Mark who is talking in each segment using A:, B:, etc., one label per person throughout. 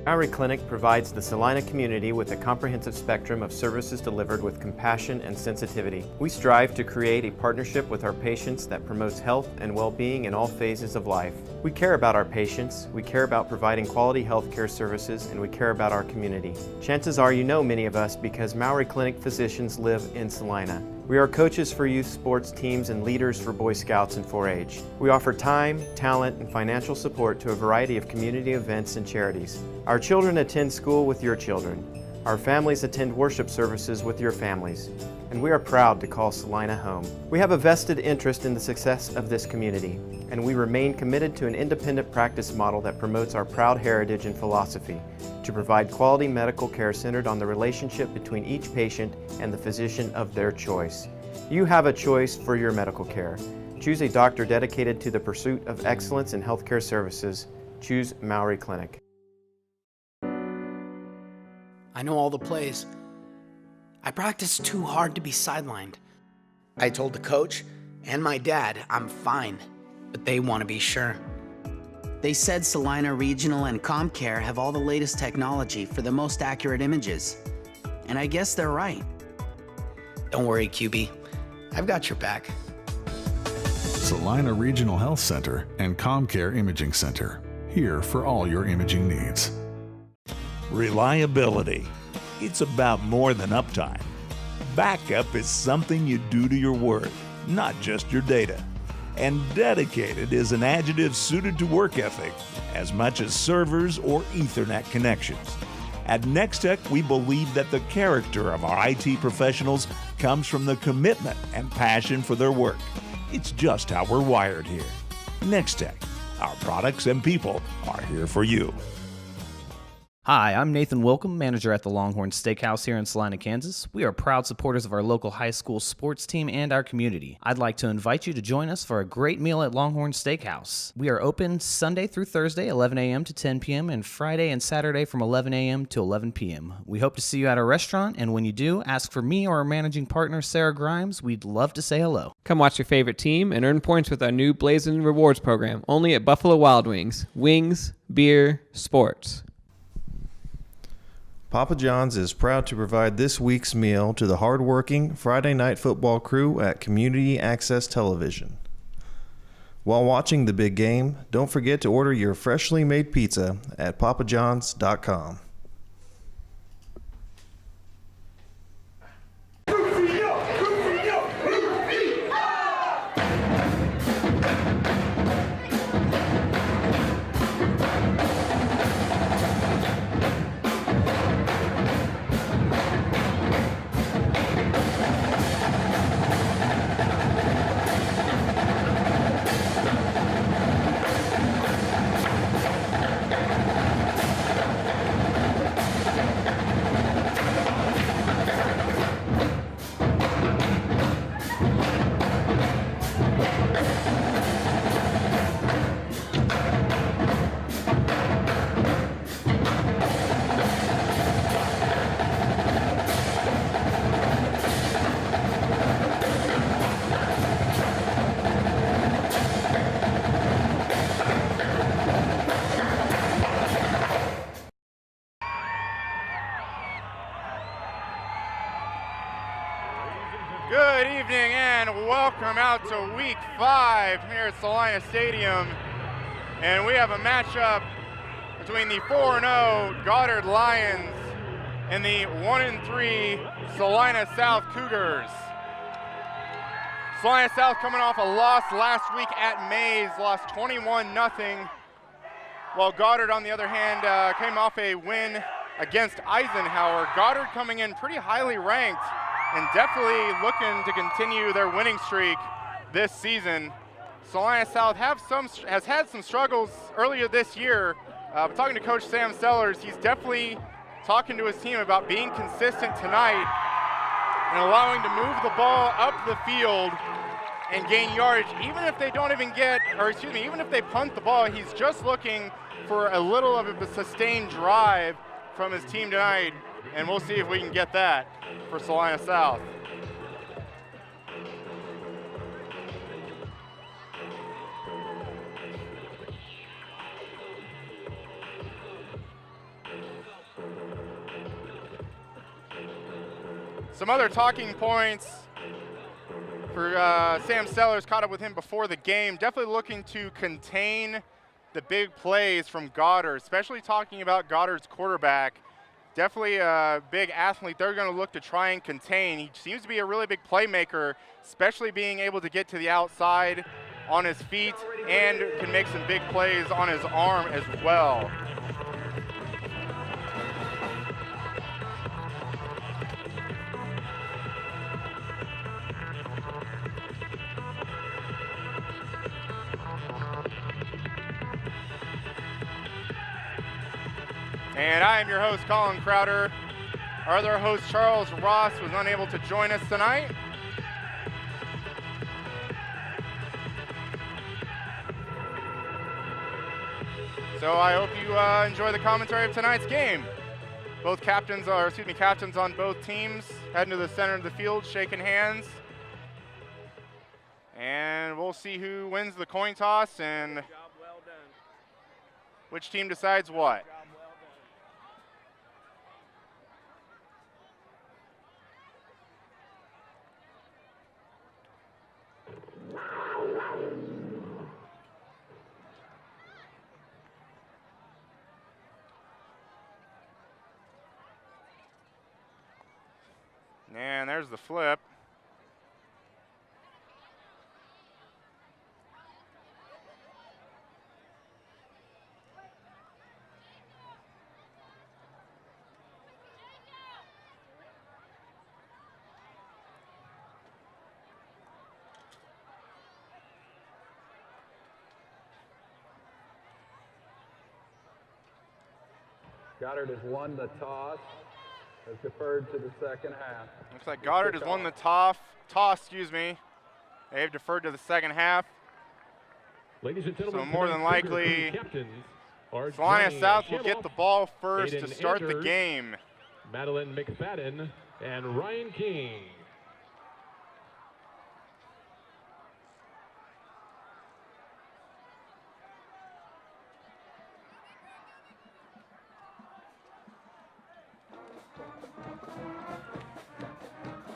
A: Our clinic provides the Salina community with a comprehensive spectrum of services delivered with compassion and sensitivity. We strive to create a partnership with our patients that promotes health and well-being in all phases of life. We care about our patients, we care about providing quality health care services, and we care about our community. Chances are you know many of us because Maori Clinic physicians live in Salina. We are coaches for youth sports teams and leaders for Boy Scouts and 4-H. We offer time, talent, and financial support to a variety of community events and charities. Our children attend school with your children. Our families attend worship services with your families. And we are proud to call Salina home. We have a vested interest in the success of this community, and we remain committed to an independent practice model that promotes our proud heritage and philosophy to provide quality medical care centered on the relationship between each patient and the physician of their choice. You have a choice for your medical care. Choose a doctor dedicated to the pursuit of excellence in healthcare services. Choose Maori Clinic.
B: I know all the plays. I practiced too hard to be sidelined. I told the coach and my dad I'm fine, but they want to be sure. They said Salina Regional and ComCare have all the latest technology for the most accurate images. And I guess they're right. Don't worry, QB. I've got your back.
C: Salina Regional Health Center and ComCare Imaging Center. Here for all your imaging needs.
D: Reliability. It's about more than uptime. Backup is something you do to your word, not just your data. And dedicated is an adjective suited to work ethic as much as servers or Ethernet connections. At Nextech, we believe that the character of our IT professionals comes from the commitment and passion for their work. It's just how we're wired here. Nextech, our products and people are here for you.
E: Hi, I'm Nathan Wilcom, manager at the Longhorn Steakhouse here in Salina, Kansas. We are proud supporters of our local high school sports team and our community. I'd like to invite you to join us for a great meal at Longhorn Steakhouse. We are open Sunday through Thursday, 11 a.m. to 10 p.m., and Friday and Saturday from 11 a.m. to 11 p.m. We hope to see you at our restaurant, and when you do, ask for me or our managing partner, Sarah Grimes. We'd love to say hello.
F: Come watch your favorite team and earn points with our new Blazing Rewards program, only at Buffalo Wild Wings. Wings, beer, sports.
G: Papa John's is proud to provide this week's meal to the hardworking Friday Night Football crew at Community Access Television. While watching the big game, don't forget to order your freshly made pizza at papajohns.com.
H: Good evening and welcome out to week 5 here at Salina Stadium. And we have a matchup between the 4-0 Goddard Lions and the 1-3 Salina South Cougars. Salina South coming off a loss last week at Mays, lost 21-0, while Goddard, on the other hand, came off a win against Eisenhower. Goddard coming in pretty highly ranked and definitely looking to continue their winning streak this season. Salina South has had some struggles earlier this year. Talking to Coach Sam Sellers, he's definitely talking to his team about being consistent tonight and allowing to move the ball up the field and gain yardage. Even if they don't even even if they punt the ball, he's just looking for a little of a sustained drive from his team tonight, and we'll see if we can get that for Salina South. Some other talking points for Sam Sellers, caught up with him before the game. Definitely looking to contain the big plays from Goddard, especially talking about Goddard's quarterback. Definitely a big athlete they're going to look to try and contain. He seems to be a really big playmaker, especially being able to get to the outside on his feet and can make some big plays on his arm as well. And I am your host, Collin Crowder. Our other host, Charles Ross, was unable to join us tonight. So I hope you enjoy the commentary of tonight's game. Both captains on both teams heading to the center of the field, shaking hands. And we'll see who wins the coin toss and which team decides what. And there's the flip.
I: Goddard has won the toss, has deferred to the second half.
H: Looks like Goddard has won the toss. They've deferred to the second half.
I: Ladies and gentlemen,
H: so more than likely, Salina South will get the ball first to start the game.
I: Madeline McFadden and Ryan King.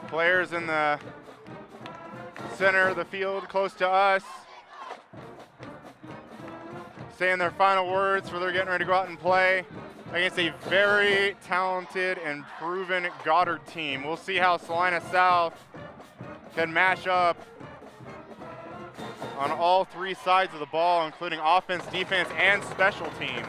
H: Players in the center of the field close to us saying their final words for they're getting ready to go out and play against a very talented and proven Goddard team. We'll see how Salina South can match up on all three sides of the ball, including offense, defense, and special teams.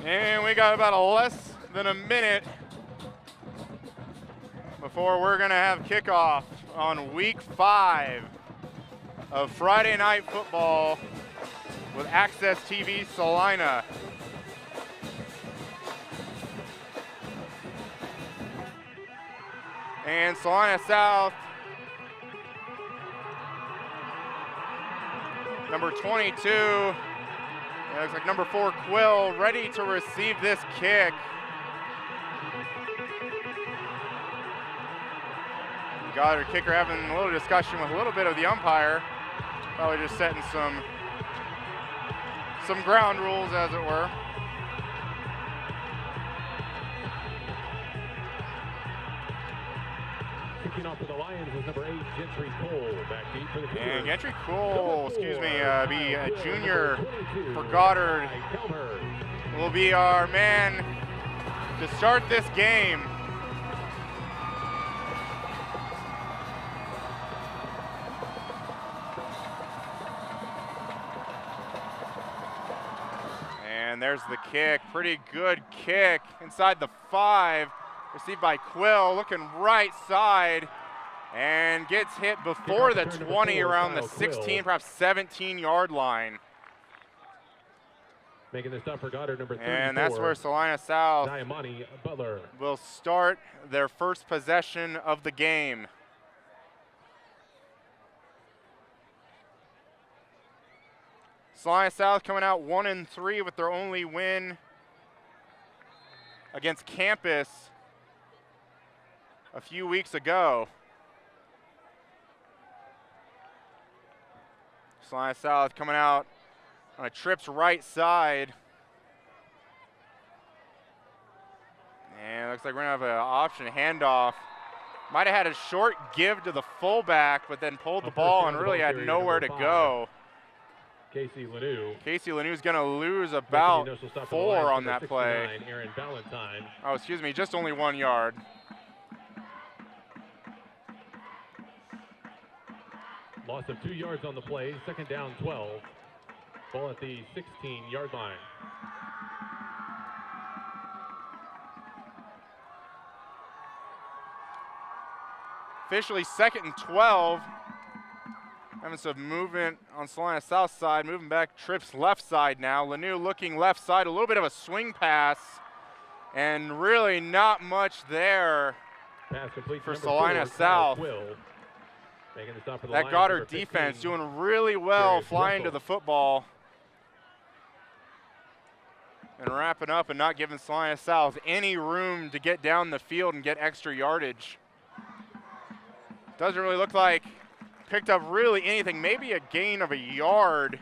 H: And we got about less than a minute before we're going to have kickoff on week 5 of Friday Night Football with Access TV Salina. And Salina South, number 22. It looks like number 4, Quill, ready to receive this kick. Goddard kicker having a little discussion with a little bit of the umpire. Probably just setting some ground rules, as it were.
I: Kicking off for the Lions was number 8, Gentry Cole, back deep for the Cougars.
H: And Gentry Cole, be a junior for Goddard, will be our man to start this game. And there's the kick, pretty good kick inside the 5. Received by Quill, looking right side, and gets hit before the 20 around the 16, perhaps 17-yard line.
I: Making the stop for Goddard, number 34.
H: And that's where Salina South
I: Butler
H: will start their first possession of the game. Salina South coming out 1-3 with their only win against Campus a few weeks ago. Salina South coming out on a Trips right side. And it looks like we're going to have an option handoff. Might have had a short give to the fullback, but then pulled the ball and really had nowhere to go.
I: Casey Lanou.
H: Casey Lanou's going to lose about 4 on that play.
I: Aaron Valentine.
H: Oh, excuse me, just only 1 yard.
I: Loss of 2 yards on the play, second down 12. Ball at the 16-yard line.
H: Officially 2nd and 12. Having some movement on Salina South side, moving back Trips left side now. Lanou looking left side, a little bit of a swing pass, and really not much there for Salina South. That Goddard defense doing really well flying to the football and wrapping up and not giving Salina South any room to get down the field and get extra yardage. Doesn't really look like picked up really anything, maybe a gain of a yard.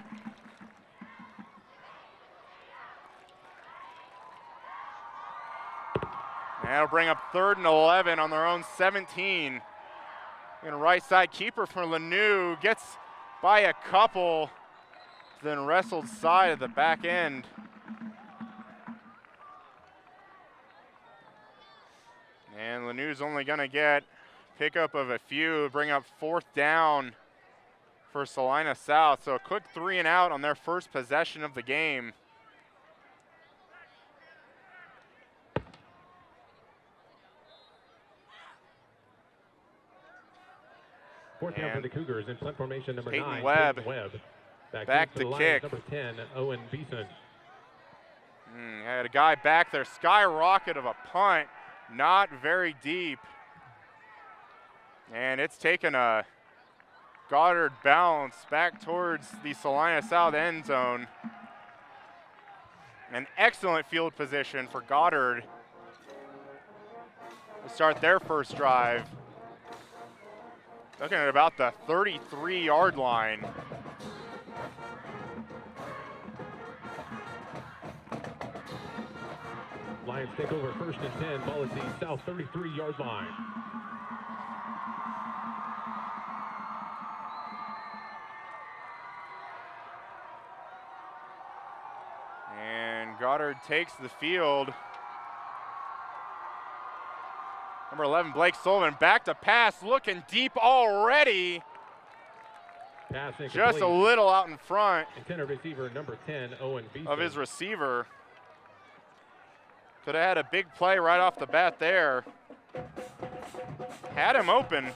H: And that'll bring up 3rd and 11 on their own 17. And right side keeper for Lanou gets by a couple, then wrestled side at the back end. And Lanou's only gonna get pickup of a few, bring up 4th down for Salina South. So a quick 3 and out on their first possession of the game.
I: Fourth down for the Cougars in punt formation number
H: Peyton
I: 9.
H: Webb.
I: Peyton Webb.
H: Back to kick.
I: Number 10, Owen Beeson.
H: Had a guy back there, skyrocket of a punt, not very deep. And it's taken a Goddard bounce back towards the Salina South end zone. An excellent field position for Goddard to start their first drive. Looking at about the 33-yard line.
I: Lions take over 1st and 10. Ball at the South 33-yard line.
H: And Goddard takes the field. Number 11, Blake Sullivan, back to pass, looking deep already. Just a little out in front
I: Intended receiver number 10, Owen Beeson.
H: of his receiver. Could have had a big play right off the bat there. Had him open.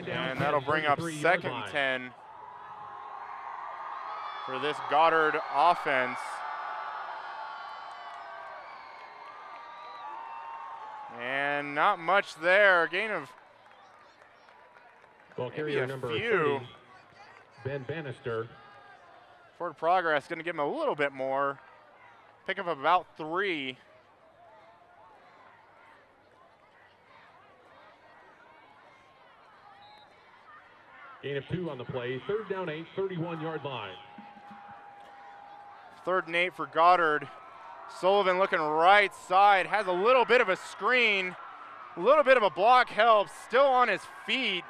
H: And that'll bring up 2nd and 10 for this Goddard offense. And not much there. Gain of
I: ball
H: maybe
I: carrier
H: a
I: number
H: few.
I: 30, Ben Bannister.
H: Forward progress, going to give him a little bit more. Pick up about 3.
I: Gain of 2 on the play. 3rd down 8, 31-yard line.
H: 3rd and 8 for Goddard. Sullivan looking right side, has a little bit of a screen, a little bit of a block help, still on his feet.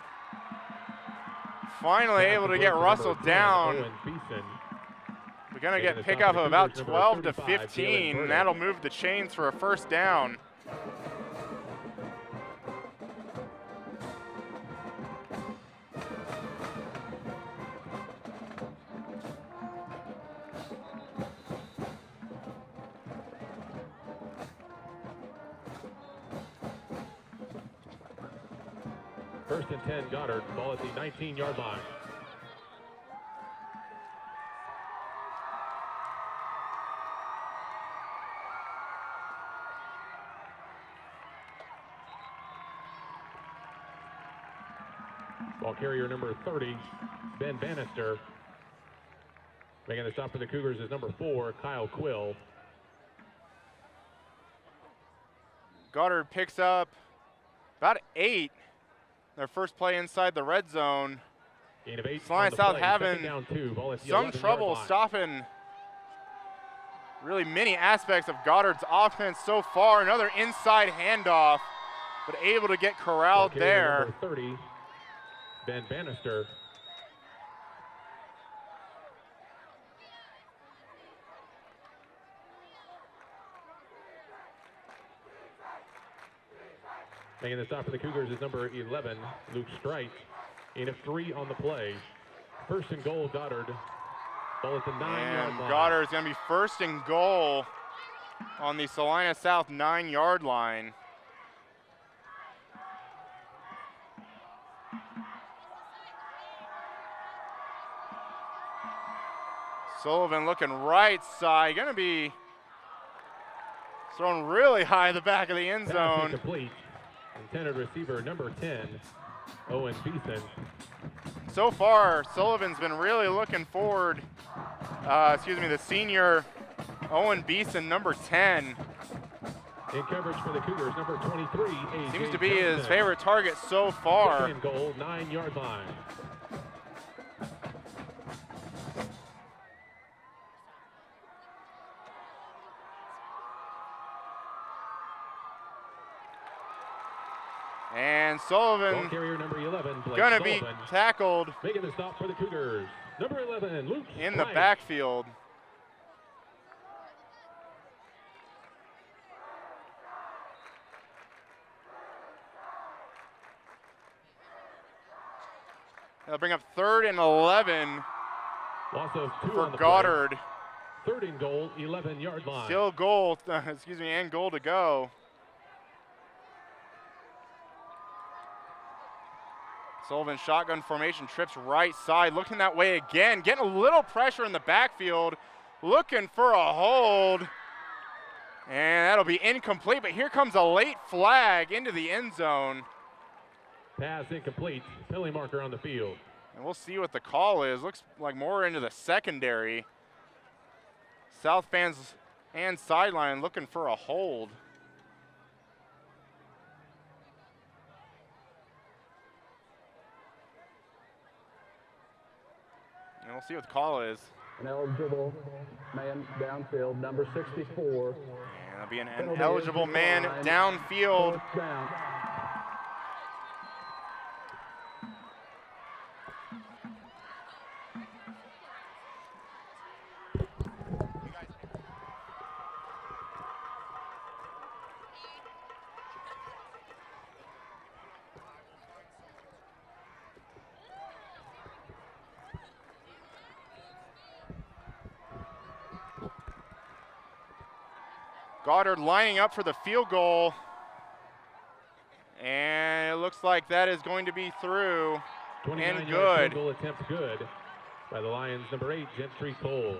H: Finally able to get Russell down. We're going to get pickup of about 12 to 15, and that'll move the chains for a 1st down.
I: First and 10, Goddard. Ball at the 19-yard line. Ball carrier number 30, Ben Bannister. Making the stop for the Cougars is number 4, Kyle Quill.
H: Goddard picks up about 8. Their first play inside the red zone.
I: Gain of 8
H: Salina
I: on the
H: South
I: play.
H: having
I: Second down 2. Ball at the
H: some
I: 11-yard
H: trouble
I: line.
H: stopping really many aspects of Goddard's offense so far. Another inside handoff, but able to get corralled
I: Ball carrier
H: there.
I: number 30, Ben Bannister. Making the stop for the Cougars is number 11, Luke Strite. Gain of 3 on the play. First and goal, Goddard. Ball at the 9-yard
H: And
I: line.
H: Goddard is going to be first and goal on the Salina South 9-yard line. Sullivan looking right side, going to be thrown really high in the back of the end
I: Pass
H: zone.
I: incomplete. Intended receiver number 10, Owen Beeson.
H: So far, Sullivan's been really looking forward. The senior Owen Beeson, number 10.
I: In coverage for the Cougars, number 23, A.J.
H: Seems to be his
I: Johnson.
H: favorite target so far.
I: Second and goal, 9-yard line.
H: And
I: Ball
H: Sullivan
I: carrier number 11, Blake
H: gonna be
I: Sullivan.
H: tackled
I: Making the stop for the Cougars. Number 11, Luke
H: in the
I: Strite.
H: backfield. They'll bring up 3rd and 11
I: Loss of 2
H: for
I: on the
H: Goddard.
I: play. 3rd and goal, 11-yard line.
H: Still goal, and goal to go. Sullivan shotgun formation, trips right side, looking that way again, getting a little pressure in the backfield, looking for a hold. And that'll be incomplete, but here comes a late flag into the end zone.
I: Pass incomplete. Penalty marker on the field.
H: And we'll see what the call is. Looks like more into the secondary. South fans and sideline looking for a hold. And we'll see what the call is.
J: An eligible man downfield, number 64.
H: And it'll be an eligible man downfield.
J: Fourth down.
H: Goddard lining up for the field goal. And it looks like that is going to be through and
I: 29-yard
H: good.
I: field goal attempt good by the Lions, number 8, Gentry Cole.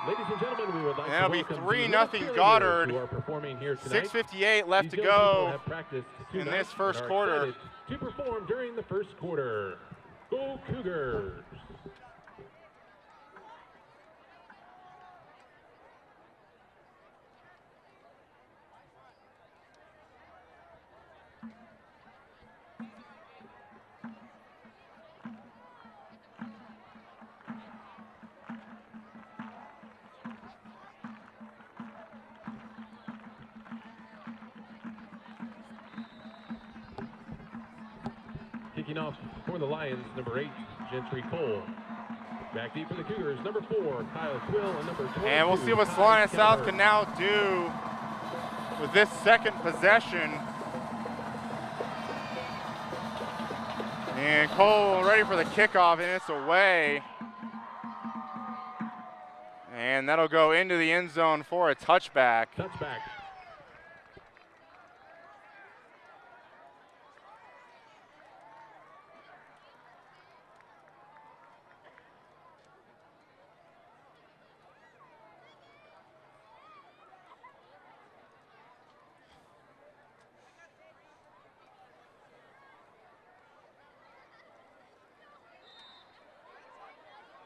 I: Ladies and gentlemen, we would like
H: That'll
I: to
H: be
I: welcome
H: 3-0
I: the cheerleaders
H: Goddard.
I: who are performing here tonight.
H: 6:58 left to
I: These young people
H: go
I: have practiced
H: in
I: tonight
H: this first
I: and are
H: quarter.
I: excited to perform during the first quarter. Go Cougars! Kicking off for the Lions, number 8, Gentry Cole. Back deep for the Cougars, number 4, Kyle Quill, and number 22.
H: And we'll see what
I: Ty
H: Salina South
I: Keller.
H: can now do with this second possession. And Cole ready for the kickoff, and it's away. And that'll go into the end zone for a touchback.
I: Touchback.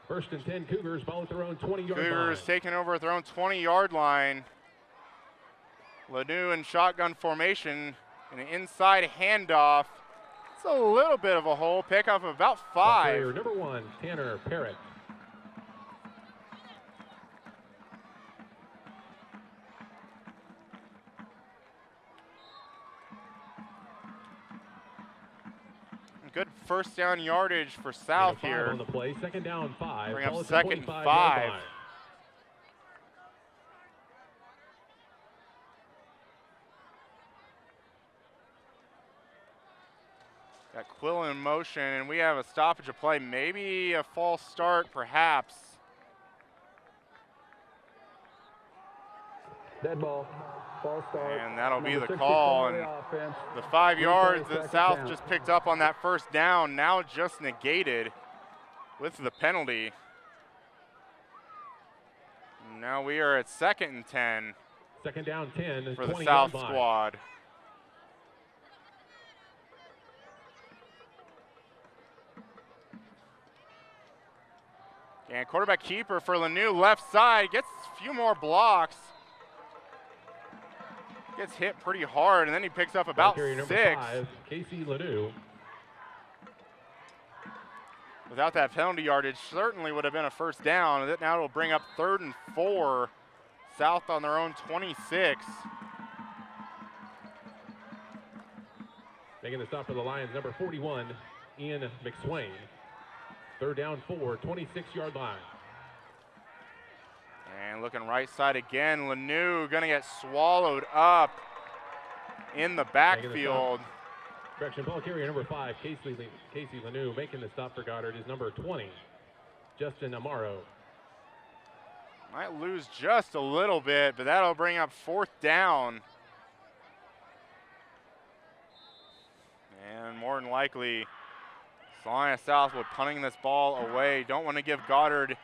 I: First and 10 Cougars, ball at their own 20-yard line.
H: Cougars taking over at their own 20-yard line. Lanou in shotgun formation, and an inside handoff. It's a little bit of a hole, pickup of about 5.
I: Number 1, Tanner Parrott.
H: Good first down yardage for South here.
I: On the play, second down 5.
H: Bring up second and 5. Got Quill in motion, and we have a stoppage of play. Maybe a false start, perhaps.
J: Dead ball. False start.
H: And that'll be
J: Number
H: the
J: 64
H: call.
J: on
H: And
J: the offense.
H: the 5 yards that
J: 3:32
H: South
J: down.
H: just picked up on that first down now just negated with the penalty. Now we are at second and 10
I: Second down 10
H: for the
I: 20
H: South
I: yard line.
H: squad. And quarterback keeper for Lanou, left side, gets a few more blocks. Gets hit pretty hard, and then he picks up about
I: Carrier
H: 6.
I: number 5, Casey Lanou.
H: Without that penalty yardage, certainly would have been a first down. Now it'll bring up 3rd and 4. South on their own 26.
I: Making the stop for the Lions, number 41, Ian McSwain. Third down 4, 26-yard line.
H: And looking right side again, Lanou gonna get swallowed up in the backfield.
I: Correction, ball carrier number 5, Casey Lanou. Making the stop for Goddard is number 20, Justin Amaro.
H: Might lose just a little bit, but that'll bring up 4th down. And more than likely, Salina Southwood punting this ball away. Don't want to give Goddard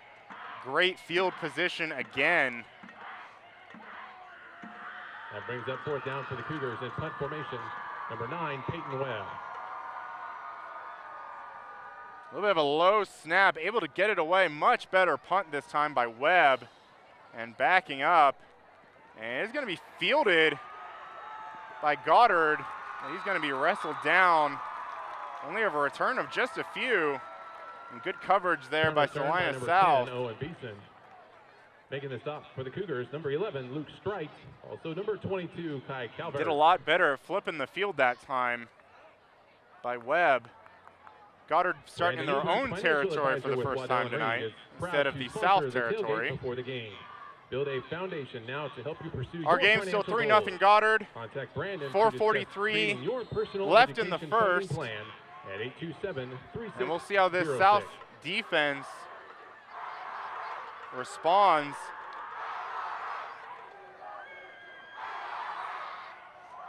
H: great field position again.
I: That brings up 4th down for the Cougars in punt formation. Number 9, Peyton Webb.
H: A little bit of a low snap, able to get it away. Much better punt this time by Webb. And backing up. And it's going to be fielded by Goddard. And he's going to be wrestled down. Only of a return of just a few. And good coverage there by Salina South.
I: 10, Owen Beeson. Making the stop for the Cougars, number 11, Luke Strite. Also number 22, Kai Calvert.
H: Did a lot better at flipping the field that time by Webb. Goddard starting in their own territory for the first time tonight instead of the South territory.
I: Before the game. Build a foundation now to help you pursue
H: Our game's still 3-0 Goddard.
I: Contact Brandon
H: 4:43 left in the first.
I: At 827-3606.
H: And we'll see how this South defense responds.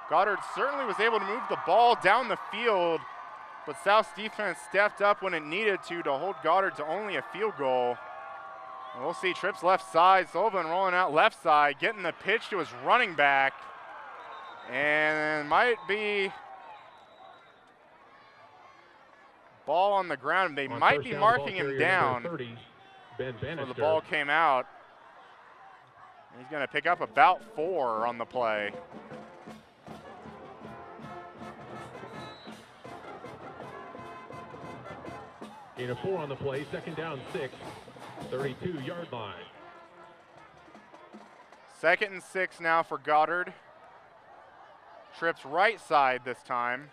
H: Goddard certainly was able to move the ball down the field, but South's defense stepped up when it needed to hold Goddard to only a field goal. And we'll see trips left side, Sullivan rolling out left side, getting the pitch to his running back, and might be ball on the ground. They might be marking him down.
I: 30, Ben
H: so the ball came out. He's going to pick up about 4 on the play.
I: Gain of 4 on the play, second down 6, 32-yard line.
H: 2nd and 6 now for Goddard. Trips right side this time.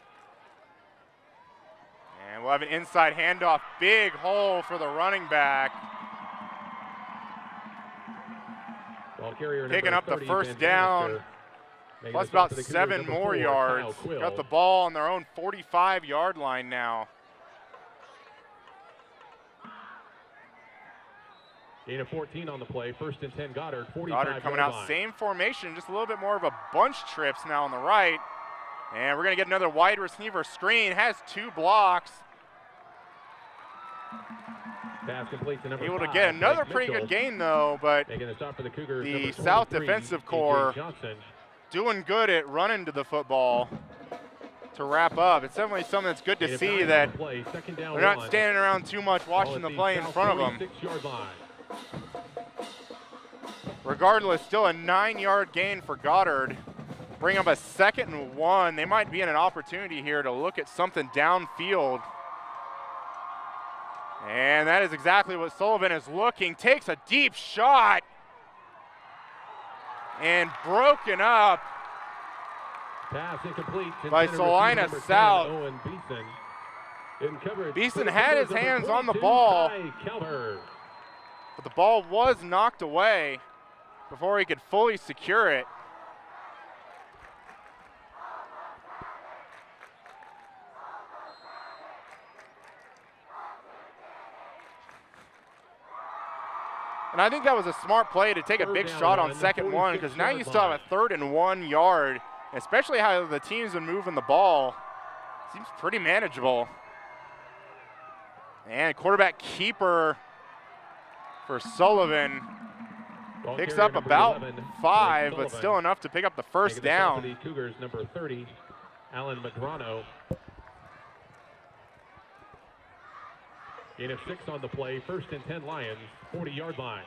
H: And we'll have an inside handoff. Big hole for the running back.
I: Ball carrier
H: picking up
I: 30,
H: the first
I: Ben
H: down.
I: Bannister.
H: Plus about 7 more
I: 4,
H: yards. Got the ball on their own 45-yard line now.
I: Gain of 14 on the play. 1st and 10, Goddard. 45
H: Goddard coming out, same formation, just a little bit more of a bunch trips now on the right. And we're going to get another wide receiver screen. Has 2 blocks.
I: Pass complete to number
H: Able to
I: 5,
H: get another
I: Blake
H: pretty
I: Mitchell.
H: good gain, though, but
I: Making a stop for the Cougars,
H: the
I: number
H: South
I: 23,
H: defensive
I: AJ
H: core
I: Johnson.
H: doing good at running to the football to wrap up. It's definitely something that's good to
I: Gain of
H: see
I: 9
H: that
I: on the play. 2nd down,
H: they're not
I: 1.
H: standing around too much watching the play in front of them.
I: 46-yard line.
H: Regardless, still a 9-yard gain for Goddard. Bring up a 2nd and 1. They might be in an opportunity here to look at something downfield. And that is exactly what Sullivan is looking. Takes a deep shot. And broken up
I: Pass incomplete.
H: by
I: Intended
H: Salina
I: receiver number 10,
H: South.
I: Owen Beeson. In coverage.
H: Beeson
I: for the
H: had his
I: Cougars, number
H: hands on the
I: 22,
H: ball.
I: Ty Calvert.
H: But the ball was knocked away before he could fully secure it. And I think that was a smart play to take a big shot on 2nd and 1, because now you still have a 3rd and 1 yard, especially how the team's been moving the ball. Seems pretty manageable. And quarterback keeper for Sullivan
I: Ball
H: picks
I: carrier
H: up
I: number
H: about
I: 11,
H: 5,
I: Blake
H: but
I: Sullivan.
H: still enough to pick up the first
I: Making the stop for
H: down.
I: the Cougars, number 30, Alan Madrano. Gain of 6 on the play. 1st and 10, Lions. 40-yard line.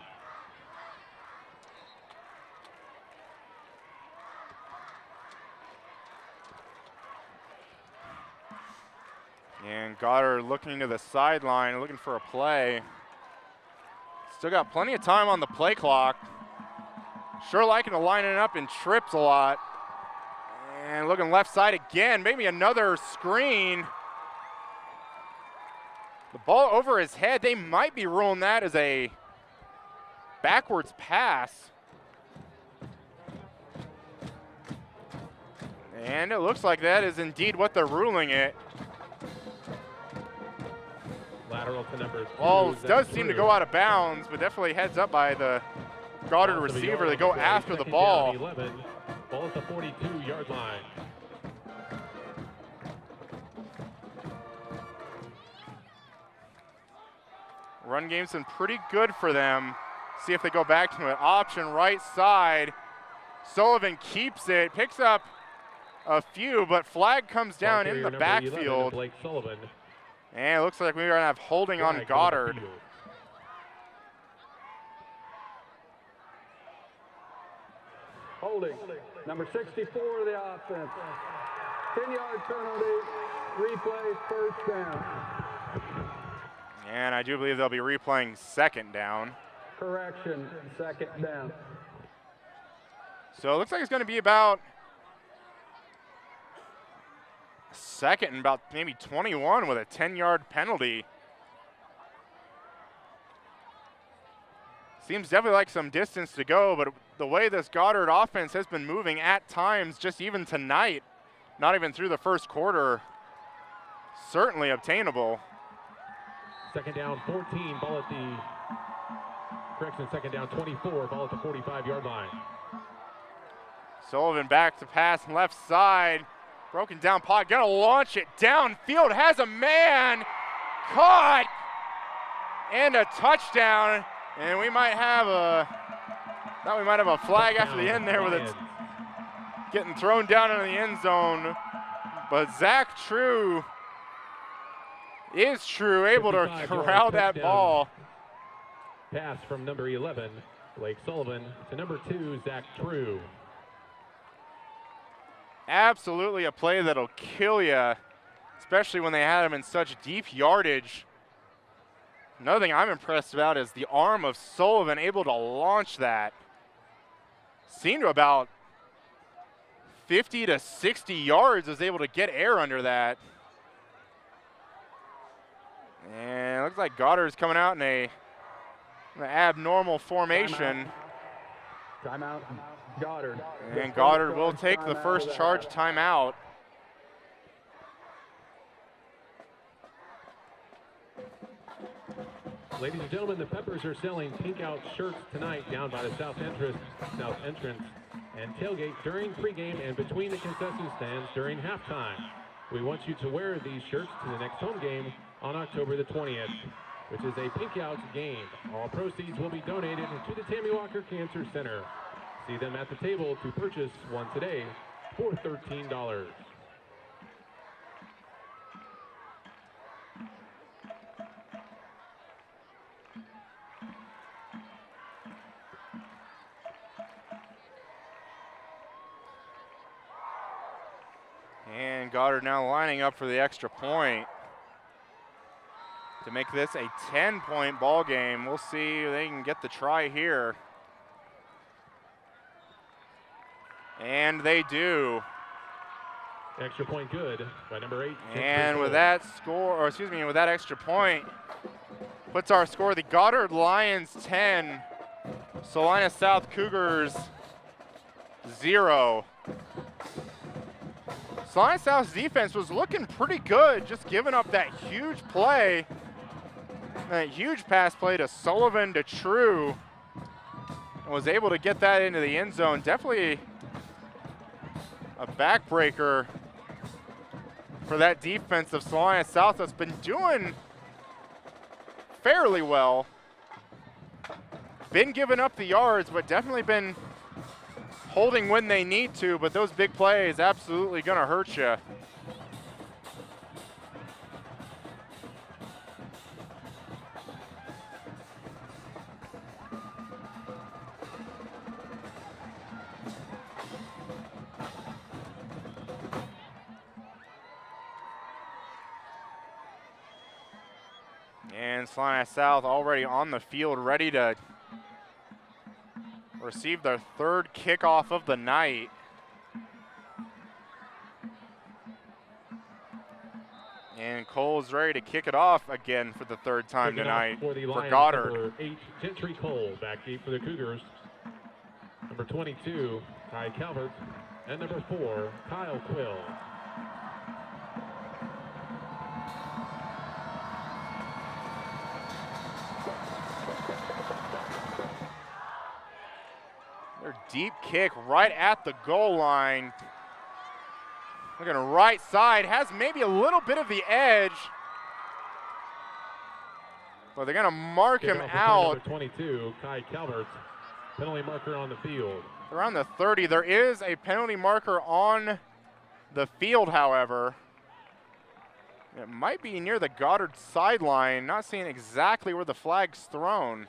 H: And Goddard looking to the sideline, looking for a play. Still got plenty of time on the play clock. Sure liking to line it up in trips a lot. And looking left side again, maybe another screen. The ball over his head. They might be ruling that as a backwards pass. And it looks like that is indeed what they're ruling it.
I: Lateral to number 2.
H: Ball
I: Zach
H: does seem to
I: Drew.
H: go out of bounds, but definitely heads up by the Goddard
I: Loss of a
H: receiver.
I: yard
H: They
I: on
H: go
I: play.
H: after the
I: 2nd
H: ball.
I: down, 11. Ball at the 42-yard line.
H: Run game's been pretty good for them. See if they go back to an option right side. Sullivan keeps it, picks up a few, but flag comes down in the
I: Number 11,
H: backfield.
I: Blake Sullivan.
H: And it looks like we're going to have holding on
I: Flag
H: Goddard.
I: the field.
J: Holding. Number 64 of the offense. 10-yard penalty. Replay, 1st down.
H: And I do believe they'll be replaying 2nd down.
J: Correction, 2nd down.
H: So it looks like it's going to be about 2nd and about maybe 21 with a 10-yard penalty. Seems definitely like some distance to go, but the way this Goddard offense has been moving at times, just even tonight, not even through the first quarter, certainly obtainable.
I: 2nd down, 14. Ball at the, correction, 2nd down, 24. Ball at the 45-yard line.
H: Sullivan back to pass left side. Broken down pot, gonna launch it downfield, has a man, caught, and a touchdown. And we might have a flag after the end there with it getting thrown down into the end zone. But Zach True is able to corral that ball.
I: Pass from number 11, Blake Sullivan, to number 2, Zach True.
H: Absolutely a play that'll kill you, especially when they had him in such deep yardage. Another thing I'm impressed about is the arm of Sullivan able to launch that. Seemed to about 50 to 60 yards, was able to get air under that. And it looks like Goddard's coming out in an abnormal formation.
J: Timeout. Goddard.
H: And Goddard will take the first charge timeout.
I: Ladies and gentlemen, the Peppers are selling pink out shirts tonight down by the south entrance and tailgate during pregame and between the concession stands during halftime. We want you to wear these shirts to the next home game on October the 20th, which is a pink out game. All proceeds will be donated to the Tammy Walker Cancer Center. See them at the table to purchase one today for $13.
H: And Goddard now lining up for the extra point to make this a 10-point ball game. We'll see if they can get the try here. And they do.
I: Extra point good by number 8.
H: And with that score, or excuse me, with that extra point, puts our score, the Goddard Lions 10, Salina South Cougars 0. Salina South's defense was looking pretty good, just giving up that huge play, that huge pass play to Sullivan to True, and was able to get that into the end zone. Definitely a backbreaker for that defense of Salina South that's been doing fairly well. Been giving up the yards, but definitely been holding when they need to, but those big plays absolutely gonna hurt you. And Salina South already on the field, ready to receive their third kickoff of the night. And Cole's ready to kick it off again for the third time tonight for Goddard.
I: Number 8, Gentry Cole, back deep for the Cougars. Number 22, Ty Calvert. And number 4, Kyle Quill.
H: Their deep kick right at the goal line. Looking right side, has maybe a little bit of the edge. But they're gonna mark him out.
I: Number 22, Ty Calvert, penalty marker on the field.
H: Around the 30, there is a penalty marker on the field, however. It might be near the Goddard sideline, not seeing exactly where the flag's thrown.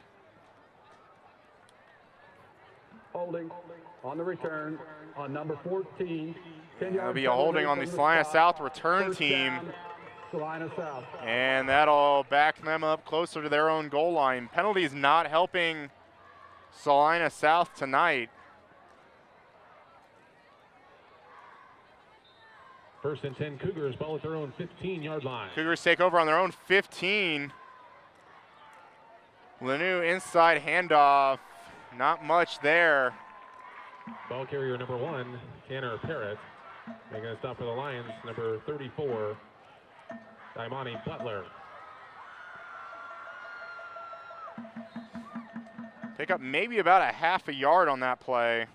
J: Holding on the return on number 14.
H: That'll be a holding on the Salina South return team.
J: Salina South.
H: And that'll back them up closer to their own goal line. Penalties not helping Salina South tonight.
I: First and 10 Cougars, ball at their own 15-yard line.
H: Cougars take over on their own 15. Lanu inside handoff. Not much there.
I: Ball carrier number 1, Tanner Parrott. They're going to stop for the Lions, number 34, Daimani Butler.
H: Pick up maybe about a half a yard on that play.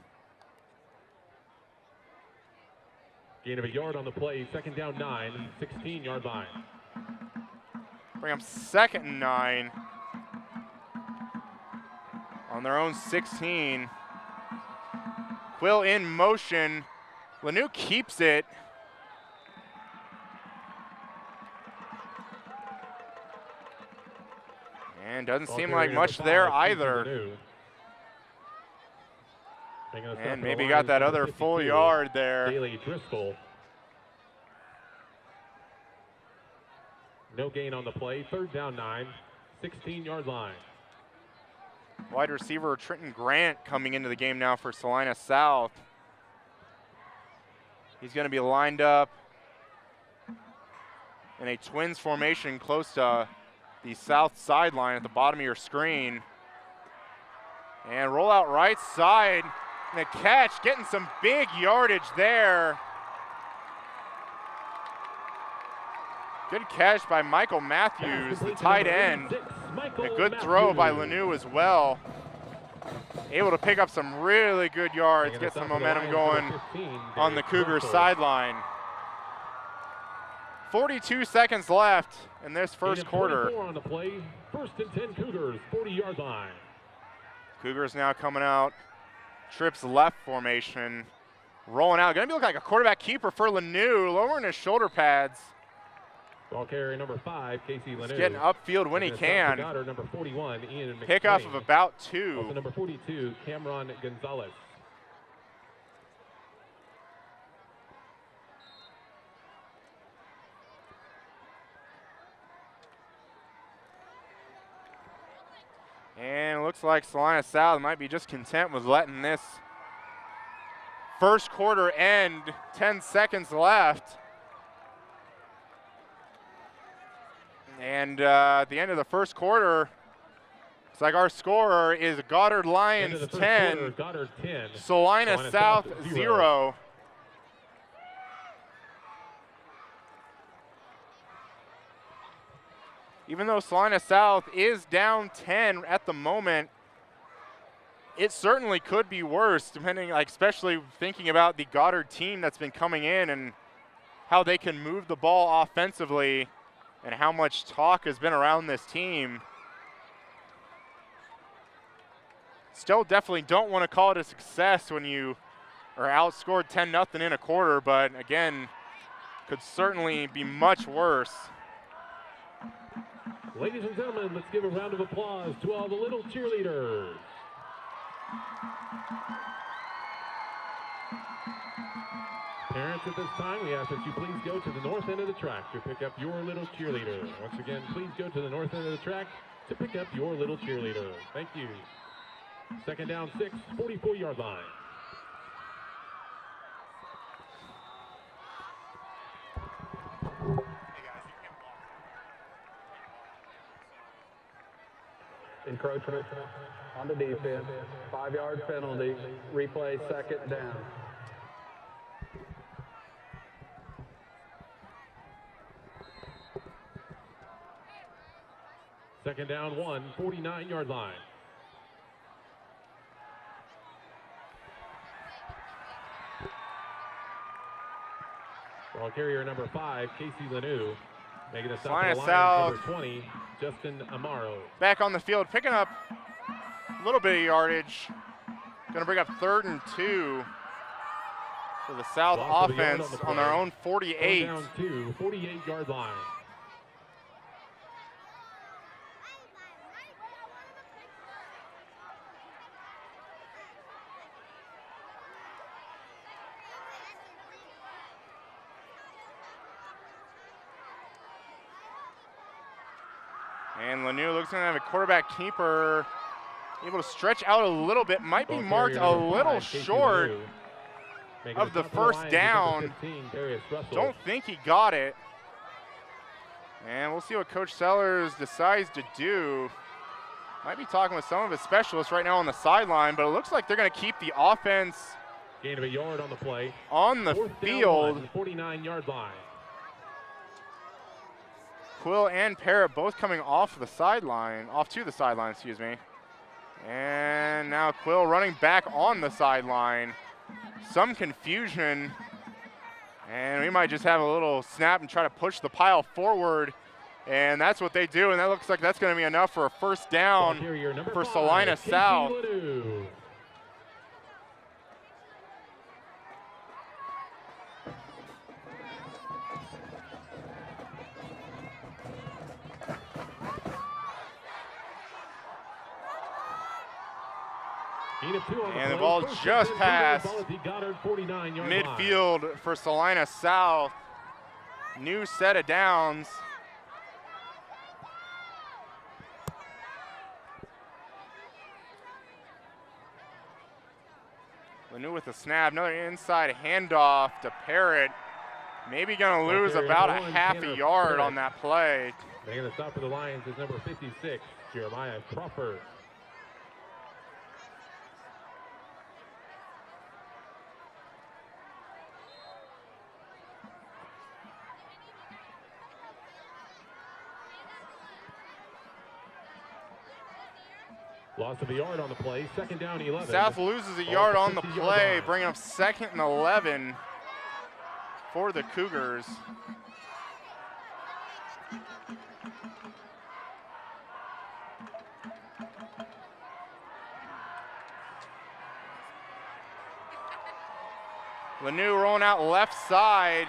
I: Gain of a yard on the play, second down 9, 16-yard line.
H: Bring up 2nd and 9. On their own 16. Quill in motion. Lanu keeps it. And doesn't seem like much there either. And maybe got that other full yard there.
I: Bailey Driscoll. No gain on the play, third down 9, 16-yard line.
H: Wide receiver Trenton Grant coming into the game now for Salina South. He's going to be lined up in a twins formation close to the south sideline at the bottom of your screen. And roll out right side. And a catch, getting some big yardage there. Good catch by Michael Matthews, the tight end. A good throw by Lanu as well. Able to pick up some really good yards, get some momentum going on the Cougars sideline. 42 seconds left in this first quarter.
I: On the play, 1st and 10 Cougars, 40-yard line.
H: Cougars now coming out, trips left formation, rolling out. Gonna be look like a quarterback keeper for Lanu, lowering his shoulder pads.
I: Ball carrier number 5, Casey Lanu.
H: He's getting upfield when he can.
I: Goddard, number 41, Ian
H: Pickoff of about 2.
I: Also number 42, Cameron Gonzalez.
H: And it looks like Salina South might be just content with letting this first quarter end. 10 seconds left. And at the end of the first quarter, it's like our scorer is Goddard Lions 10,
I: Goddard 10,
H: Salina South 0. Even though Salina South is down 10 at the moment, it certainly could be worse, depending, like, especially thinking about the Goddard team that's been coming in and how they can move the ball offensively and how much talk has been around this team. Still definitely don't want to call it a success when you are outscored 10-0 in a quarter, but again, could certainly be much worse.
I: Ladies and gentlemen, let's give a round of applause to all the little cheerleaders. Parents, at this time, we ask that you please go to the north end of the track to pick up your little cheerleader. Once again, please go to the north end of the track to pick up your little cheerleader. Thank you. 2nd down 6, 44-yard line.
J: Encroachment on the defense. 5-yard penalty. Replay 2nd down.
I: Second down 1, 49-yard line. Ball carrier number 5, Casey Lanu. Making a stop
H: Salina
I: for the Lions,
H: South.
I: number 20, Justin Amaro.
H: Back on the field, picking up a little bit of yardage. Going to bring up 3rd and 2 for the South
I: Loss of a yard
H: offense
I: the
H: on their
I: play.
H: own 48.
I: Down 2, 48-yard line.
H: And Lanu looks to have a quarterback keeper able to stretch out a little bit. Might be
I: Ball
H: marked
I: carrier
H: a
I: number
H: little
I: 5, Casey
H: short
I: Lanu. Making
H: of
I: a
H: the
I: stop for
H: first
I: Lions,
H: down.
I: number 15, Darius Russell.
H: Don't think he got it. And we'll see what Coach Sellers decides to do. Might be talking with some of his specialists right now on the sideline, but it looks like they're going to keep the offense
I: Gain of a yard on the play.
H: on the
I: 4th down
H: field.
I: line, 49-yard line.
H: Quill and Parrott both coming off to the sideline, excuse me. And now Quill running back on the sideline. Some confusion. And we might just have a little snap and try to push the pile forward. And that's what they do, and that looks like that's going to be enough for a first down
I: Ball carrier number
H: for
I: 5,
H: Salina
I: Casey
H: South.
I: Lanu. Gain of 2 on
H: And the
I: play.
H: ball
I: 1st and
H: just
I: 10,
H: passed
I: ball at the Goddard 49-yard line.
H: Midfield for Salina South. New set of downs. Lanu with the snap, another inside handoff to Parrott. Maybe going to lose
I: carrier
H: about a
I: number 1,
H: half a
I: Tanner
H: yard
I: Parrott.
H: on that play.
I: Making the stop for the Lions is number 56, Jeremiah Crawford. Loss of a yard on the play, second down 11.
H: South loses a yard on the play, bringing up 2nd and 11 for the Cougars. Lanu rolling out left side.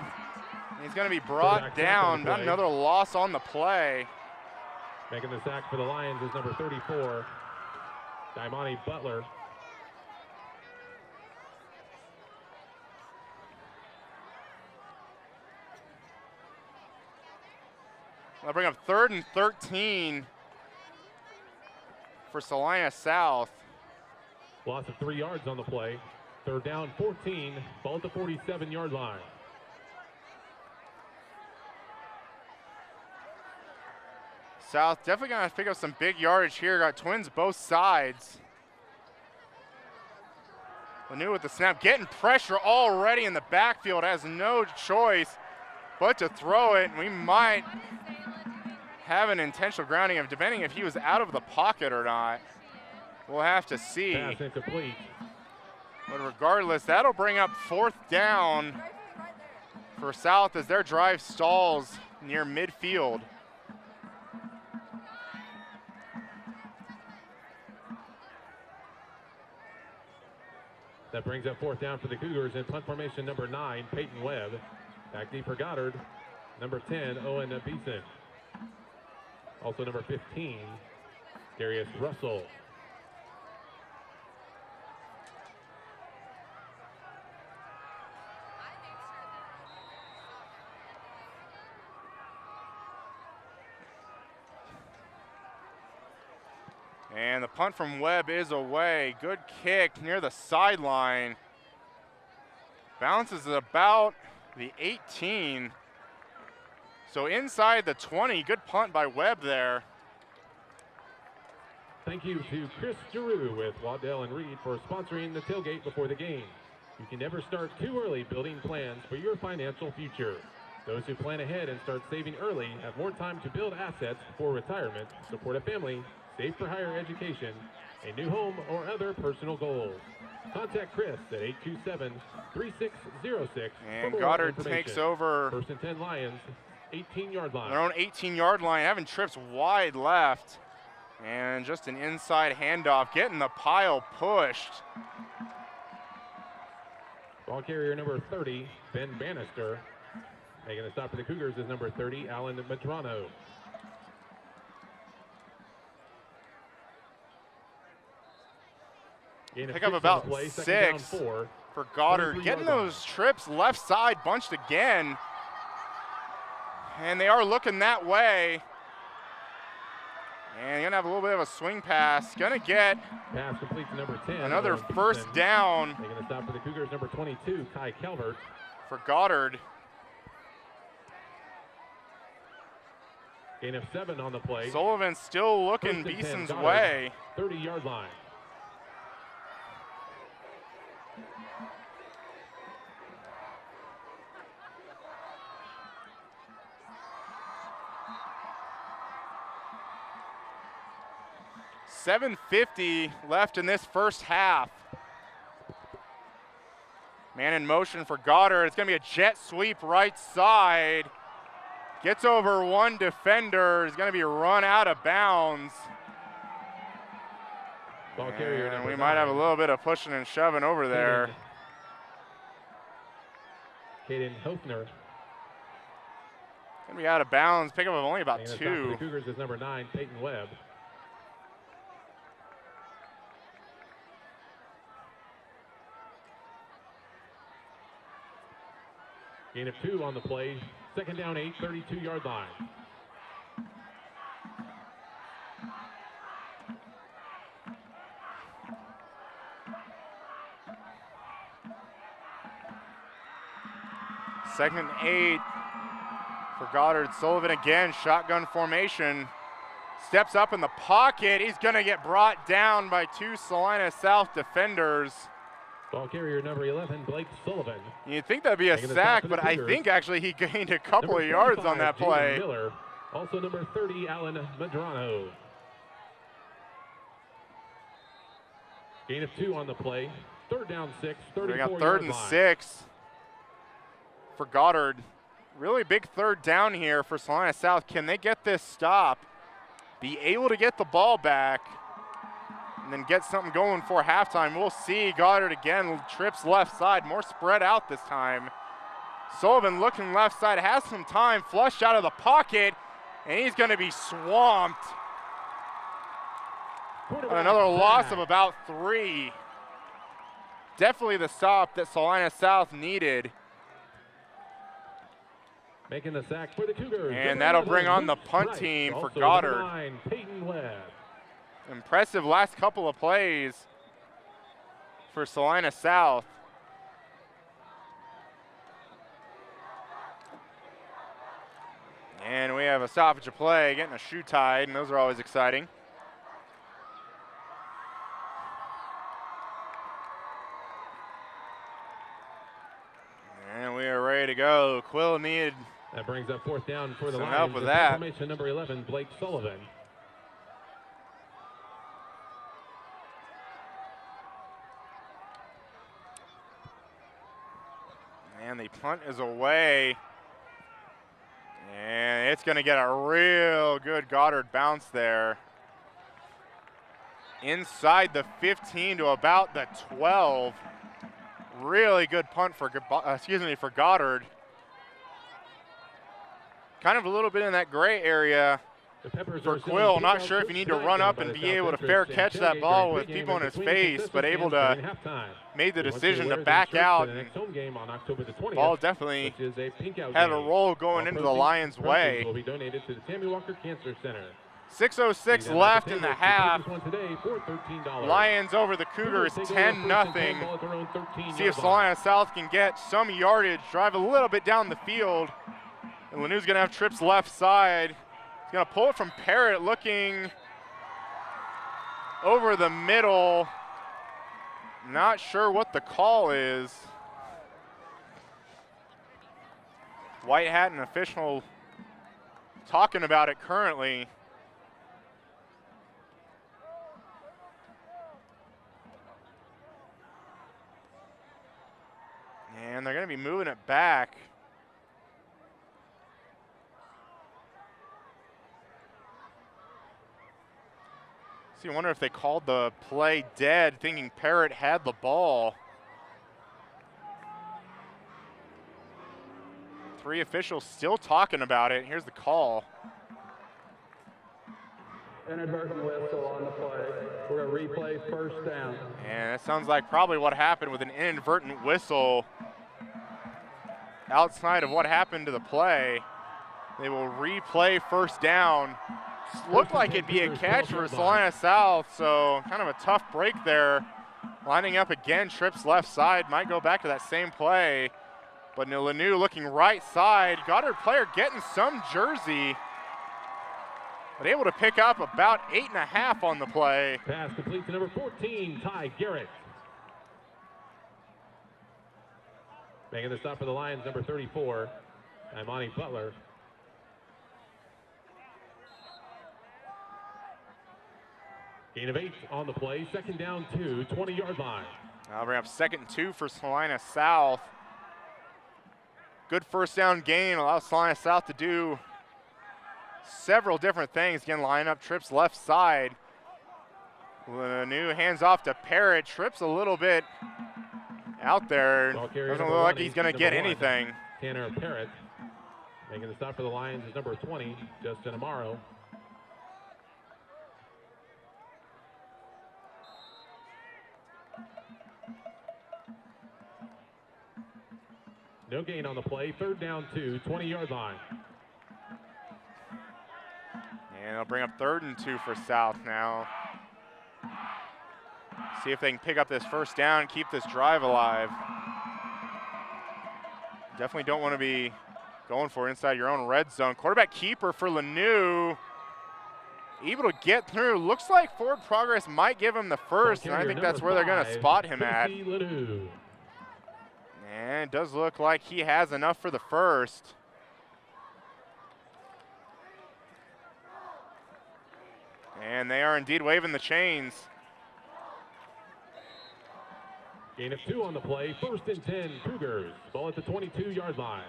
H: He's going to be brought down. Another loss on the play.
I: Making the sack for the Lions is number 34, Daimani Butler.
H: They'll bring up 3rd and 13 for Salina South.
I: Loss of 3 yards on the play. 3rd down 14, ball at the 47-yard line.
H: South definitely going to pick up some big yardage here. Got twins both sides. Lanu with the snap, getting pressure already in the backfield, has no choice but to throw it. We might have an intentional grounding of depending if he was out of the pocket or not. We'll have to see.
I: Pass incomplete.
H: But regardless, that'll bring up 4th down for South as their drive stalls near midfield.
I: That brings up 4th down for the Cougars in punt formation number 9, Peyton Webb. Back deep for Goddard. Number 10, Owen Beeson. Also number 15, Darius Russell.
H: And the punt from Webb is away. Good kick near the sideline. Bounces at about the 18. So inside the 20. Good punt by Webb there.
I: Thank you to Chris Giroux with Waddell and Reed for sponsoring the tailgate before the game. You can never start too early building plans for your financial future. Those who plan ahead and start saving early have more time to build assets for retirement, support a family, save for higher education, a new home, or other personal goals. Contact Chris at 827-3606.
H: And Goddard takes over.
I: 1st and 10 Lions, 18-yard line.
H: Their own 18-yard line, having trips wide left. And just an inside handoff, getting the pile pushed.
I: Ball carrier number 30, Ben Bannister. Making a stop for the Cougars is number 30, Alan Madrano.
H: Pick up about 6 for Goddard. Getting those trips left side bunched again. And they are looking that way. And you're going to have a little bit of a swing pass. Going to get
I: pass complete to number 10.
H: Another 1st down.
I: Making a stop for the Cougars, number 22, Kai Calvert.
H: For Goddard.
I: Gain of 7 on the play.
H: Sullivan still looking Beeson's way.
I: 30-yard line.
H: $7:50 left in this first half. Man in motion for Goddard. It's going to be a jet sweep right side. Gets over one defender. Is going to be run out of bounds.
I: Ball carrier
H: and we might have a little bit of pushing and shoving over there.
I: Caden Hofner.
H: Going to be out of bounds. Pickup of only about 2.
I: The Cougars is number 9, Peyton Webb. Gain of 2 on the play. 2nd down 8, 32-yard line.
H: Second and 8 for Goddard. Sullivan again, shotgun formation. Steps up in the pocket. He's going to get brought down by 2 Salina South defenders.
I: Ball carrier number 11, Blake Sullivan.
H: You'd think that'd be a sack, but I think actually he gained a couple of yards on that play.
I: Miller. Also number 30, Alan Madrano. Gain of 2 on the play. Third down 6,
H: We
I: 34
H: got third and 6 for Goddard. Really big third down here for Salina South. Can they get this stop? Be able to get the ball back and then get something going for halftime. We'll see. Goddard again trips left side, more spread out this time. Sullivan looking left side, has some time, flushed out of the pocket, and he's going to be swamped. Another loss of about 3. Definitely the stop that Salina South needed.
I: Making the sack for the Cougars.
H: And that'll bring on the punt team for Goddard. Impressive last couple of plays for Salina South. And we have a stoppage of play, getting a shoe tied, and those are always exciting. And we are ready to go. Quill needed
I: that brings up fourth down for the
H: some
I: Lions.
H: help with that.
I: Formation number 11, Blake Sullivan.
H: And the punt is away. And it's going to get a real good Goddard bounce there. Inside the 15 to about the 12. Really good punt for Goddard. Kind of a little bit in that gray area for Quill. Not sure if you need to run up and be able to fair catch that ball with people in his face, but able to made the decision to back out. Ball definitely had a roll going into the Lions' way. 6:06 left in the half. Lions over the Cougars 10-0. See if Salina South can get some yardage, drive a little bit down the field. And Lanew's gonna have trips left side. He's gonna pull it from Parrott, looking over the middle. Not sure what the call is. White hat and official talking about it currently. And they're gonna be moving it back. So you wonder if they called the play dead, thinking Parrott had the ball. 3 officials still talking about it. Here's the call.
J: Inadvertent whistle on the play. We're going to replay first down.
H: And that sounds like probably what happened with an inadvertent whistle outside of what happened to the play. They will replay first down. Looked like it'd be a catch for Salina South, so kind of a tough break there. Lining up again, trips left side, might go back to that same play. But Lanew looking right side. Goddard player getting some jersey, but able to pick up about 8.5 on the play.
I: Pass complete to number 14, Ty Garrett. Making the stop for the Lions, number 34, Imani Butler. Gain of 8 on the play, second down 2, 20-yard line.
H: I'll bring up 2nd and 2 for Salina South. Good first down gain, allows Salina South to do several different things. Again, line up trips left side. Lanew hands off to Parrott, trips a little bit out there. Doesn't look like he's going to get anything.
I: Tanner Parrott making the stop for the Lions is number 20, Justin Amaro. No gain on the play. Third down 2, 20-yard line.
H: And they'll bring up 3rd and 2 for South now. See if they can pick up this first down, keep this drive alive. Definitely don't want to be going for it inside your own red zone. Quarterback keeper for Lanew. Able to get through. Looks like forward progress might give him the first, and I think that's where they're going to spot him at. And it does look like he has enough for the first. And they are indeed waving the chains.
I: Gain of 2 on the play. 1st and 10, Cougars. Ball at the 22-yard line.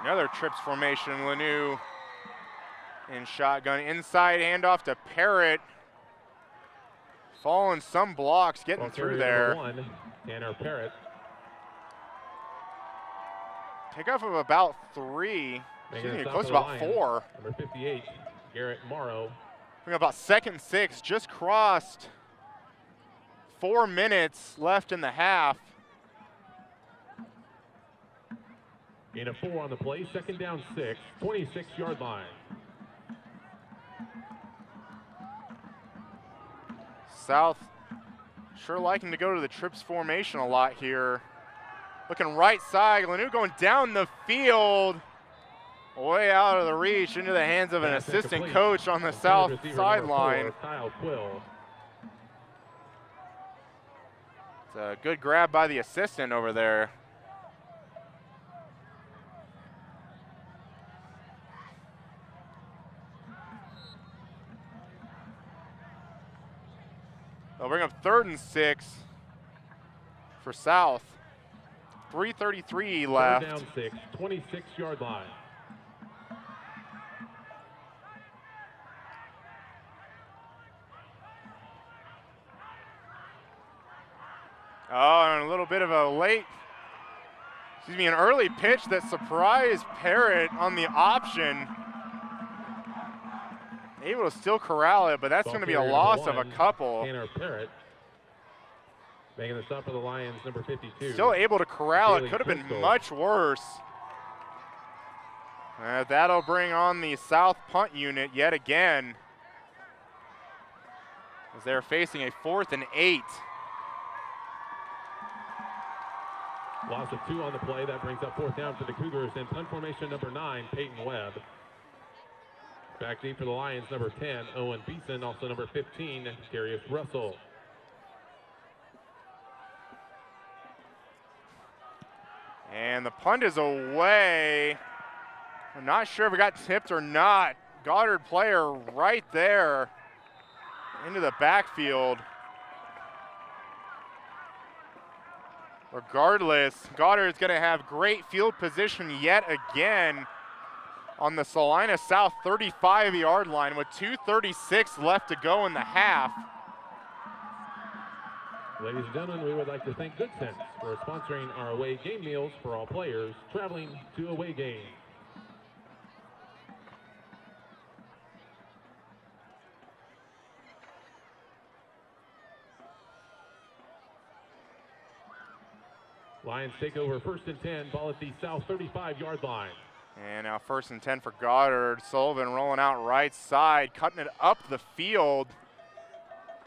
H: Another trips formation. Lanou in shotgun. Inside handoff to Parrott. Falling some blocks, getting through there.
I: 1, Tanner Parrott.
H: Pickup of about 3. Close to about 4.
I: Number 58, Garrett Morrow.
H: About 2nd and 6, just crossed 4 minutes left in the half.
I: Gain of 4 on the play. 2nd down 6, 26-yard line.
H: South sure liking to go to the trips formation a lot here. Looking right side, Lanou going down the field. Way out of the reach, into the hands of an assistant coach on the south sideline. It's a good grab by the assistant over there. They'll bring up 3rd and 6 for South. 3:33 left.
I: 3rd down 6, 26-yard line.
H: Oh, and a little bit of an early pitch that surprised Parrott on the option. Able to still corral it, but that's going to be a loss of a couple.
I: Tanner Parrott making the stop for the Lions, number 52.
H: Still able to corral it. Could have been much worse. That'll bring on the South punt unit yet again, as they're facing a 4th and 8.
I: Loss of 2 on the play. That brings up 4th down for the Cougars. And punt formation number 9, Peyton Webb. Back deep for the Lions, number 10, Owen Beeson. Also number 15, Darius Russell.
H: And the punt is away. I'm not sure if it got tipped or not. Goddard player right there into the backfield. Regardless, Goddard is going to have great field position yet again on the Salina South 35-yard line with 2:36 left to go in the half.
I: Ladies and gentlemen, we would like to thank Good Sense for sponsoring our away game meals for all players traveling to away games. Lions take over 1st and 10, ball at the South 35-yard line.
H: And now 1st and 10 for Goddard. Sullivan rolling out right side, cutting it up the field.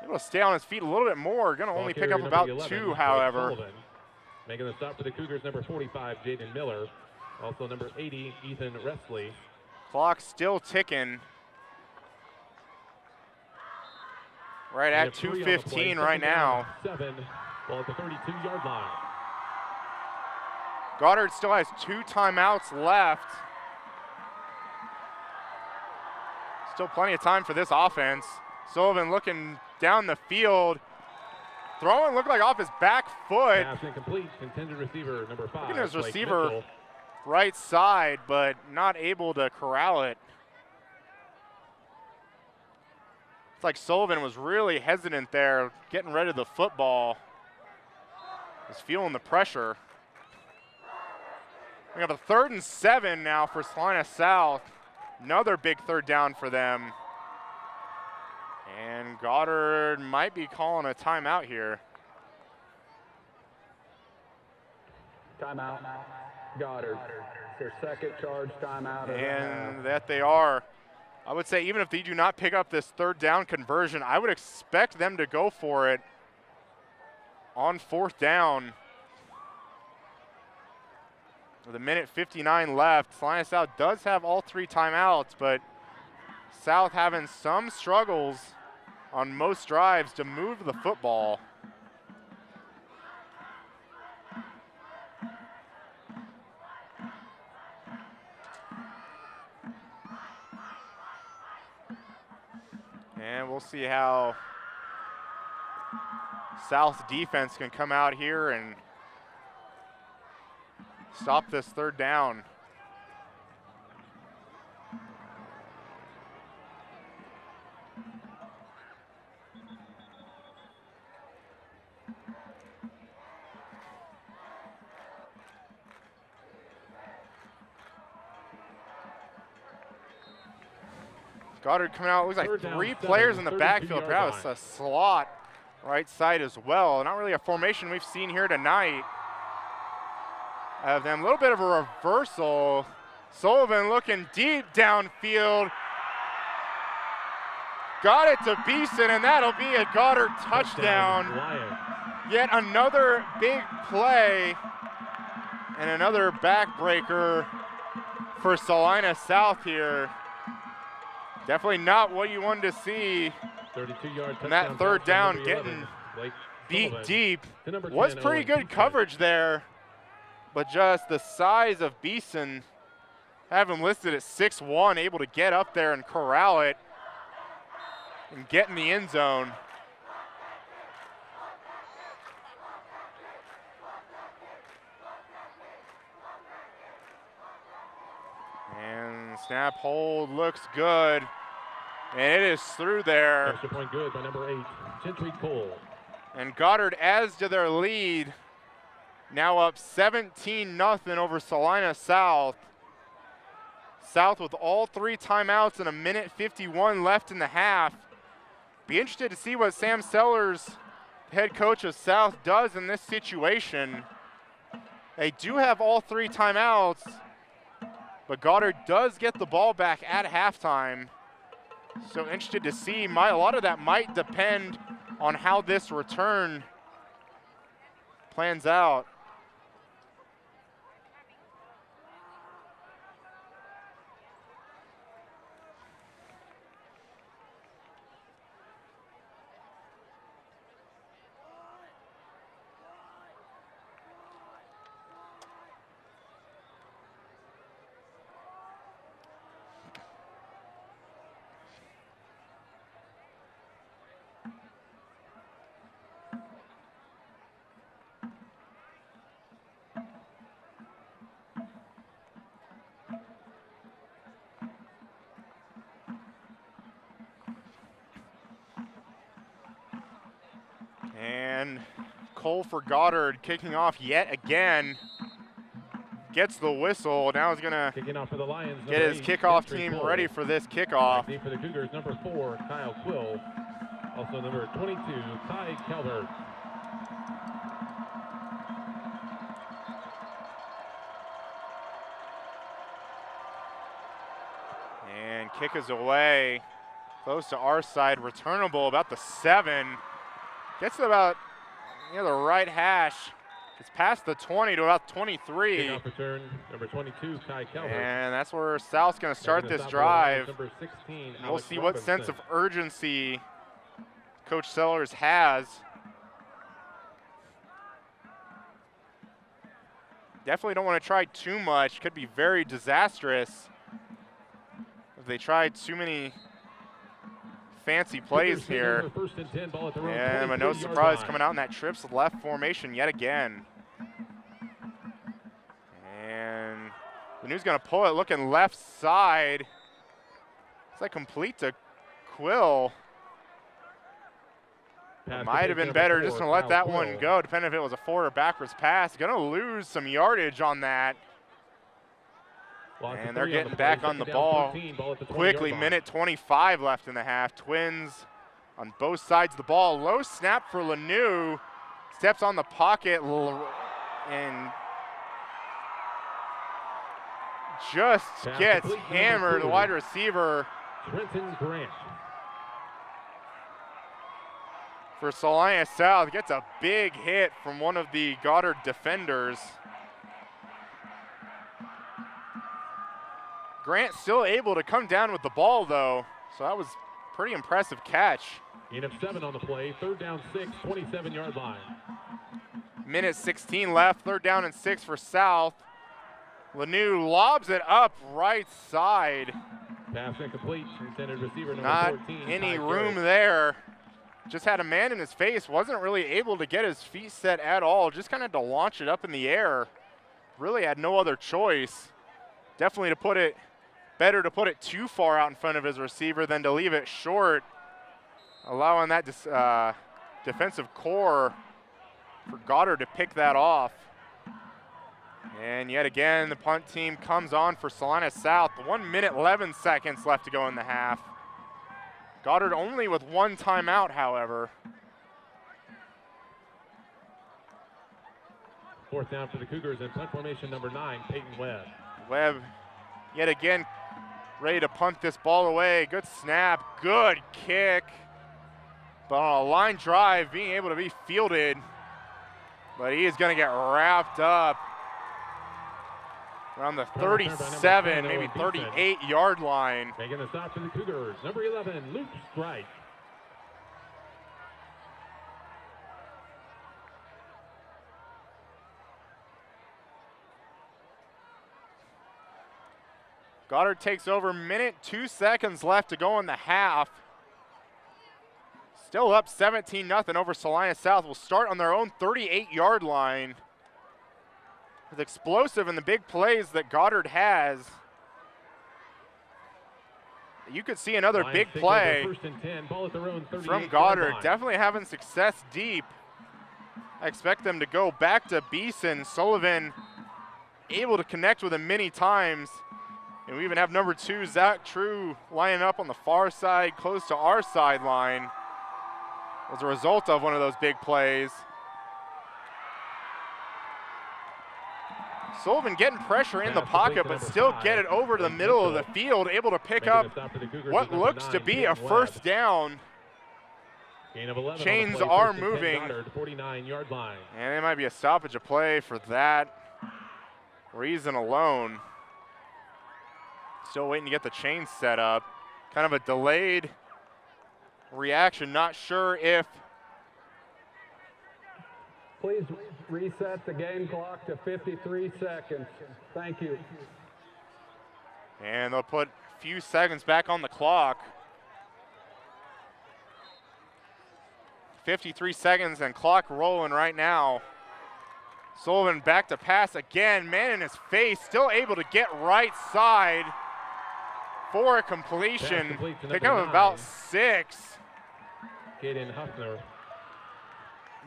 H: Able to stay on his feet a little bit more. Going to only pick up about
I: 11,
H: 2, however.
I: Sullivan. Making the stop for the Cougars, number 45, Jaden Miller. Also number 80, Ethan Resley.
H: Clock still ticking. Right at 2:15 right now.
I: 7, ball at the 32-yard line.
H: Goddard still has 2 timeouts left. Still plenty of time for this offense. Sullivan looking down the field. Throwing looked like off his back foot.
I: Pass incomplete. Intended receiver, number 5.
H: Looking at his
I: Blake
H: receiver
I: Mitchell.
H: right side, but not able to corral it. It's like Sullivan was really hesitant there, getting rid of the football. Was feeling the pressure. We have a 3rd and 7 now for Salina South. Another big 3rd down for them. And Goddard might be calling a timeout here.
J: Timeout. Goddard. Their 2nd charge timeout.
H: And that they are. I would say even if they do not pick up this 3rd down conversion, I would expect them to go for it on 4th down. With 1:59 left, Salina South does have all 3 timeouts, but South having some struggles on most drives to move the football. And we'll see how South's defense can come out here and stop this third down. Goddard coming out, looks like three players in the backfield, perhaps a slot right side as well. Not really a formation we've seen here tonight. Of them, a little bit of a reversal. Sullivan looking deep downfield. Got it to Beeson, and that'll be a Goddard touchdown. Yet another big play and another backbreaker for Salina South here. Definitely not what you wanted to see.
I: 32-yard
H: and that third down getting beat deep. Was pretty good coverage there, but just the size of Beeson, have him listed at 6'1", able to get up there and corral it and get in the end zone. And snap hold looks good. And it is through there.
I: Extra point good by number 8, Gentry Cole.
H: And Goddard adds to their lead. Now up 17-0 over Salina South. South with all 3 timeouts and 1:51 left in the half. Be interested to see what Sam Sellers, head coach of South, does in this situation. They do have all 3 timeouts, but Goddard does get the ball back at halftime. So interested to see, a lot of that might depend on how this return plans out. And Cole for Goddard kicking off yet again. Gets the whistle. Now he's going to get his kickoff team ready for this kickoff.
I: For the Cougars, number 4, Kyle Quill. Also number 22, Ty Calvert.
H: And kick is away. Close to our side. Returnable about the 7. Gets to about the right hash. It's past the 20 to about 23.
I: Kickoff return, number 22, Ty Calvert.
H: And that's where South's going to start this drive.
I: Number 16,
H: we'll see what sense of urgency Coach Sellers has. Definitely don't want to try too much. Could be very disastrous if they try too many fancy plays here. And no surprise coming out in that trips left formation yet again. And Lanew's going to pull it, looking left side. It's like complete to Quill. Might have been better just to let that one go, depending if it was a forward or backwards pass. Going to lose some yardage on that. And they're getting back on the ball quickly. Minute 25 left in the half. Twins on both sides of the ball. Low snap for Lanew. Steps on the pocket and just gets hammered. The wide receiver
I: Trenton Grant
H: for Salina South gets a big hit from one of the Goddard defenders. Grant still able to come down with the ball, though, so that was a pretty impressive catch.
I: Gain of 7 on the play, 3rd down 6, 27-yard line.
H: Minute 16 left, 3rd down and 6 for South. Lanew lobs it up right side.
I: Pass incomplete. Intended receiver number
H: Not
I: 14.
H: any
I: Ty
H: room
I: Carey.
H: there. Just had a man in his face. Wasn't really able to get his feet set at all. Just kind of had to launch it up in the air. Really had no other choice. Definitely better to put it too far out in front of his receiver than to leave it short, allowing that defensive core for Goddard to pick that off. And yet again, the punt team comes on for Salina South. 1 minute, 11 seconds left to go in the half. Goddard only with one timeout, however.
I: Fourth down for the Cougars in punt formation number 9, Peyton Webb.
H: Webb, yet again, ready to punt this ball away. Good snap, good kick. But on a line drive, being able to be fielded. But he is going to get wrapped up around the 37, maybe 38-yard line.
I: Making the stop for the Cougars, number 11, Luke Strike.
H: Goddard takes over, minute, 2 seconds left to go in the half. Still up 17-0 over Salina South. Will start on their own 38-yard line. With explosive in the big plays that Goddard has. You could see another
I: Lions
H: big
I: take
H: play
I: over first and 10, ball at their own 38-yard
H: from Goddard.
I: line.
H: Definitely having success deep. I expect them to go back to Beeson. Sullivan able to connect with him many times. And we even have number 2, Zach True, lining up on the far side, close to our sideline, as a result of one of those big plays. Sullivan getting pressure in the pocket, but still get it over to the middle of the field, able to pick up what looks to be a first down. Chains are moving.
I: 49-yard line.
H: And it might be a stoppage of play for that reason alone. Still waiting to get the chains set up. Kind of a delayed reaction. Not sure if.
J: Please reset the game clock to 53 seconds. Thank you.
H: And they'll put a few seconds back on the clock. 53 seconds and clock rolling right now. Sullivan back to pass again. Man in his face, still able to get right side for a completion. Pick up about 6.
I: Caden Huffner.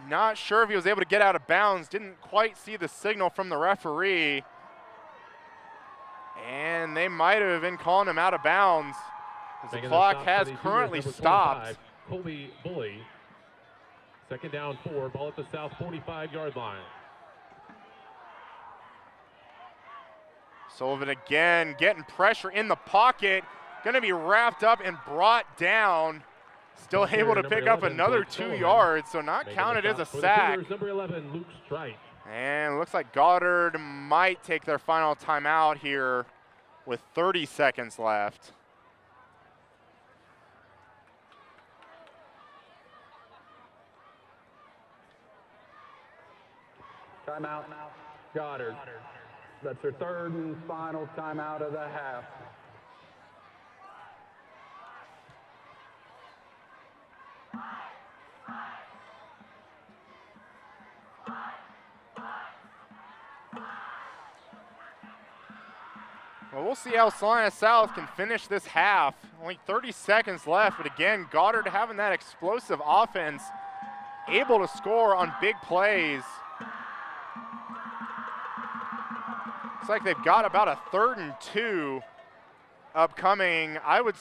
H: Not sure if he was able to get out of bounds. Didn't quite see the signal from the referee. And they might have been calling him out of bounds, as the clock has currently stopped.
I: Colby Bully. Second down 4, ball at the South 45-yard line.
H: Sullivan again getting pressure in the pocket. Going to be wrapped up and brought down. Still able to pick up another 2 yards, so not counted as a sack.
I: Number 11, Luke Strike.
H: And looks like Goddard might take their final timeout here with 30 seconds left.
J: Timeout, Goddard. That's their third and final timeout of the half.
H: Well, we'll see how Salina South can finish this half. Only 30 seconds left, but again, Goddard having that explosive offense, able to score on big plays. Looks like they've got about a 3rd and 2 upcoming. I would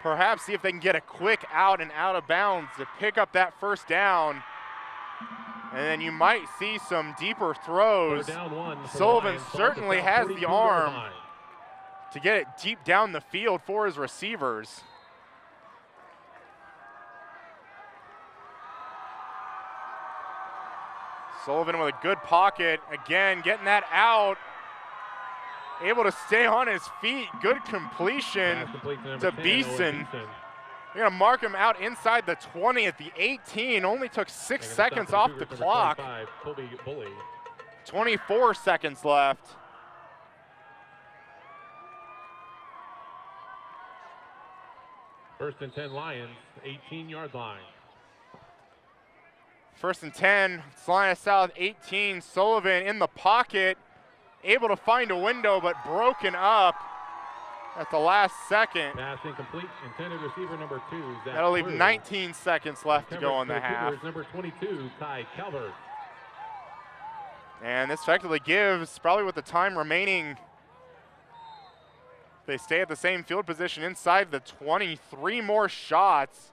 H: perhaps see if they can get a quick out and out of bounds to pick up that first down. And then you might see some deeper throws. Sullivan certainly has the arm to get it deep down the field for his receivers. Sullivan with a good pocket. Again, getting that out. Able to stay on his feet. Good completion to Beeson. We're going to mark him out inside the 20 at the 18. Only took 6 seconds off the clock. 24 seconds left.
I: First and 10 Lions, 18-yard line.
H: First and 10, Salina South 18. Sullivan in the pocket, able to find a window, but broken up at the last second.
I: Pass incomplete, intended receiver number 2, Zach
H: That'll leave
I: Crew.
H: 19 seconds left to go in the
I: Coverage for
H: half.
I: Cougars, number 22, Kai Calvert.
H: And this effectively gives, probably with the time remaining, they stay at the same field position inside the 23 more shots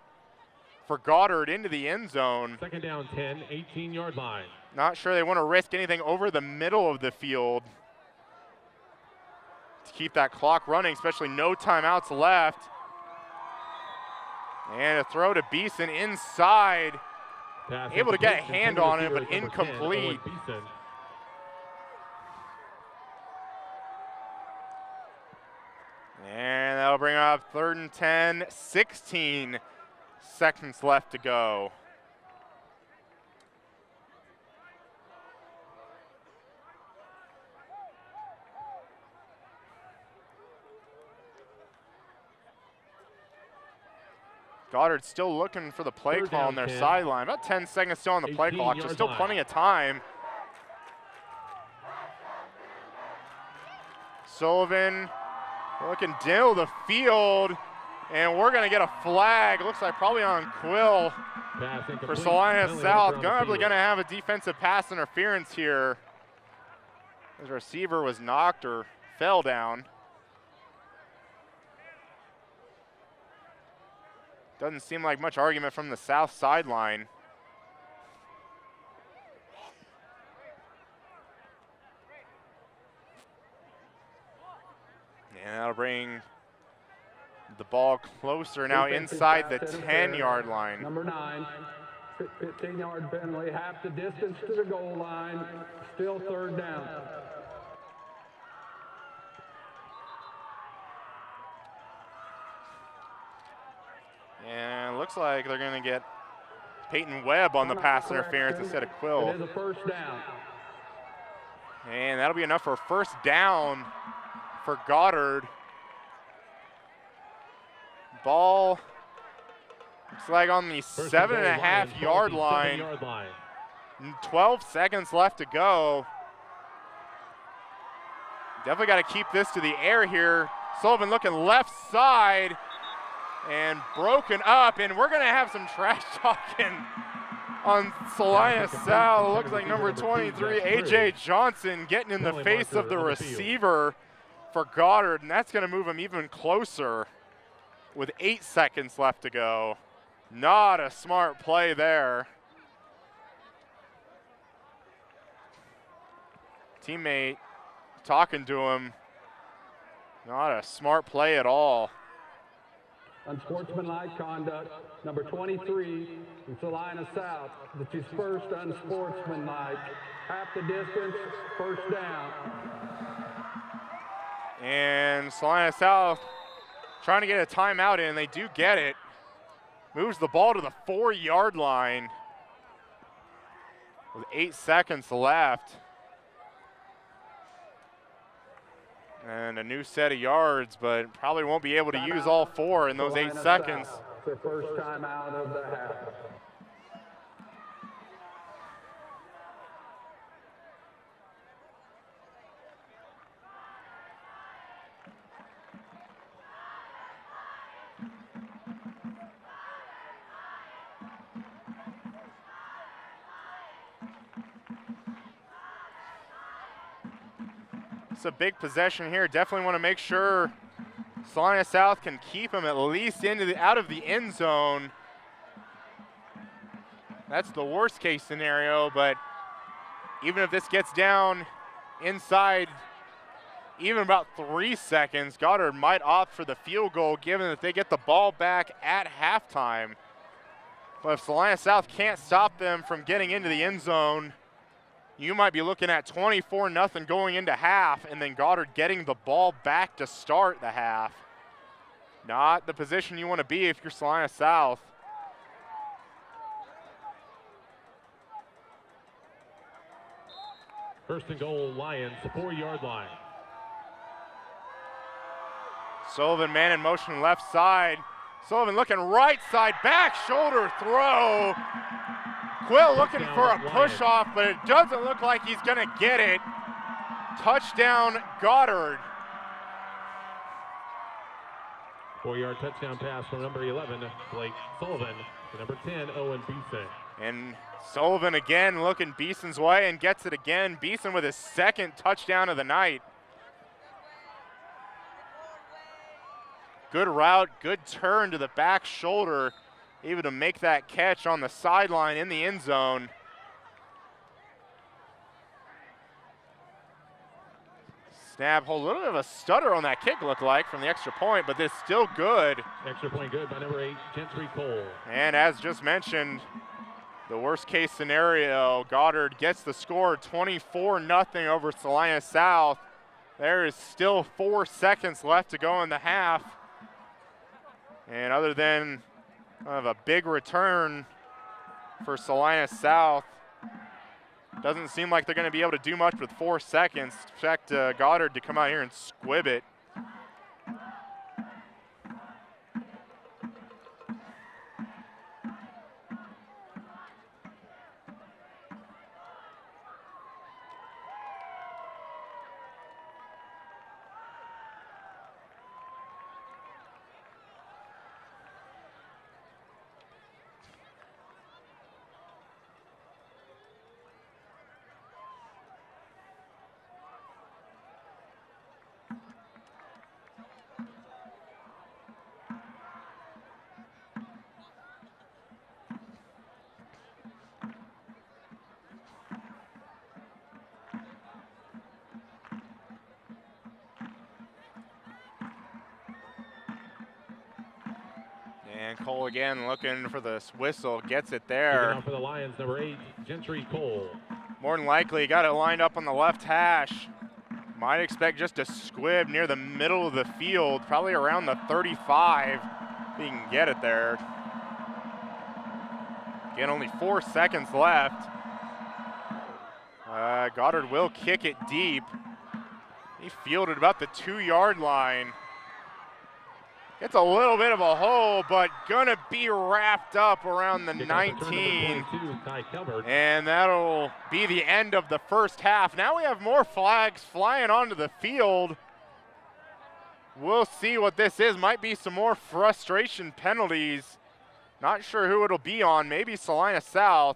H: for Goddard into the end zone.
I: Second down 10, 18-yard line.
H: Not sure they want to risk anything over the middle of the field to keep that clock running, especially no timeouts left. And a throw to Beeson inside.
I: Pass
H: Able to get a
I: incomplete,
H: hand
I: intended
H: on it,
I: receiver
H: but
I: number 10,
H: incomplete.
I: Owen Beeson.
H: And that'll bring up 3rd and 10, 16 seconds left to go. Goddard still looking for the play
I: Third
H: call
I: down
H: on their
I: 10.
H: sideline. About 10 seconds still on the play clock, so
I: 18-yard
H: still
I: line.
H: plenty of time. Sullivan looking down the field, and we're going to get a flag. Looks like probably on Quill
I: Pass
H: for
I: incomplete,
H: Salina
I: penalty
H: South.
I: on the
H: Probably
I: field.
H: going to have a defensive pass interference here. His receiver was knocked or fell down. Doesn't seem like much argument from the south sideline. And that'll bring the ball closer now inside the 10-yard line.
J: Number 9, 15-yard penalty, half the distance to the goal line, still 3rd down.
H: And it looks like they're going to get Peyton Webb on the pass interference instead of Quill.
J: It is a 1st down.
H: And that'll be enough for a 1st down for Goddard. Ball looks like on the
I: First and
H: 7.5
I: goal,
H: yard
I: Lions,
H: line.
I: 7-yard line.
H: 12 seconds left to go. Definitely got to keep this to the air here. Sullivan looking left side and broken up, and we're going to have some trash talking on Salina South. Looks like number 23, A.J. Johnson, getting in the face of the receiver for Goddard, and that's going to move him even closer with 8 seconds left to go. Not a smart play there. Teammate talking to him. Not a smart play at all.
J: Unsportsmanlike conduct, number 23 in Salina South. That's his first unsportsmanlike. Half the distance, 1st down.
H: And Salina South trying to get a timeout in. They do get it. Moves the ball to the 4-yard line with 8 seconds left. And a new set of yards, but probably won't be able to use all 4 in those 8
J: Salina
H: seconds.
J: South, their first time out of the half.
H: It's a big possession here. Definitely want to make sure Salina South can keep him at least out of the end zone. That's the worst case scenario, but even if this gets down inside even about 3 seconds, Goddard might opt for the field goal given that they get the ball back at halftime. But if Salina South can't stop them from getting into the end zone, you might be looking at 24-0 going into half, and then Goddard getting the ball back to start the half. Not the position you want to be if you're Salina South.
I: First and goal, Lions, 4-yard line.
H: Sullivan man in motion left side. Sullivan looking right side, back shoulder throw. Quill looking for a push off, but it doesn't look like he's gonna get it. Touchdown, Goddard.
I: 4-yard touchdown pass from number 11, Blake Sullivan, to number 10, Owen Beeson.
H: And Sullivan again looking Beeson's way and gets it again. Beeson with his second touchdown of the night. Good route, good turn to the back shoulder, able to make that catch on the sideline in the end zone. Snap, hold a little bit of a stutter on that kick, looked like, from the extra point, but it's still good.
I: Extra point good by number 8, Gentry Cole.
H: And as just mentioned, the worst case scenario, Goddard gets the score, 24-0 over Salina South. There is still 4 seconds left to go in the half. And other than kind of a big return for Salina South, doesn't seem like they're going to be able to do much with 4 seconds. Expect Goddard to come out here and squib it. And Cole again looking for this whistle, gets it there.
I: For the Lions, number 8, Gentry Cole.
H: More than likely, got it lined up on the left hash. Might expect just a squib near the middle of the field, probably around the 35, if he can get it there. Again, only 4 seconds left. Goddard will kick it deep. He fielded about the 2-yard line. It's a little bit of a hole, but gonna be wrapped up around the 19. And that'll be the end of the first half. Now we have more flags flying onto the field. We'll see what this is. Might be some more frustration penalties. Not sure who it'll be on. Maybe Salina South.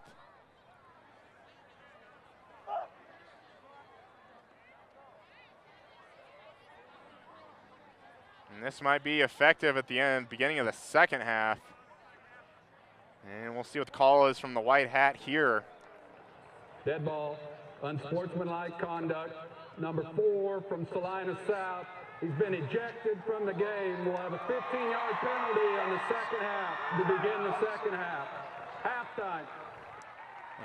H: And this might be effective at the beginning of the second half. And we'll see what the call is from the white hat here.
J: Dead ball, unsportsmanlike conduct. Number 4 from Salina South. He's been ejected from the game. We'll have a 15-yard penalty on the second half to begin the second half. Halftime.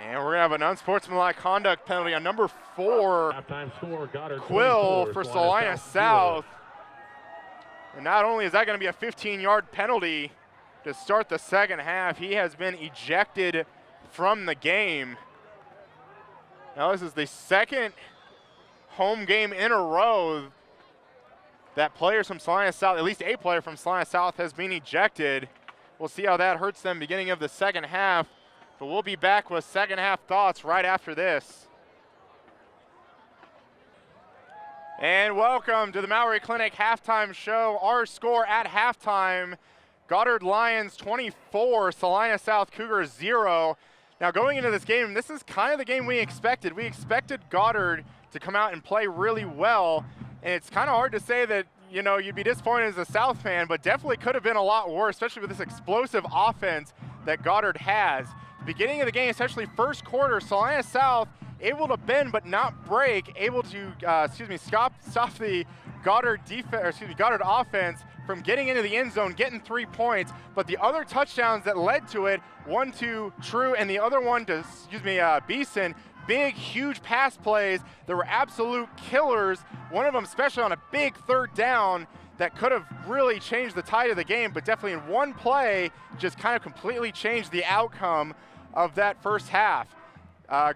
H: And we're going to have an unsportsmanlike conduct penalty on number 4,
I: halftime score, Goddard
H: Quill for Salina South. And not only is that going to be a 15-yard penalty to start the second half, he has been ejected from the game. Now this is the second home game in a row that players from Salina South, at least a player from Salina South, has been ejected. We'll see how that hurts them beginning of the second half, but we'll be back with second half thoughts right after this. And welcome to the Maury Clinic halftime show. Our score at halftime, Goddard Lions 24, Salina South Cougars 0. Now going into this game, this is kind of the game we expected. We expected Goddard to come out and play really well, and it's kind of hard to say that, you know, you'd be disappointed as a South fan, but definitely could have been a lot worse, especially with this explosive offense that Goddard has. Beginning of the game, especially first quarter, Salina South able to bend but not break, able to stop the Goddard offense from getting into the end zone, getting 3 points. But the other touchdowns that led to it, one to True and the other one to Beeson, big, huge pass plays that were absolute killers. One of them especially on a big third down that could have really changed the tide of the game, but definitely in one play just kind of completely changed the outcome of that first half.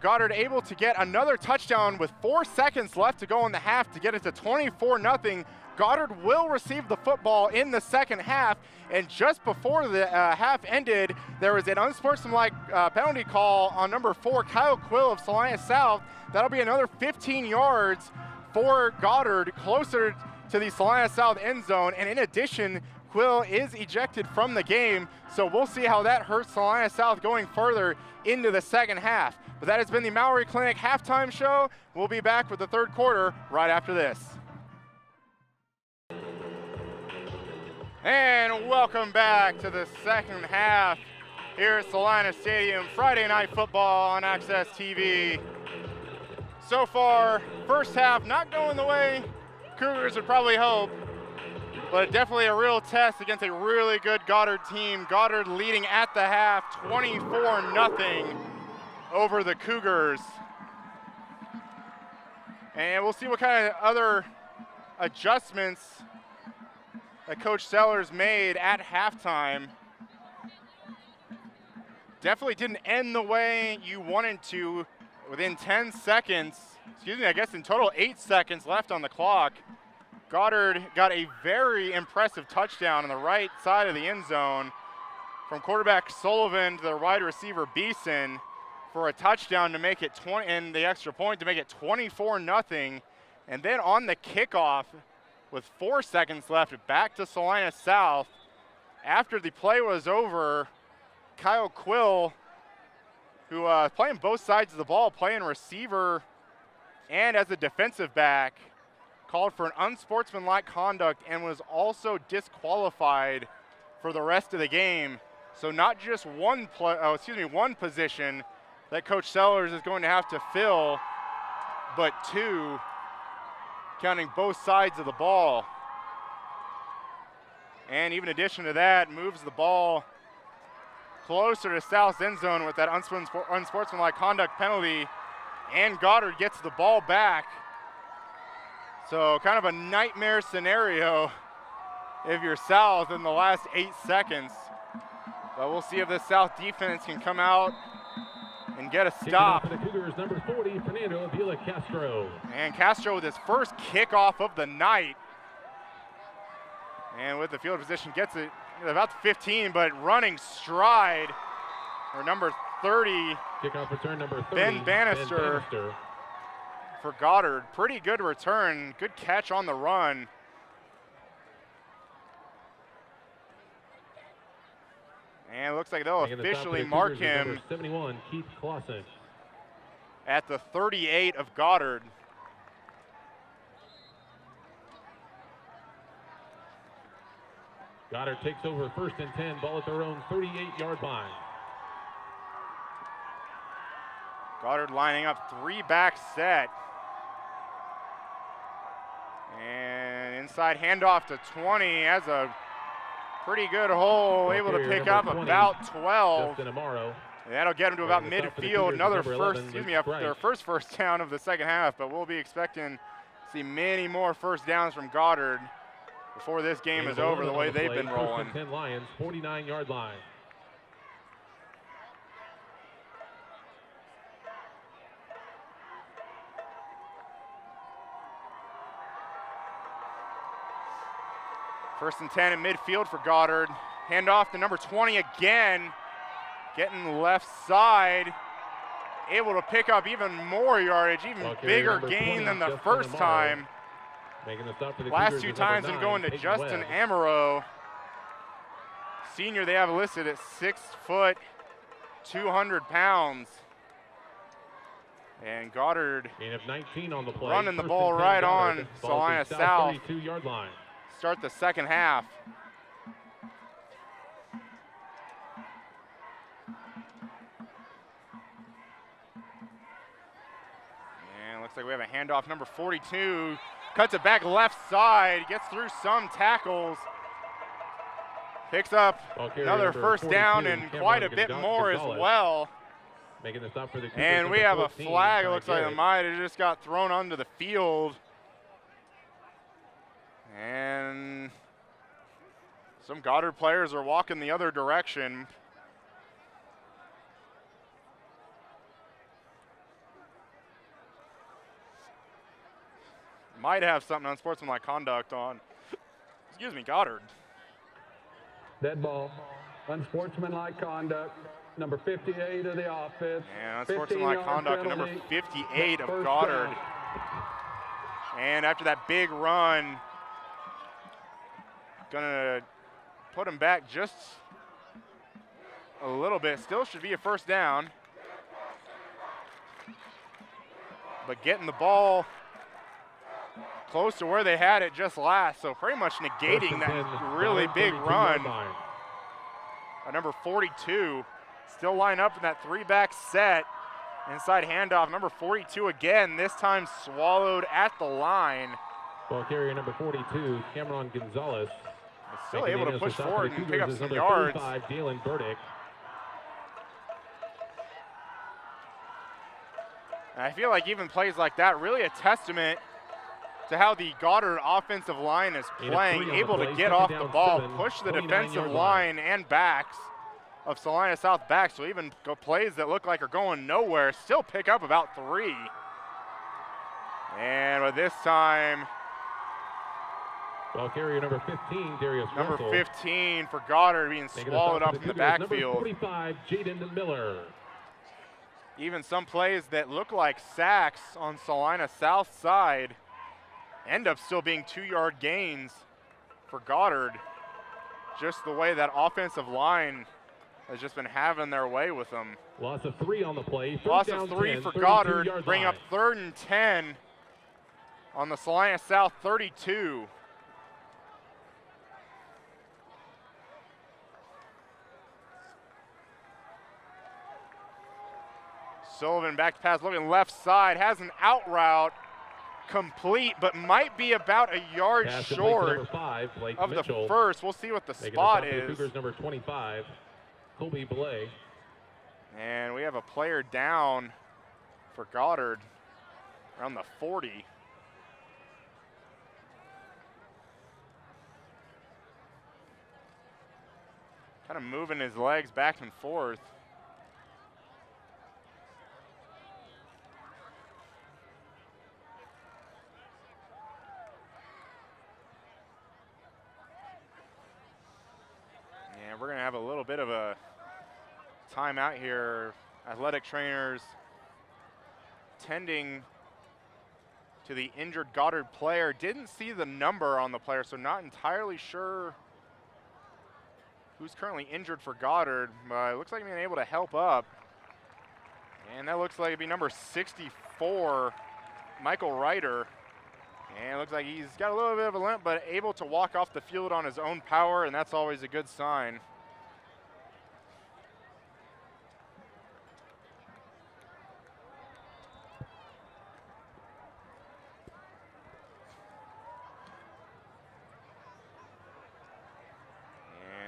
H: Goddard able to get another touchdown with 4 seconds left to go in the half to get it to 24-0. Goddard will receive the football in the second half, and just before the half ended, there was an unsportsmanlike penalty call on number 4, Kyle Quill of Salina South. That'll be another 15 yards for Goddard, closer to the Salina South end zone, and in addition, Quill is ejected from the game, so we'll see how that hurts Salina South going further into the second half. But that has been the Mallory Clinic halftime show. We'll be back with the third quarter right after this. And welcome back to the second half here at Salina Stadium. Friday Night Football on Access TV. So far, first half not going the way Cougars would probably hope, but definitely a real test against a really good Goddard team. Goddard leading at the half 24-0 over the Cougars. And we'll see what kind of other adjustments that Coach Sellers made at halftime. Definitely didn't end the way you wanted to. Within 10 seconds, I guess in total 8 seconds left on the clock, Goddard got a very impressive touchdown on the right side of the end zone from quarterback Sullivan to the wide receiver Beeson for a touchdown to make it 20, and the extra point to make it 24-0. And then on the kickoff, with 4 seconds left, back to Salina South. After the play was over, Kyle Quill, who playing both sides of the ball, playing receiver and as a defensive back, called for an unsportsmanlike conduct and was also disqualified for the rest of the game. So not just one position that Coach Sellers is going to have to fill, but 2, counting both sides of the ball. And even in addition to that, moves the ball closer to South's end zone with that unsportsmanlike conduct penalty, and Goddard gets the ball back. So kind of a nightmare scenario if you're South in the last 8 seconds. But we'll see if the South defense can come out and get a stop.
I: For the Cougars, number 40, Fernando Avila Castro.
H: And Castro with his first kickoff of the night. And with the field position, gets it about 15, but running stride for number 30.
I: Kickoff return number 30.
H: Ben Bannister for Goddard. Pretty good return, good catch on the run. And it looks like they'll officially mark him
I: number 71, Keith Clausen,
H: at the 38 of Goddard.
I: Goddard takes over 1st and 10, ball at their own 38-yard line.
H: Goddard lining up 3-back set. And inside handoff to 20, has a pretty good hole, able to pick up
I: 20,
H: about 12.
I: And
H: that'll get him to about midfield. Another their first down of the second half, but we'll be expecting to see many more first downs from Goddard before this game is over, the way they've been rolling.
I: 10 Lions, 49-yard line.
H: First and 10 in midfield for Goddard. Hand off to number 20 again. Getting left side. Able to pick up even more yardage, even bigger gain than the first time. Last 2 times and going to Justin Amaro. Senior they have listed at 6 foot, 200 pounds. And Goddard
I: of 19 on the play.
H: Running the ball right on Salina South.
I: 32-yard line.
H: Start the second half. And looks like we have a handoff. Number 42 cuts it back left side, gets through some tackles, picks up another first down and quite a bit more as well.
I: Making the stop for the
H: and we have a flag. It looks like it might have just got thrown onto the field. And some Goddard players are walking the other direction. Might have something unsportsmanlike conduct on Goddard.
J: Dead ball. Unsportsmanlike conduct. Number 58 of the offense.
H: And unsportsmanlike conduct to number 58 of Goddard.
J: Down.
H: And after that big run, gonna put him back just a little bit. Still should be a first down. But getting the ball close to where they had it just last, so pretty much negating that really big run. Number 42 still line up in that three-back set. Inside handoff, number 42 again, this time swallowed at the line.
I: Ball carrier number 42, Cameron Gonzalez.
H: Still able to push forward and pick up some yards.
I: 35, Dalen Burdick.
H: And I feel like even plays like that, really a testament to how the Goddard offensive line is playing, able to get off the ball, push the defensive line and backs of Salina South back, so even go plays that look like are going nowhere, still pick up about 3. And with this time,
I: Ball carrier number 15, Darius
H: number
I: Russell.
H: 15 for Goddard being swallowed up in the backfield.
I: Number 45, Jaden Miller.
H: Even some plays that look like sacks on Salina South side end up still being 2-yard gains for Goddard. Just the way that offensive line has just been having their way with them.
I: Loss of 3 on the play.
H: Loss of 3 for Goddard, bring up 3rd and 10 on the Salina South 32. Sullivan back to pass, looking left side, has an out route complete, but might be about a yard
I: Pass
H: short
I: 5,
H: of
I: Mitchell.
H: the first. We'll see what the
I: Making
H: spot
I: the stop for the
H: is.
I: Cougars number 25, Colby Belay.
H: And we have a player down for Goddard around the 40. Kind of moving his legs back and forth. And we're going to have a little bit of a timeout here. Athletic trainers tending to the injured Goddard player. Didn't see the number on the player, so not entirely sure who's currently injured for Goddard, but it looks like being able to help up. And that looks like it'd be number 64, Michael Ryder. And it looks like he's got a little bit of a limp, but able to walk off the field on his own power, and that's always a good sign.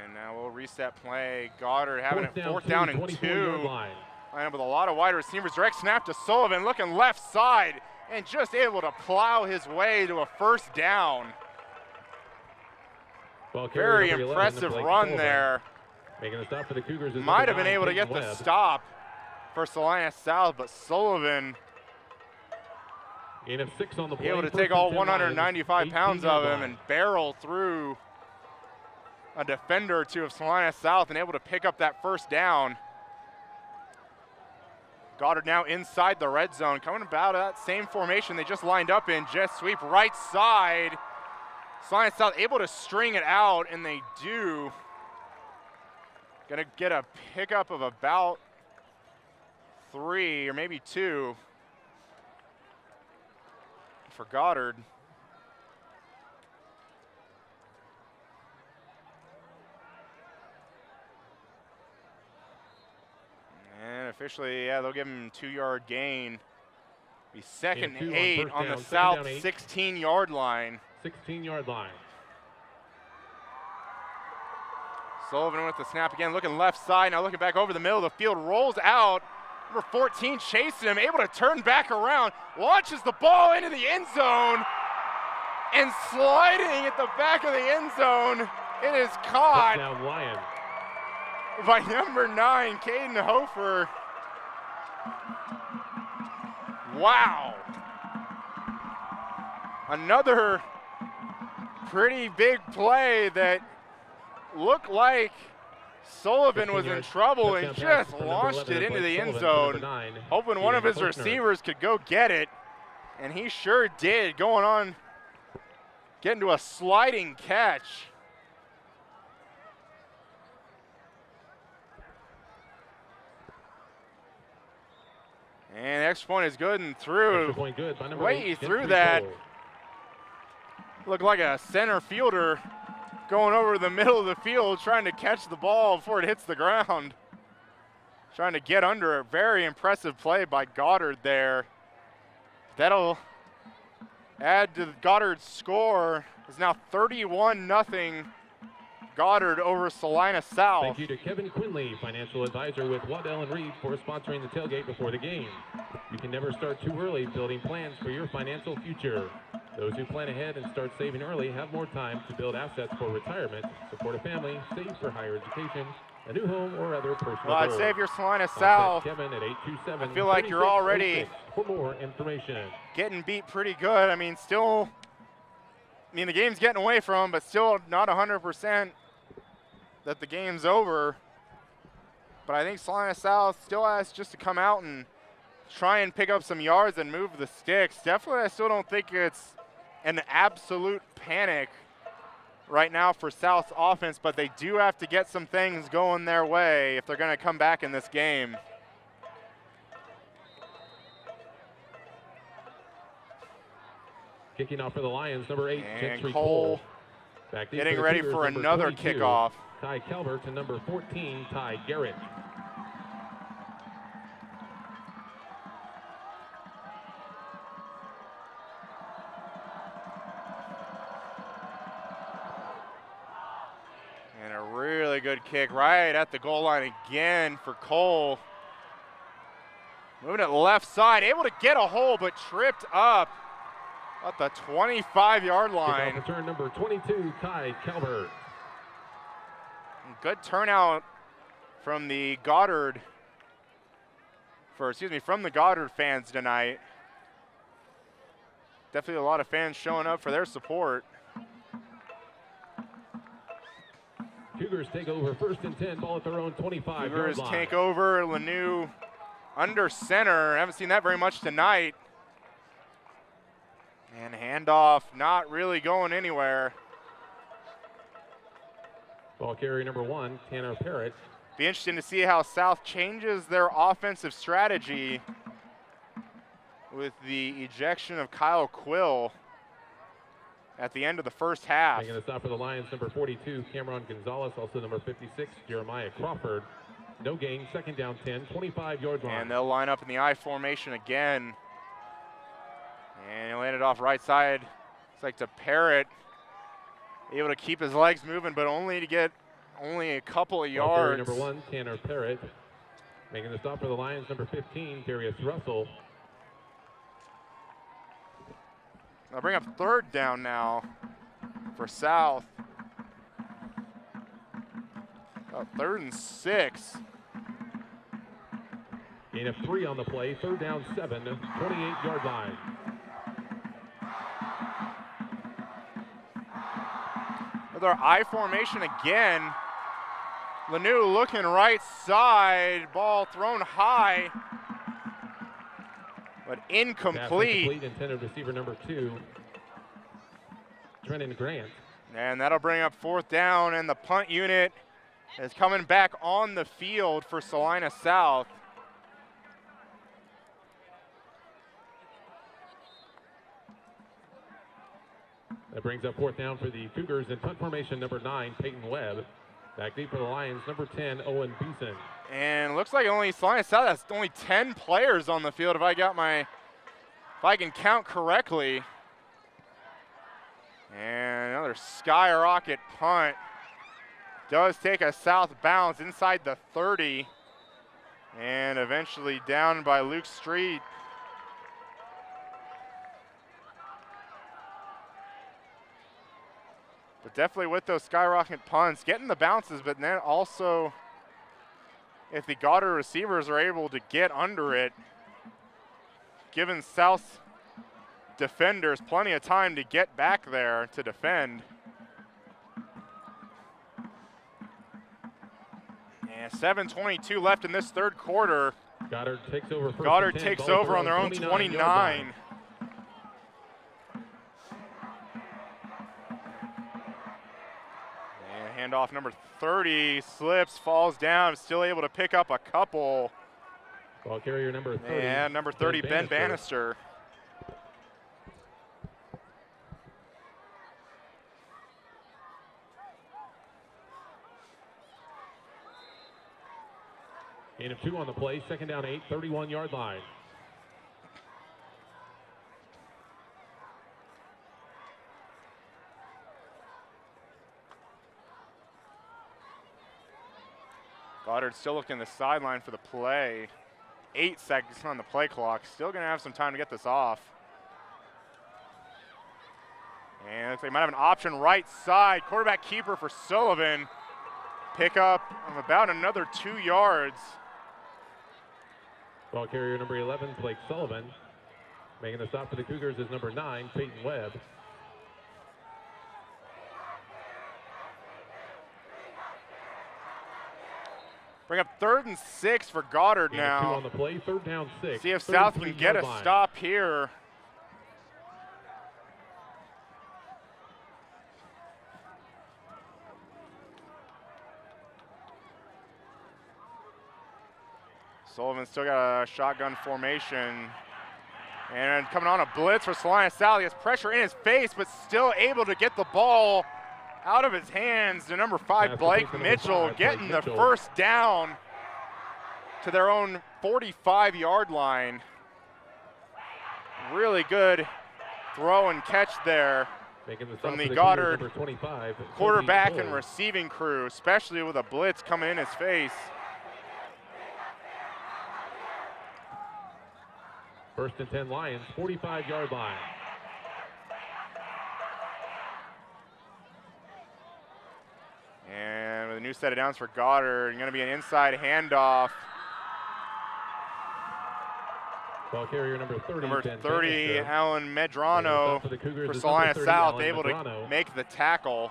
H: And now we'll reset play. Goddard having it 4th down and 2. Line up with a lot of wide receivers. Direct snap to Sullivan, looking left side, and just able to plow his way to a 1st down. Very impressive run there.
I: Making a stop for the Cougars.
H: Might have been able to get the stop for Salina South, but Sullivan
I: Gain of 6 on the play.
H: able to take all 195 pounds of him and barrel through a defender or two of Salina South and able to pick up that 1st down. Goddard now inside the red zone, coming about that same formation they just lined up in. Jet sweep right side. Salina South able to string it out, and they do. Gonna get a pickup of about 3 or maybe 2 for Goddard. And officially, yeah, they'll give him 2-yard gain. Be 2nd and 8 on the South 16-yard line.
I: 16-yard line.
H: Sullivan with the snap again, looking left side, now looking back over the middle of the field, rolls out. Number 14 chasing him, able to turn back around, launches the ball into the end zone, and sliding at the back of the end zone, it is caught
I: Touchdown Lion.
H: by number 9, Caden Hofer. Wow. Another pretty big play that looked like Sullivan was in trouble and just launched it into the end zone, hoping one of his receivers could go get it, and he sure did, going on, getting to a sliding catch. And extra point is good and through. The way he threw that looked like a center fielder going over the middle of the field trying to catch the ball before it hits the ground. Trying to get under it. Very impressive play by Goddard there. That'll add to Goddard's score. It's now 31-0 Goddard over Salina South.
I: Thank you to Kevin Quinley, financial advisor with Waddell & Reed, for sponsoring the tailgate before the game. You can never start too early building plans for your financial future. Those who plan ahead and start saving early have more time to build assets for retirement, support a family, save for higher education, a new home, or other personal
H: Well, I'd
I: goals.
H: say if you're Salina South,
I: Kevin at 827
H: I feel like you're already
I: for more information.
H: getting beat pretty good. I mean, still, the game's getting away from them, but still not 100% that the game's over. But I think Salina South still has just to come out and try and pick up some yards and move the sticks. Definitely, I still don't think it's an absolute panic right now for South's offense, but they do have to get some things going their way if they're going to come back in this game.
I: Kicking off for the Lions, number 8,
H: And
I: Gentry
H: Cole
I: Back deep
H: getting
I: the
H: ready
I: Cougars,
H: for
I: number
H: another
I: 22,
H: kickoff.
I: Ty Calvert to number 14, Ty Garrett.
H: And a really good kick right at the goal line again for Cole. Moving it left side, able to get a hole, but tripped up at the 25-yard line.
I: Kickoff return number 22, Ty Calvert.
H: Good turnout from the Goddard, from the Goddard fans tonight. Definitely a lot of fans showing up for their support.
I: Cougars take over 1st and 10, ball at their own 25-yard line.
H: Cougars take over. Lanu under center. Haven't seen that very much tonight. And handoff not really going anywhere.
I: Ball carrier number 1, Tanner Parrott.
H: Be interesting to see how South changes their offensive strategy with the ejection of Kyle Quill at the end of the first half.
I: Making a stop for the Lions, number 42, Cameron Gonzalez. Also number 56, Jeremiah Crawford. No gain, 2nd down 10, 25-yard line.
H: And they'll line up in the I formation again. And he landed off right side. It's like to Parrott. Able to keep his legs moving, but only to get a couple of
I: Ball carrier
H: yards.
I: number 1, Tanner Parrott. Making the stop for the Lions, number 15, Darius Russell.
H: They'll bring up 3rd down now for South. 3rd and 6.
I: Gain of 3 on the play, 3rd down 7, 28-yard line.
H: With our I formation again. Lanu looking right side, ball thrown high, but
I: Pass
H: incomplete.
I: incomplete, intended receiver number 2, Trenton Grant.
H: And that'll bring up 4th down, and the punt unit is coming back on the field for Salina South.
I: That brings up 4th down for the Cougars in punt formation, number 9, Peyton Webb. Back deep for the Lions, number 10, Owen Beeson.
H: And looks like Salina South has only 10 players on the field if I can count correctly. And another skyrocket punt. Does take a south bounce inside the 30 and eventually down by Luke Street. But definitely with those skyrocket punts, getting the bounces, but then also if the Goddard receivers are able to get under it, giving South defenders plenty of time to get back there to defend. And 7:22 left in this third quarter.
I: Goddard takes over.
H: Goddard takes over on their own 29. And handoff number 30, slips, falls down, still able to pick up a couple.
I: Ball carrier number 30.
H: And number 30, Ben Bannister.
I: Gain of 2 on the play, second down 8, 31-yard line.
H: Goddard still looking at the sideline for the play. 8 seconds on the play clock. Still going to have some time to get this off. And they might have an option right side. Quarterback keeper for Sullivan. Pickup of about another 2 yards.
I: Ball carrier number 11, Blake Sullivan. Making the stop for the Cougars is number 9, Peyton Webb.
H: Bring up 3rd and 6 for Goddard
I: Gain of
H: now.
I: 2 on the play, third down 6.
H: See if South can get a stop here. Sullivan's still got a shotgun formation. And coming on a blitz for Salina South. He has pressure in his face, but still able to get the ball out of his hands to number 5, Blake Mitchell, getting the first down to their own 45-yard line. Really good throw and catch there from the Goddard quarterback and receiving crew, especially with a blitz coming in his face.
I: First and 10 Lions, 45-yard line.
H: And with a new set of downs for Goddard, going to be an inside handoff.
I: Ball carrier number 30.
H: Number 30, Alan Medrano for Salina South, able to make the tackle.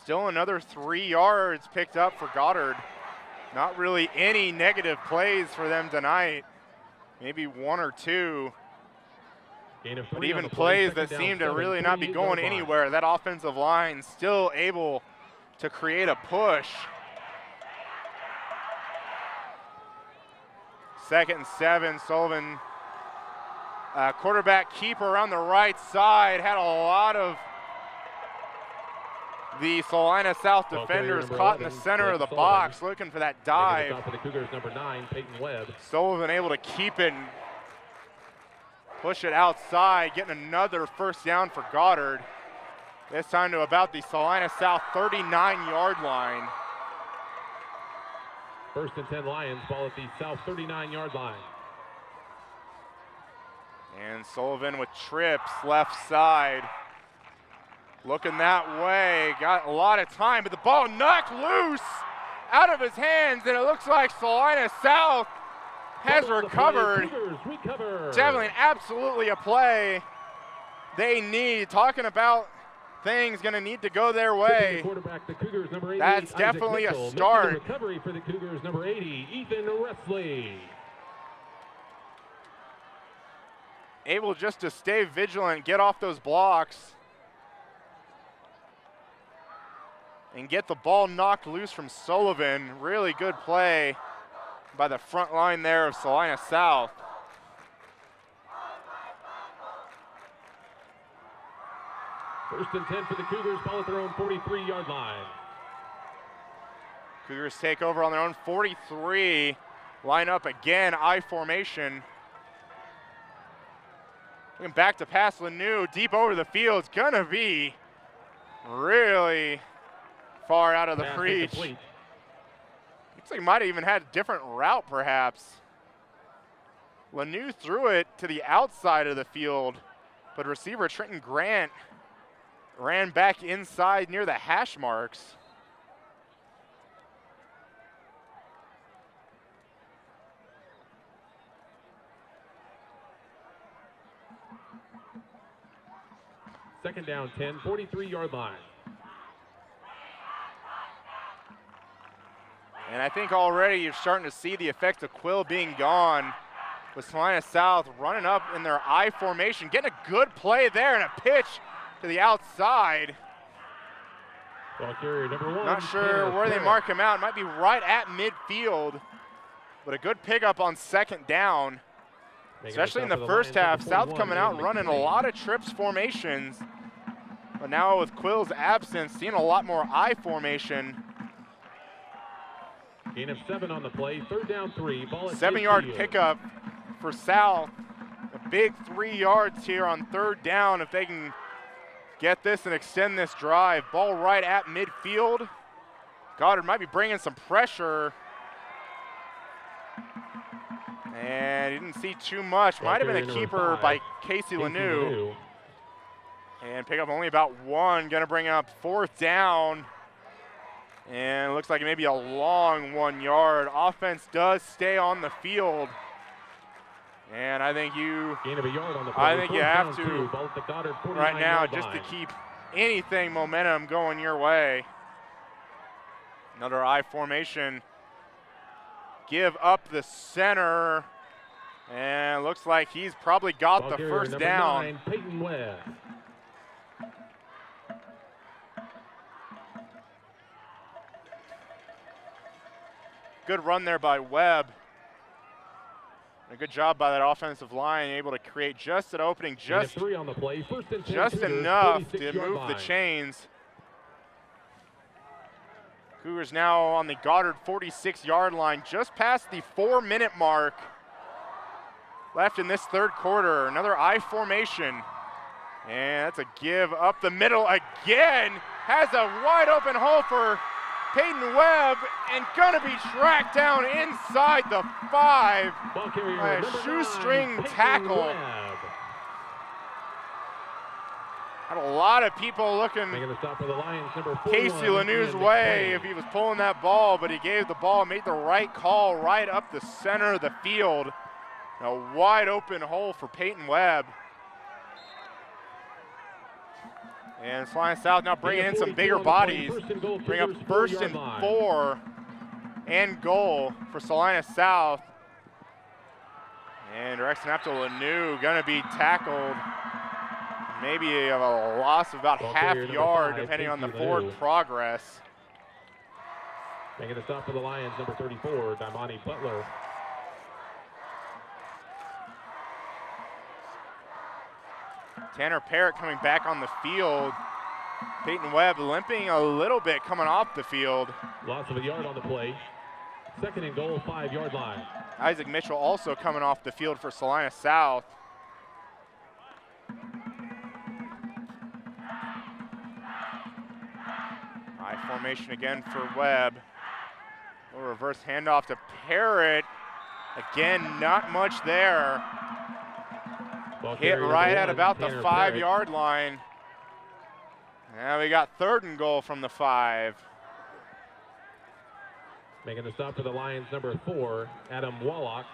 H: Still another 3 yards picked up for Goddard. Not really any negative plays for them tonight. Maybe 1 or 2. But even plays that seem to really not be going anywhere. That offensive line still able to create a push. 2nd and 7, Sullivan, quarterback keeper on the right side, had a lot of the Salina South defenders caught in the center of the box, looking for that dive.
I: For the Cougars, number 9, Peyton Webb.
H: Sullivan able to keep it and push it outside, getting another first down for Goddard. This time to about the Salina South 39-yard line.
I: First and 10 Lions, ball at the South 39-yard line.
H: And Sullivan with trips left side. Looking that way, got a lot of time, but the ball knocked loose out of his hands, and it looks like Salina South has recovered. Definitely, absolutely a play they need. Talking about things going to need to go their way. That's definitely a start.
I: Recovery for the Cougars, number 80, Ethan Wrestley.
H: Able just to stay vigilant, get off those blocks, and get the ball knocked loose from Sullivan. Really good play by the front line there of Salina South.
I: First and 10 for the Cougars, ball at their own 43-yard line.
H: Cougars take over on their own 43. Line up again, I formation. Looking back to pass Lanou, deep over the field. It's gonna be really far out of the reach. Looks like he might have even had a different route perhaps. Lanou threw it to the outside of the field, but receiver Trenton Grant ran back inside near the hash marks.
I: Second down 10, 43-yard line.
H: And I think already you're starting to see the effects of Quill being gone, with Salina South running up in their I formation, getting a good play there and a pitch to the outside.
I: Ball carrier number 1.
H: Not sure where they mark him out. It might be right at midfield, but a good pickup on second down, especially in the first half. South coming out and running a lot of trips formations, but now with Quill's absence, seeing a lot more I formation.
I: Gain of 7 on the play, 3rd down 3. Ball at
H: 7-yard pickup for South. A big 3 yards here on 3rd down if they can get this and extend this drive. Ball right at midfield. Goddard might be bringing some pressure. And he didn't see too much. Might have been a keeper by Casey Lanou. And pick up only about 1. Going to bring up 4th down. And it looks like maybe a long 1 yard. Offense does stay on the field. And I think you
I: Gain of a yard on the play.
H: I think you have
I: Down
H: to
I: 2, ball at the Goddard
H: right now
I: 49-yard
H: just to
I: line.
H: keep anything momentum going your way. Another I formation. Give up the center. And looks like he's probably got
I: Ball
H: the
I: carrier
H: first
I: number
H: down.
I: 9, Peyton Webb.
H: Good run there by Webb. A good job by that offensive line, able to create just an opening,
I: Gain of 3 on the play, 1st and 10,
H: just
I: Cougars,
H: enough to
I: 46-yard
H: move the
I: line.
H: chains. Cougars now on the Goddard 46-yard line, just past the 4-minute mark left in this 3rd quarter. Another I formation. And that's a give up the middle again. Has a wide open hole for Peyton Webb and gonna be tracked down inside the 5
I: Ball carrier
H: by a
I: number 9,
H: shoestring
I: Peyton
H: tackle.
I: Webb.
H: Had a lot of people looking
I: Making the stop for the Lions, number 41,
H: Casey Lanou's
I: Ian
H: way
I: McCain.
H: if he was pulling that ball, but he gave the ball, made the right call right up the center of the field. A wide open hole for Peyton Webb. And Salina South now bringing in some bigger bodies. Bring up 1st and 4 and goal for Salina South. And direction up to Lanou, gonna be tackled. Maybe a loss of about
I: Ball
H: half
I: carrier number
H: yard
I: 5,
H: depending on the
I: Casey
H: forward
I: Lanou.
H: progress.
I: Making the stop for the Lions, number 34, Dimani Butler.
H: Tanner Parrott coming back on the field. Peyton Webb limping a little bit coming off the field.
I: Loss of a yard on the play. 2nd and goal, 5-yard line.
H: Isaac Mitchell also coming off the field for Salina South. I formation again for Webb. A reverse handoff to Parrott. Again, not much there.
I: Ball
H: Hit
I: carrier
H: right
I: number
H: at
I: 1,
H: about the
I: Tanner
H: 5-yard line. Now we got 3rd and goal from the 5.
I: Making the stop for the Lions, number 4, Adam Wallach.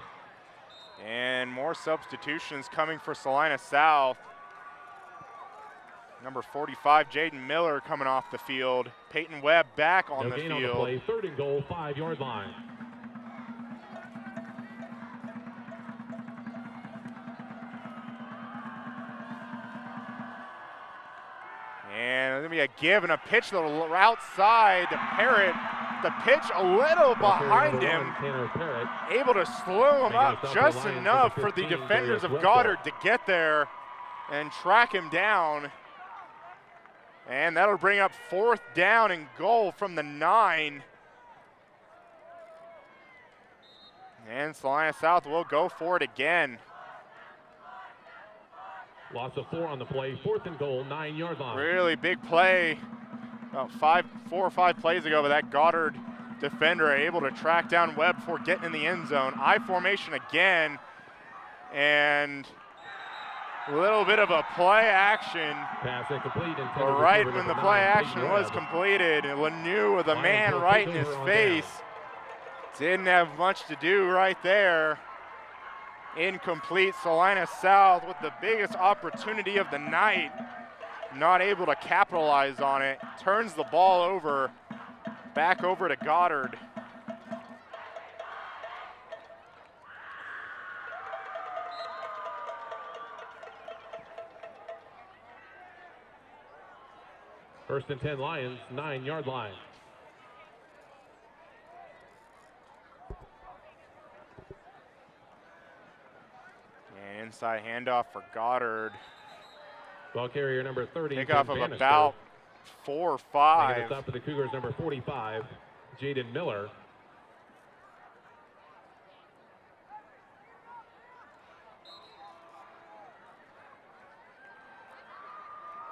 H: And more substitutions coming for Salina South. Number 45, Jaden Miller coming off the field. Peyton Webb back on
I: No
H: the
I: gain on
H: field.
I: the play, 3rd and goal, 5-yard line.
H: And there's gonna be a give and a pitch to the outside to Parrott. The pitch a little
I: Ball carrier
H: behind
I: number
H: him.
I: 1, Tanner Parrott.
H: Able to slow him
I: Making a
H: up
I: stop for
H: just
I: the Lions,
H: enough
I: number
H: for the
I: 15,
H: defenders
I: Darius
H: of
I: Russell.
H: Goddard to get there and track him down. And that'll bring up 4th down and goal from the 9. And Salina South will go for it again.
I: Loss of 4 on the play, 4th and goal, 9-yard line.
H: Really big play about 4 or 5 plays ago, but that Goddard defender able to track down Webb before getting in the end zone. I formation again, and a little bit of a play action.
I: Pass incomplete.
H: But right when the play action was completed, Lanou with a man right in his face. Didn't have much to do right there. Incomplete. Salina South with the biggest opportunity of the night. Not able to capitalize on it. Turns the ball over. Back over to Goddard.
I: First and 10 Lions, 9-yard line.
H: And inside handoff for Goddard.
I: Ball carrier number 30.
H: Kickoff of
I: Bannister.
H: about 4 or 5.
I: Making the stop for the Cougars, number 45, Jaden Miller.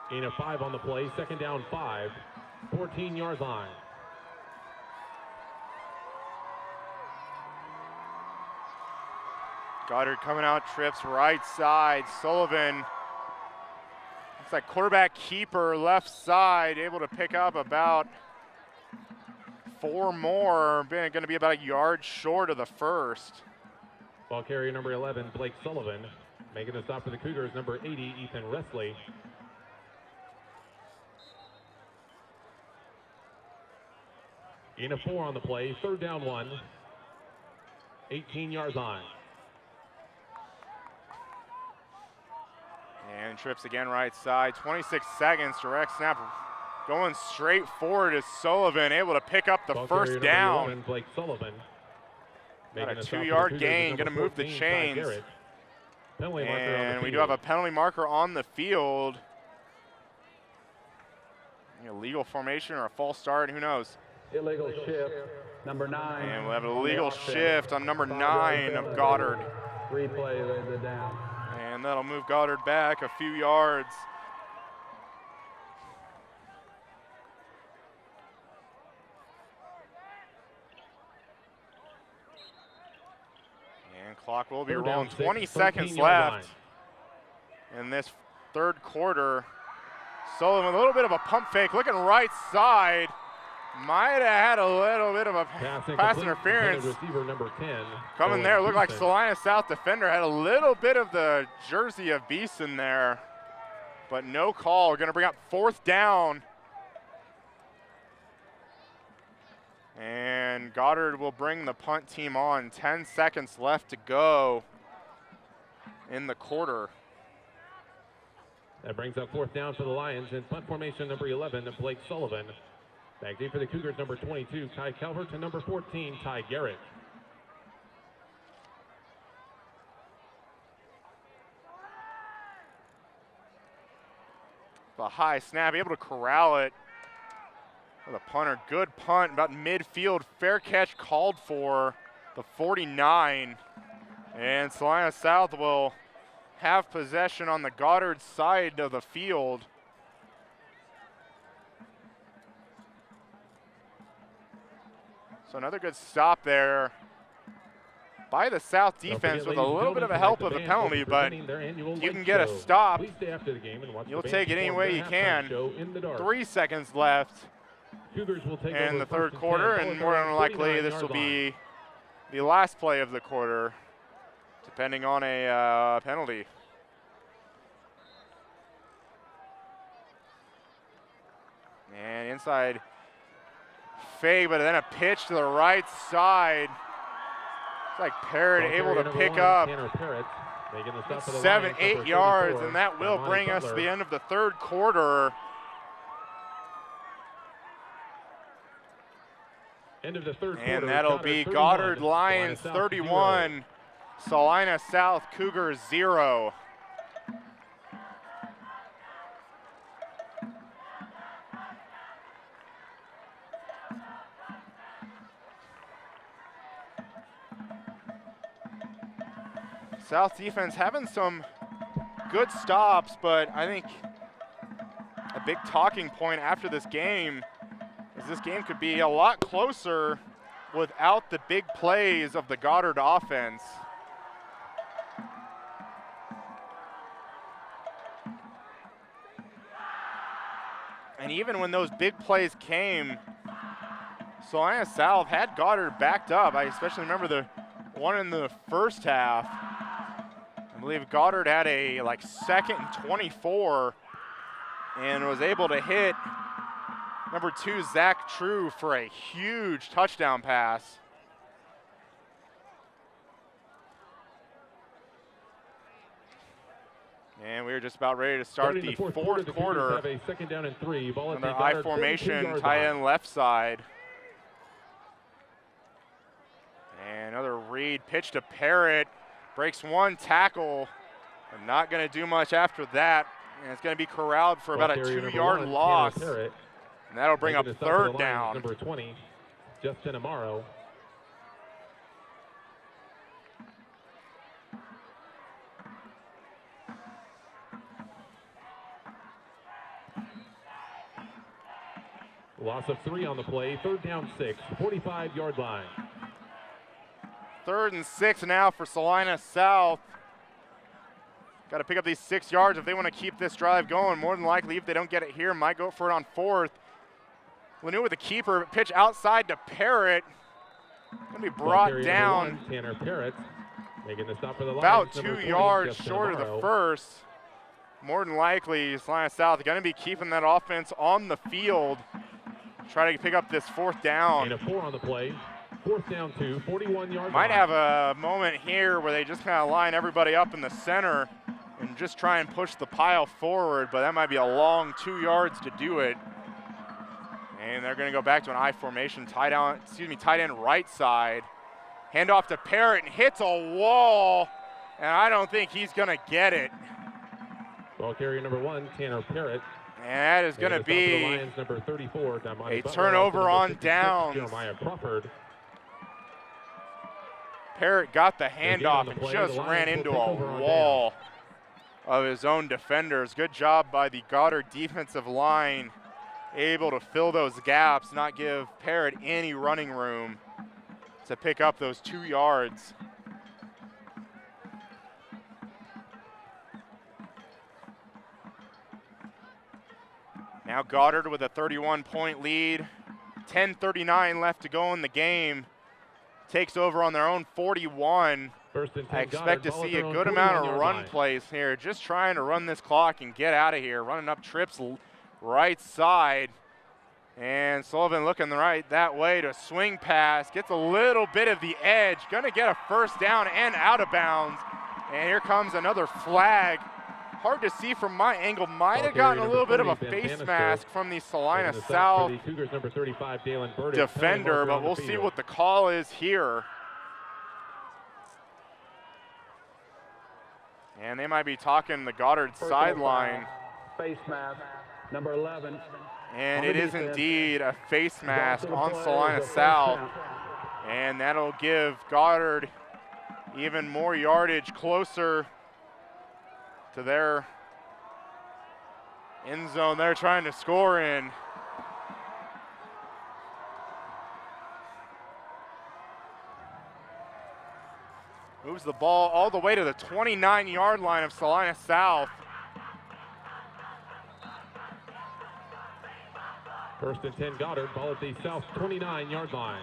I: Gain of 5 on the play, second down 5, 14-yard line.
H: Goddard coming out, trips right side. Sullivan, looks like quarterback keeper left side, able to pick up about 4 more. Going to be about a yard short of the first.
I: Ball carrier number 11, Blake Sullivan. Making the stop for the Cougars, number 80, Ethan Resley. Gain of 4 on the play, third down 1, 18-yard line.
H: And trips again right side, 26 seconds, direct snap. Going straight forward is Sullivan, able to pick up the
I: Ball
H: first
I: carrier
H: down.
I: number 11, Blake Sullivan.
H: Got
I: Making
H: a
I: the stop for the
H: 2-yard
I: Cougars,
H: gain,
I: number
H: going to move the
I: 14, Ty
H: chains.
I: Garrett. Penalty marker on the
H: And we do
I: field.
H: have a penalty marker on the field. Illegal formation or a false start, who knows?
J: Illegal shift, number 9.
H: And we'll have an illegal shift on number 9 of Goddard.
J: Replay laid it down.
H: And that'll move Goddard back a few yards. And clock will be
I: Third down,
H: rolling.
I: 6,
H: 20 seconds
I: 13-yard
H: left in this third quarter. Sullivan, a little bit of a pump fake, looking right side. Might have had a little bit of a pass interference.
I: Receiver number 10.
H: Coming there, looked like Salina South defender had a little bit of the jersey of Beeson there, but no call. We're going to bring up fourth down. And Goddard will bring the punt team on. 10 seconds left to go in the quarter.
I: That brings up fourth down for the Lions in punt formation number 11, Blake Sullivan. Back deep for the Cougars, number 22, Ty Calvert, to number 14, Ty Garrett.
H: The high snap, able to corral it. The punter, good punt, about midfield. Fair catch called for the 49. And Salina South will have possession on the Goddard side of the field. So another good stop there by the South defense with a little bit of a help of a penalty, but you can get a stop. You'll take it any way you can. 3 seconds left in the third quarter, and more than likely this will be the last play of the quarter, depending on a penalty. And inside fake, but then a pitch to the right side. It's like Parrott able to pick up 7, 8 yards, and that will bring us to the end of the third quarter.
I: End of the third quarter.
H: And that'll be Goddard Lions 31, Salina South Cougars 0. South defense having some good stops, but I think a big talking point after this game is this game could be a lot closer without the big plays of the Goddard offense. And even when those big plays came, Salina South had Goddard backed up. I especially remember the one in the first half. I believe Goddard had a 2nd and 24 and was able to hit number 2, Zach True, for a huge touchdown pass. And we're just about ready to start the fourth quarter.
I: Have a second down and 3. Ball at the
H: Another I
I: Goddard
H: formation,
I: 42-yard
H: tight
I: line.
H: end left side. And another read, pitch to Parrott. Breaks one tackle. But not going to do much after that. And it's going to be corralled for about a 2-yard loss. And that'll bring up third down.
I: Number 20, Justin Amaro. Loss of 3 on the play. Third down 6, 45-yard line.
H: 3rd and 6 now for Salina South. Got to pick up these 6 yards if they want to keep this drive going. More than likely, if they don't get it here, might go for it on 4th. Lanu with the keeper, pitch outside to Parrott. Going to be brought down.
I: Tanner Parrott making the stop for the
H: about
I: Lions,
H: 2 yards short of the
I: Amaro.
H: first. More than likely, Salina South going to be keeping that offense on the field. Try to pick up this 4th down.
I: And a 4 on the play. 4th down 2, 41-yard
H: Might
I: line.
H: have a moment here where they just kind of line everybody up in the center and just try and push the pile forward, but that might be a long 2 yards to do it. And they're going to go back to an I formation, tight end right side. Hand off to Parrott and hits a wall, and I don't think he's going to get it.
I: Ball carrier number 1, Tanner Parrott.
H: And that is going to be
I: Lions, number 34,
H: a turnover on downs.
I: Jeremiah Crawford.
H: Parrott got the handoff and just ran into a wall of his own defenders. Good job by the Goddard defensive line, able to fill those gaps, not give Parrott any running room to pick up those 2 yards. Now Goddard with a 31-point lead. 10:39 left to go in the game. Takes over on their own 41. I expect to see a good amount of run plays here. Just trying to run this clock and get out of here. Running up trips right side. And Sullivan looking that way to swing pass. Gets a little bit of the edge. Going to get a first down and out of bounds. And here comes another flag. Hard to see from my angle. Might have gotten a little bit of a face mask from the Salina South
I: Cougars, number 35, Dalen Burdick,
H: defender, but we'll see what the call is here. And they might be talking the Goddard sideline.
J: Face mask, number 11.
H: And it is indeed a face mask on Salina South. And that'll give Goddard even more yardage closer to their end zone they're trying to score in. Moves the ball all the way to the 29-yard line of Salina South.
I: First and 10, Goddard. Ball at the South 29-yard line.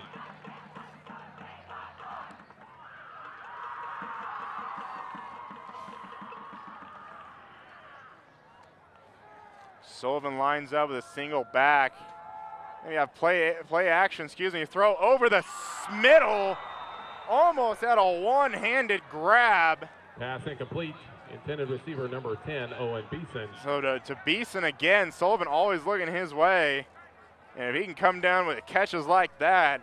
H: Sullivan lines up with a single back. Then you have play action, throw over the middle. Almost had a one-handed grab.
I: Pass incomplete. Intended receiver number 10, Owen Beeson.
H: So to Beeson again, Sullivan always looking his way. And if he can come down with catches like that,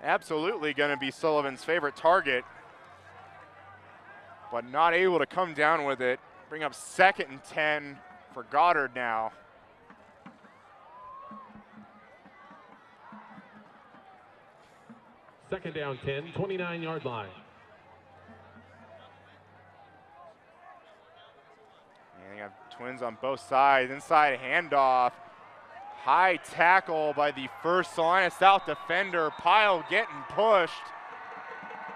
H: absolutely going to be Sullivan's favorite target. But not able to come down with it. Bring up 2nd and 10 for Goddard now.
I: Second down 10, 29-yard line.
H: And you have Twins on both sides. Inside handoff. High tackle by the first Salina South defender. Pile getting pushed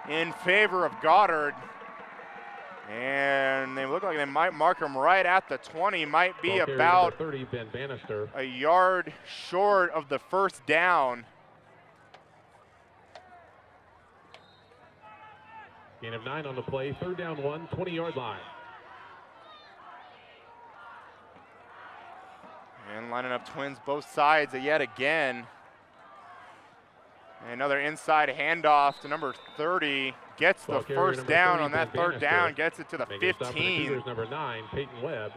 H: in favor of Goddard. And they look like they might mark him right at the 20. Might be about
I: 30, Ben Bannister.
H: a yard short of the first down.
I: Gain of 9 on the play. Third down 1, 20-yard line.
H: And lining up Twins both sides yet again. Another inside handoff to number 30. Gets the first down on that third down. Gets it to the 15.
I: Number 9, Peyton Webb.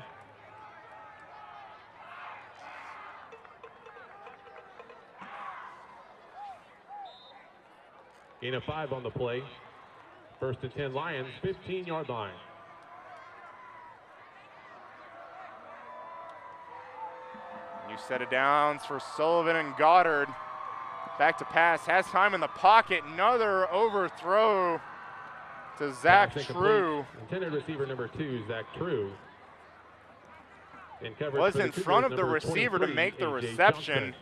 I: Gain of 5 on the play. First and 10 Lions, 15-yard line.
H: New set of downs for Sullivan and Goddard. Back to pass, has time in the pocket. Another overthrow to Zach True.
I: Intended receiver number 2, Zach True.
H: Was in front of the receiver to make the reception.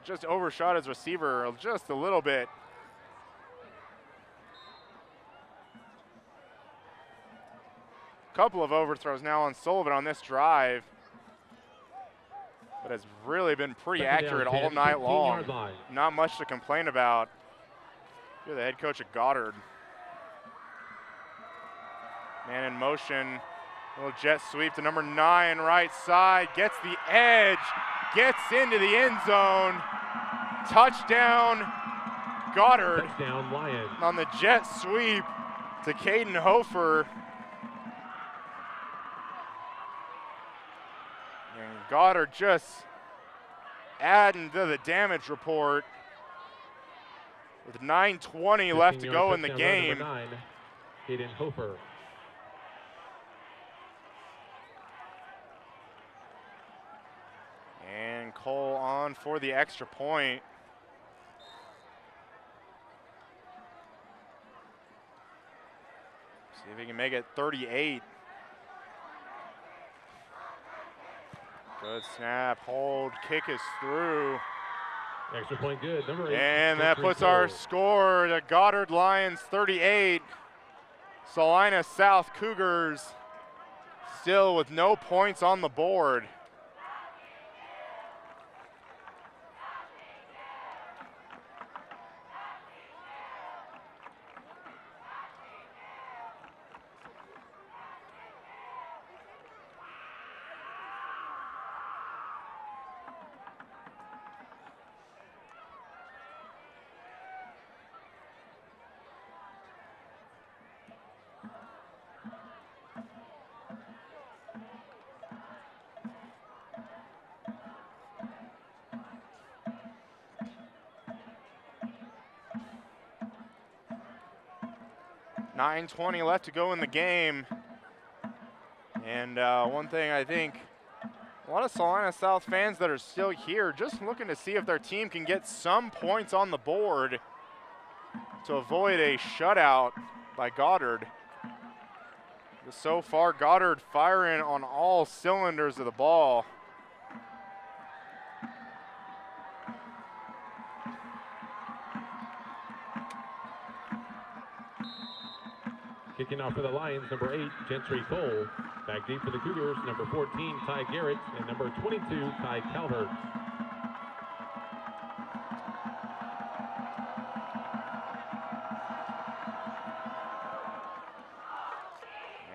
H: Just overshot his receiver just a little bit. Couple of overthrows now on Sullivan on this drive. But has really been pretty accurate all night long. Not much to complain about. You're the head coach at Goddard. Man in motion. Little jet sweep to number 9, right side. Gets the edge. Gets into the end zone. Touchdown, Goddard.
I: Touchdown, Lions.
H: On the jet sweep to Caden Hofer. And Goddard just adding to the damage report with 9:20 left to go in the game.
I: Number 9, Caden Hofer.
H: And Cole on for the extra point. See if he can make it 38. Good snap, hold, kick is through.
I: Extra point good, number 8.
H: And that puts our score to Goddard Lions 38. Salina South Cougars still with no points on the board. .920 left to go in the game. And one thing I think, a lot of Salina South fans that are still here just looking to see if their team can get some points on the board to avoid a shutout by Goddard. But so far, Goddard firing on all cylinders of the ball.
I: Kicking off for the Lions, number 8, Gentry Cole. Back deep for the Cougars, number 14, Ty Garrett, and number 22, Ty Calvert.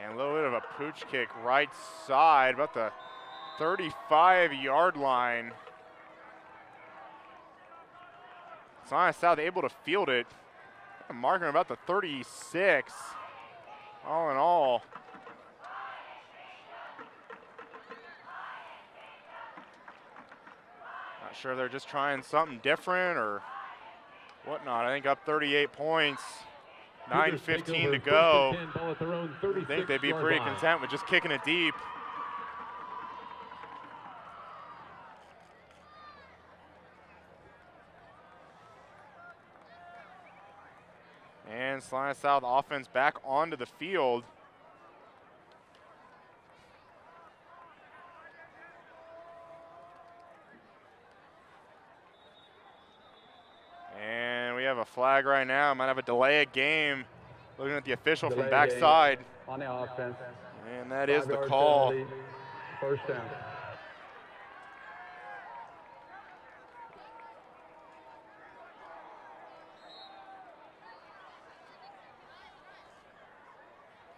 H: And a little bit of a pooch kick right side, about the 35-yard line. Salina South able to field it. Marking about the 36. All in all. Not sure if they're just trying something different or whatnot. I think up 38 points, 9:15 to go. I think they'd be pretty content with just kicking it deep. And Salina South offense back onto the field. And we have a flag right now. Might have a delay of game. Looking at the official from backside.
J: On the offense.
H: And that is the call.
J: First down.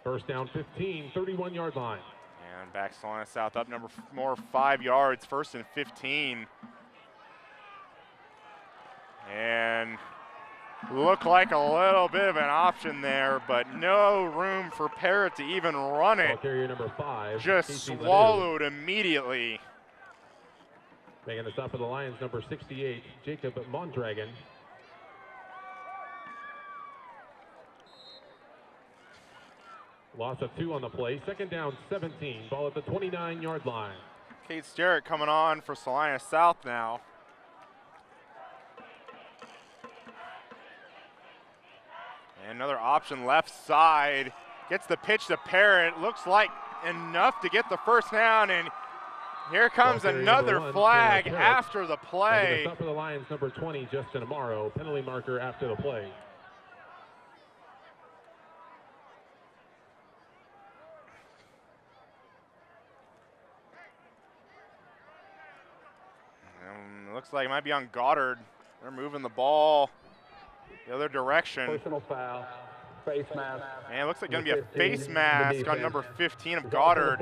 I: First down 15, 31-yard line.
H: And back Salina South up more 5 yards, 1st and 15. And looked like a little bit of an option there, but no room for Parrott to even run it.
I: Ball carrier number 5.
H: Just
I: Casey
H: swallowed immediately.
I: Making the stop for the Lions, number 68, Jacob Mondragon. Loss of 2 on the play. Second down, 17. Ball at the 29-yard line.
H: Kate Sterrett coming on for Salina South now. And another option left side. Gets the pitch to Parrott. Looks like enough to get the first down, and here comes another flag after the play.
I: Stop for the Lions, number 20, Justin Amaro. Penalty marker after the play.
H: Looks like it might be on Goddard. They're moving the ball the other direction.
J: Personal foul, face mask.
H: And it looks like going to be a face mask on number 15 of Goddard.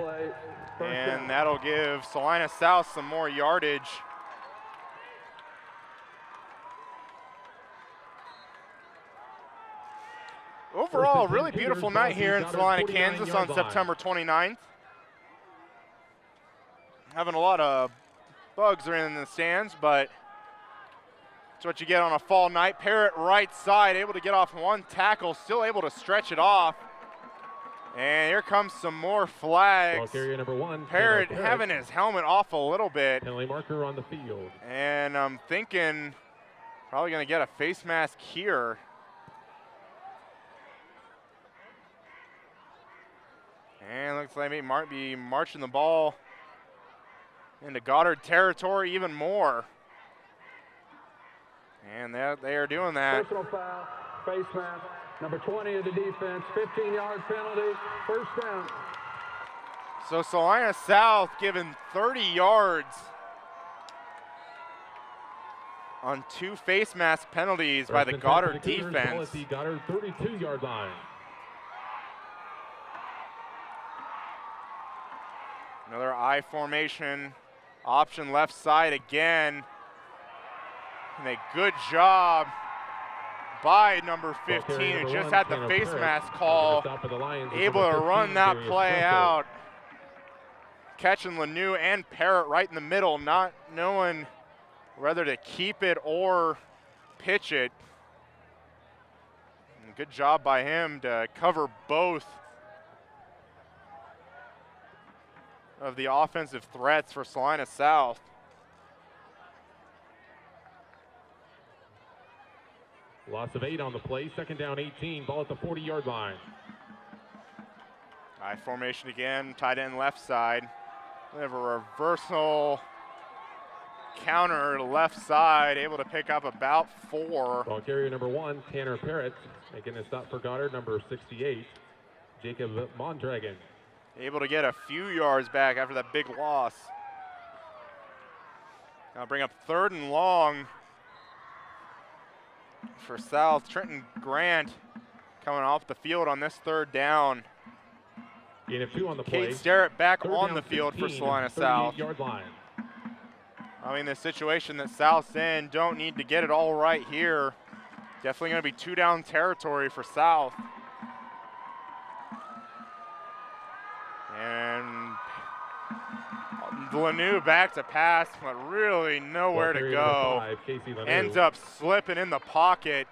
H: And that'll give Salina South some more yardage. Overall, really beautiful night here in Salina, Kansas on September 29th. Having a lot of bugs are in the stands, but that's what you get on a fall night. Parrott right side, able to get off one tackle, still able to stretch it off. And here comes some more flags.
I: Ball carrier number 1.
H: Parrott having his helmet off a little bit.
I: Penalty marker on the field.
H: And I'm thinking probably going to get a face mask here. And looks like they might be marching the ball into Goddard territory even more. And they are doing that.
J: Personal foul, face mask, number 20 of the defense, 15-yard penalty, first down.
H: So Salina South given 30 yards on 2 face mask penalties by the Goddard defense.
I: The Goddard 32-yard line.
H: Another I formation, option left side again. And a good job by number 15, who just had the face mask call, able to run that play out. Catching Lanu and Parrott right in the middle, not knowing whether to keep it or pitch it. And good job by him to cover both of the offensive threats for Salina South.
I: Loss of 8 on the play. Second down, 18. Ball at the 40-yard line.
H: I formation again, tight end left side. We have a reversal counter to left side, able to pick up about 4.
I: Ball carrier number 1, Tanner Parrott, making a stop for Goddard, number 68, Jacob Mondragon.
H: Able to get a few yards back after that big loss. Now bring up 3rd and long for South. Trenton Grant coming off the field on this 3rd down.
I: Gain of 2 on the play.
H: Kate Sterrett back
I: Third
H: on
I: down,
H: the field
I: 15,
H: for Salina South.
I: 38-yard line.
H: I mean, the situation that South's in, don't need to get it all right here. Definitely going to be 2 down territory for South. And Lanu back to pass, but really nowhere to go. Ends up slipping in the pocket,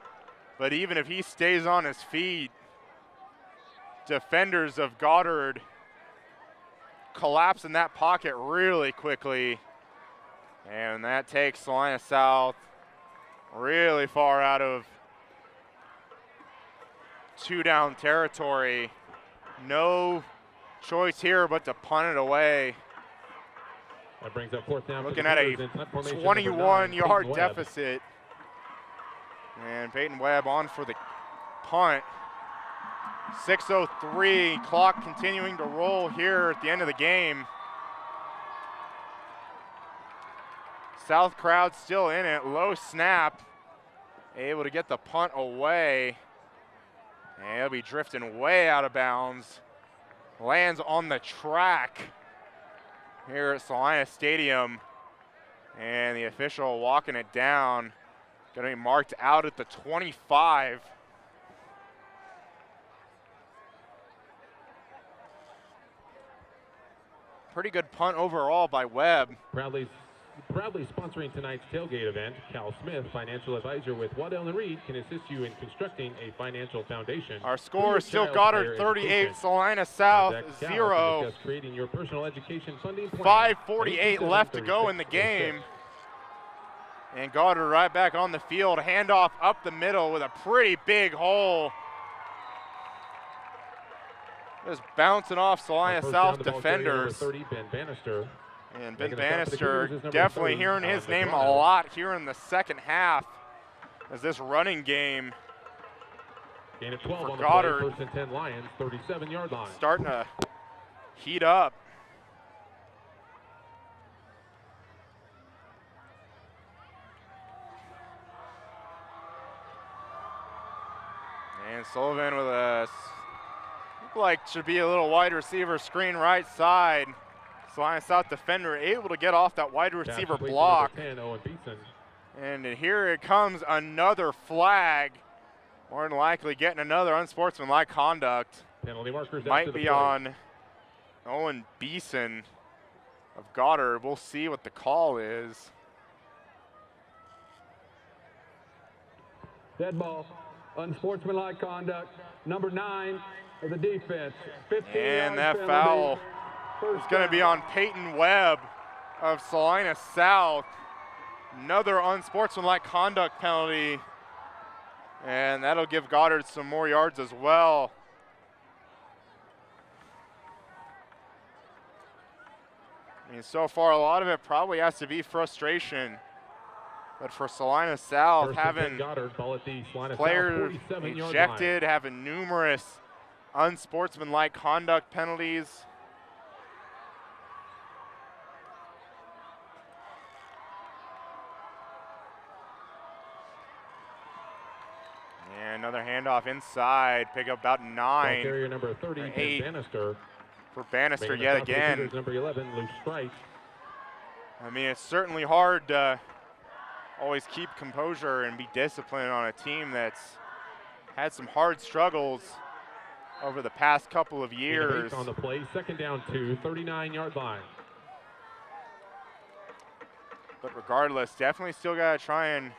H: but even if he stays on his feet, defenders of Goddard collapse in that pocket really quickly. And that takes Salina South really far out of 2 down territory. No choice here but to punt it away.
I: That brings up 4th down.
H: Looking at a 21-yard deficit. And Peyton Webb on for the punt. 6:03, clock continuing to roll here at the end of the game. South crowd still in it, low snap. Able to get the punt away. And he'll be drifting way out of bounds. Lands on the track here at Salina Stadium. And the official walking it down. Going to be marked out at the 25. Pretty good punt overall by Webb.
I: Proudly sponsoring tonight's tailgate event, Cal Smith, financial advisor with Waddell & Reed, can assist you in constructing a financial foundation.
H: Our score is still Goddard 38, Salina South 0.
I: Creating your personal education funding plan.
H: 5:48 left to go in the game. And Goddard right back on the field. Handoff up the middle with a pretty big hole. Just bouncing off Salina South defenders.
I: 30, Ben Bannister.
H: And Ben Bannister definitely hearing his name a lot here in the second half as this running game
I: Gain of 12
H: for
I: on the
H: Goddard
I: play, 1st and 10 Lions, 37-yard line.
H: starting to heat up. And Sullivan with a, look like should be a little wide receiver screen right side. Salina South defender able to get off that wide receiver block.
I: 10, Owen Beeson.
H: And here it comes, another flag. More than likely getting another unsportsmanlike conduct.
I: Penalty markers
H: Might
I: after the
H: be
I: play.
H: on Owen Beeson of Goddard. We'll see what the call is.
J: Dead ball. Unsportsmanlike conduct. Number 9 of the defense. 15
H: And
J: yard
H: that
J: penalty.
H: foul
J: First
H: is going to
J: down.
H: be on Peyton Webb of Salina South. Another unsportsmanlike conduct penalty. And that'll give Goddard some more yards as well. I mean, so far, a lot of it probably has to be frustration. But for Salina South,
I: First and 10
H: having
I: Goddard, ball at the Salina South
H: players
I: 47-yard
H: ejected, having numerous unsportsmanlike conduct penalties. And another handoff inside, pick up about
I: line.
H: 9
I: Carrier number 30,
H: or
I: Ben
H: 8
I: Bannister.
H: for Bannister
I: Making the
H: yet
I: stop for the
H: again.
I: Cougars, number 11, Luke Strike.
H: I mean, it's certainly hard to always keep composure and be disciplined on a team that's had some hard struggles over the past couple of years.
I: On the play, 2nd down 2, 39-yard line.
H: But regardless, definitely still got to try and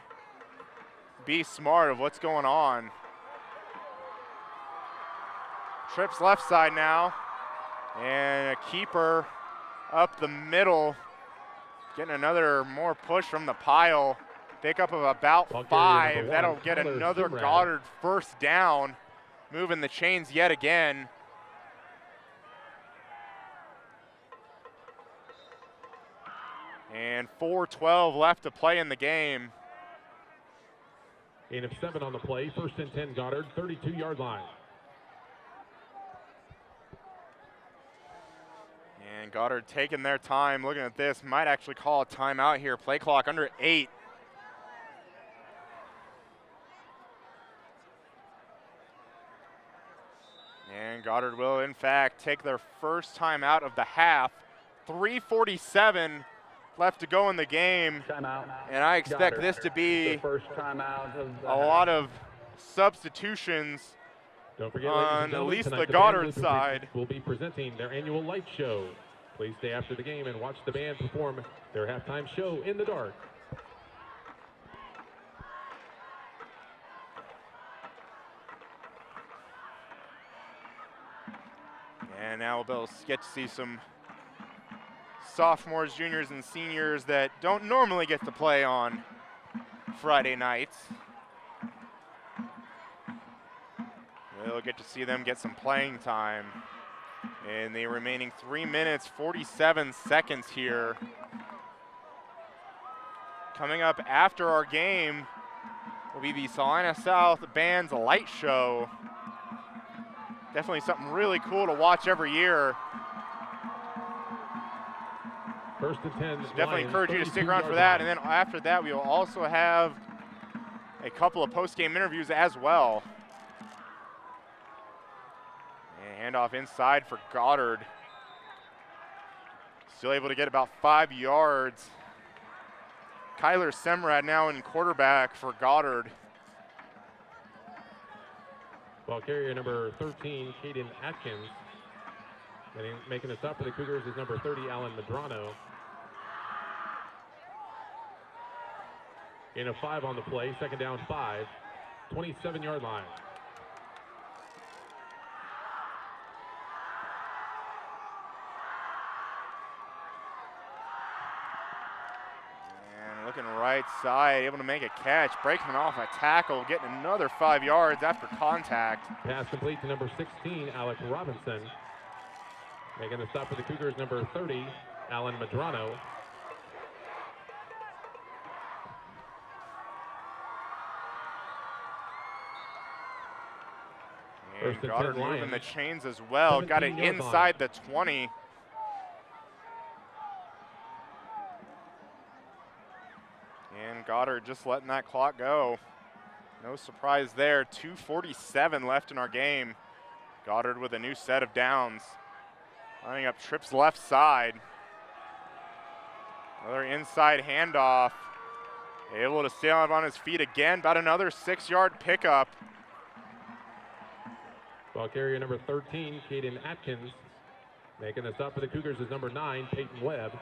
H: be smart of what's going on. Trips left side now. And a keeper up the middle. Getting another more push from the pile. Pickup of about
I: Ball carrier
H: 5.
I: number
H: That'll
I: 1,
H: get
I: Tyler
H: another
I: Simrad.
H: Goddard first down. Moving the chains yet again. And 4:12 left to play in the game.
I: Gain of 7 on the play, 1st and 10 Goddard, 32-yard line.
H: And Goddard taking their time, looking at this, might actually call a timeout here. Play clock under 8. And Goddard will, in fact, take their first timeout of the half. 3:47 left to go in the game.
J: Timeout.
H: And I expect
J: Goddard.
H: this to be
J: The first timeout of the
H: a lot of substitutions
I: Don't forget,
H: on
I: ladies and
H: at
I: gentlemen,
H: least
I: tonight
H: the
I: band
H: Goddard side.
I: will be presenting their annual light show. Please stay after the game and watch the band perform their halftime show in the dark.
H: And now we'll get to see some sophomores, juniors, and seniors that don't normally get to play on Friday nights. We'll get to see them get some playing time in the remaining 3 minutes, 47 seconds here. Coming up after our game will be the Salina South Band's Light Show. Definitely something really cool to watch every year.
I: 1st and 10.
H: Definitely
I: Lions,
H: encourage you to stick around for
I: 32-yard
H: that.
I: line.
H: And then after that, we will also have a couple of post-game interviews as well. And handoff inside for Goddard. Still able to get about 5 yards. Kyler Semrad now in quarterback for Goddard.
I: Ball carrier number 13, Caden Atkins. And making a stop for the Cougars is number 30, Alan Medrano. In a 5 on the play, second down 5, 27-yard line.
H: And looking right side, able to make a catch, breaking off a tackle, getting another 5 yards after contact.
I: Pass complete to number 16, Alec Robinson. Making the stop for the Cougars, number 30, Alan Medrano.
H: And Goddard moving the chains as well. Got it inside the 20. And Goddard just letting that clock go. No surprise there. 2:47 left in our game. Goddard with a new set of downs. Lining up trips left side. Another inside handoff. Able to stay up on his feet again. About another 6-yard pickup.
I: Ball carrier number 13, Caden Atkins. Making the stop for the Cougars is number 9, Peyton Webb.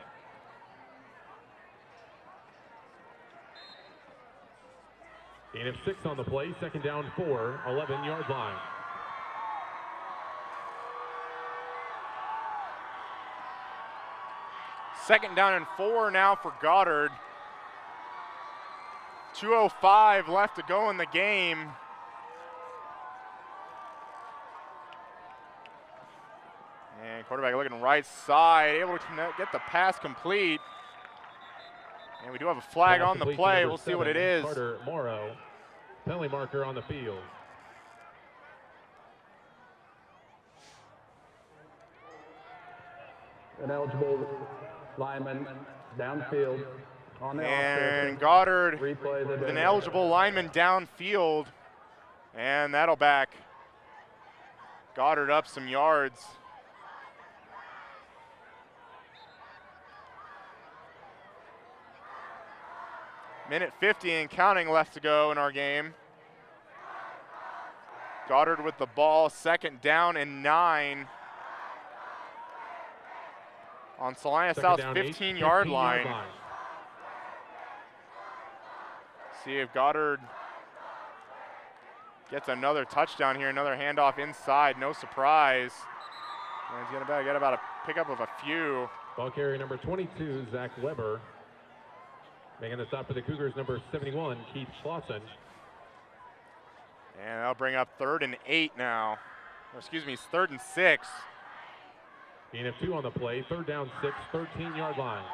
I: Gain of 6 on the play, second down 4, 11-yard line.
H: Second down and 4 now for Goddard. 2:05 left to go in the game. And quarterback looking right side, able to get the pass complete. And we do have a flag on the play. We'll see what it is.
I: Carter Morrow, penalty marker on the field.
J: An eligible lineman downfield on the
H: And Goddard with an eligible lineman downfield. And that'll back Goddard up some yards. Minute 50 and counting left to go in our game. Goddard with the ball, second down and 9 on Salina South's 15-yard line. See if Goddard gets another touchdown here, another handoff inside, no surprise. And he's gonna get about a pickup of a few.
I: Ball carrier number 22, Zach Weber. Making the stop for the Cougars, number 71, Keith Clausen.
H: And that'll bring up 3rd and 8 now. Or excuse me, it's 3rd and 6.
I: Gain of 2 on the play, third down 6, 13-yard line.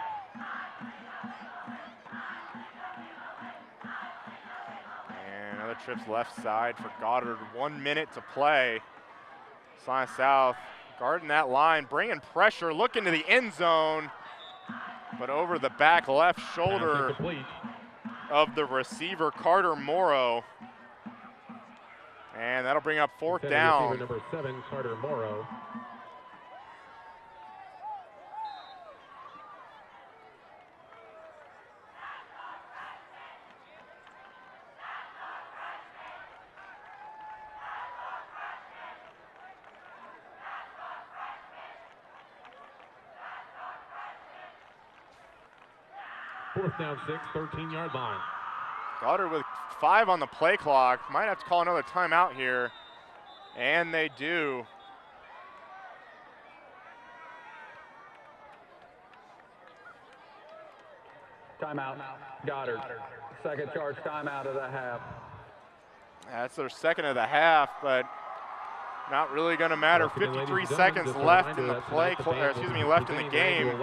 H: And another trip's left side for Goddard. 1 minute to play. Salina South guarding that line, bringing pressure, looking to the end zone. But over the back left shoulder of the receiver, Carter Morrow. And that'll bring up 4th down.
I: Receiver number 7, Carter Morrow. Fourth down 6, 13-yard line.
H: Goddard with 5 on the play clock. Might have to call another timeout here. And they do.
J: Timeout, Goddard. Second charge timeout of the half.
H: That's their second of the half, but not really going to matter. 53 seconds left in the play, left in the game.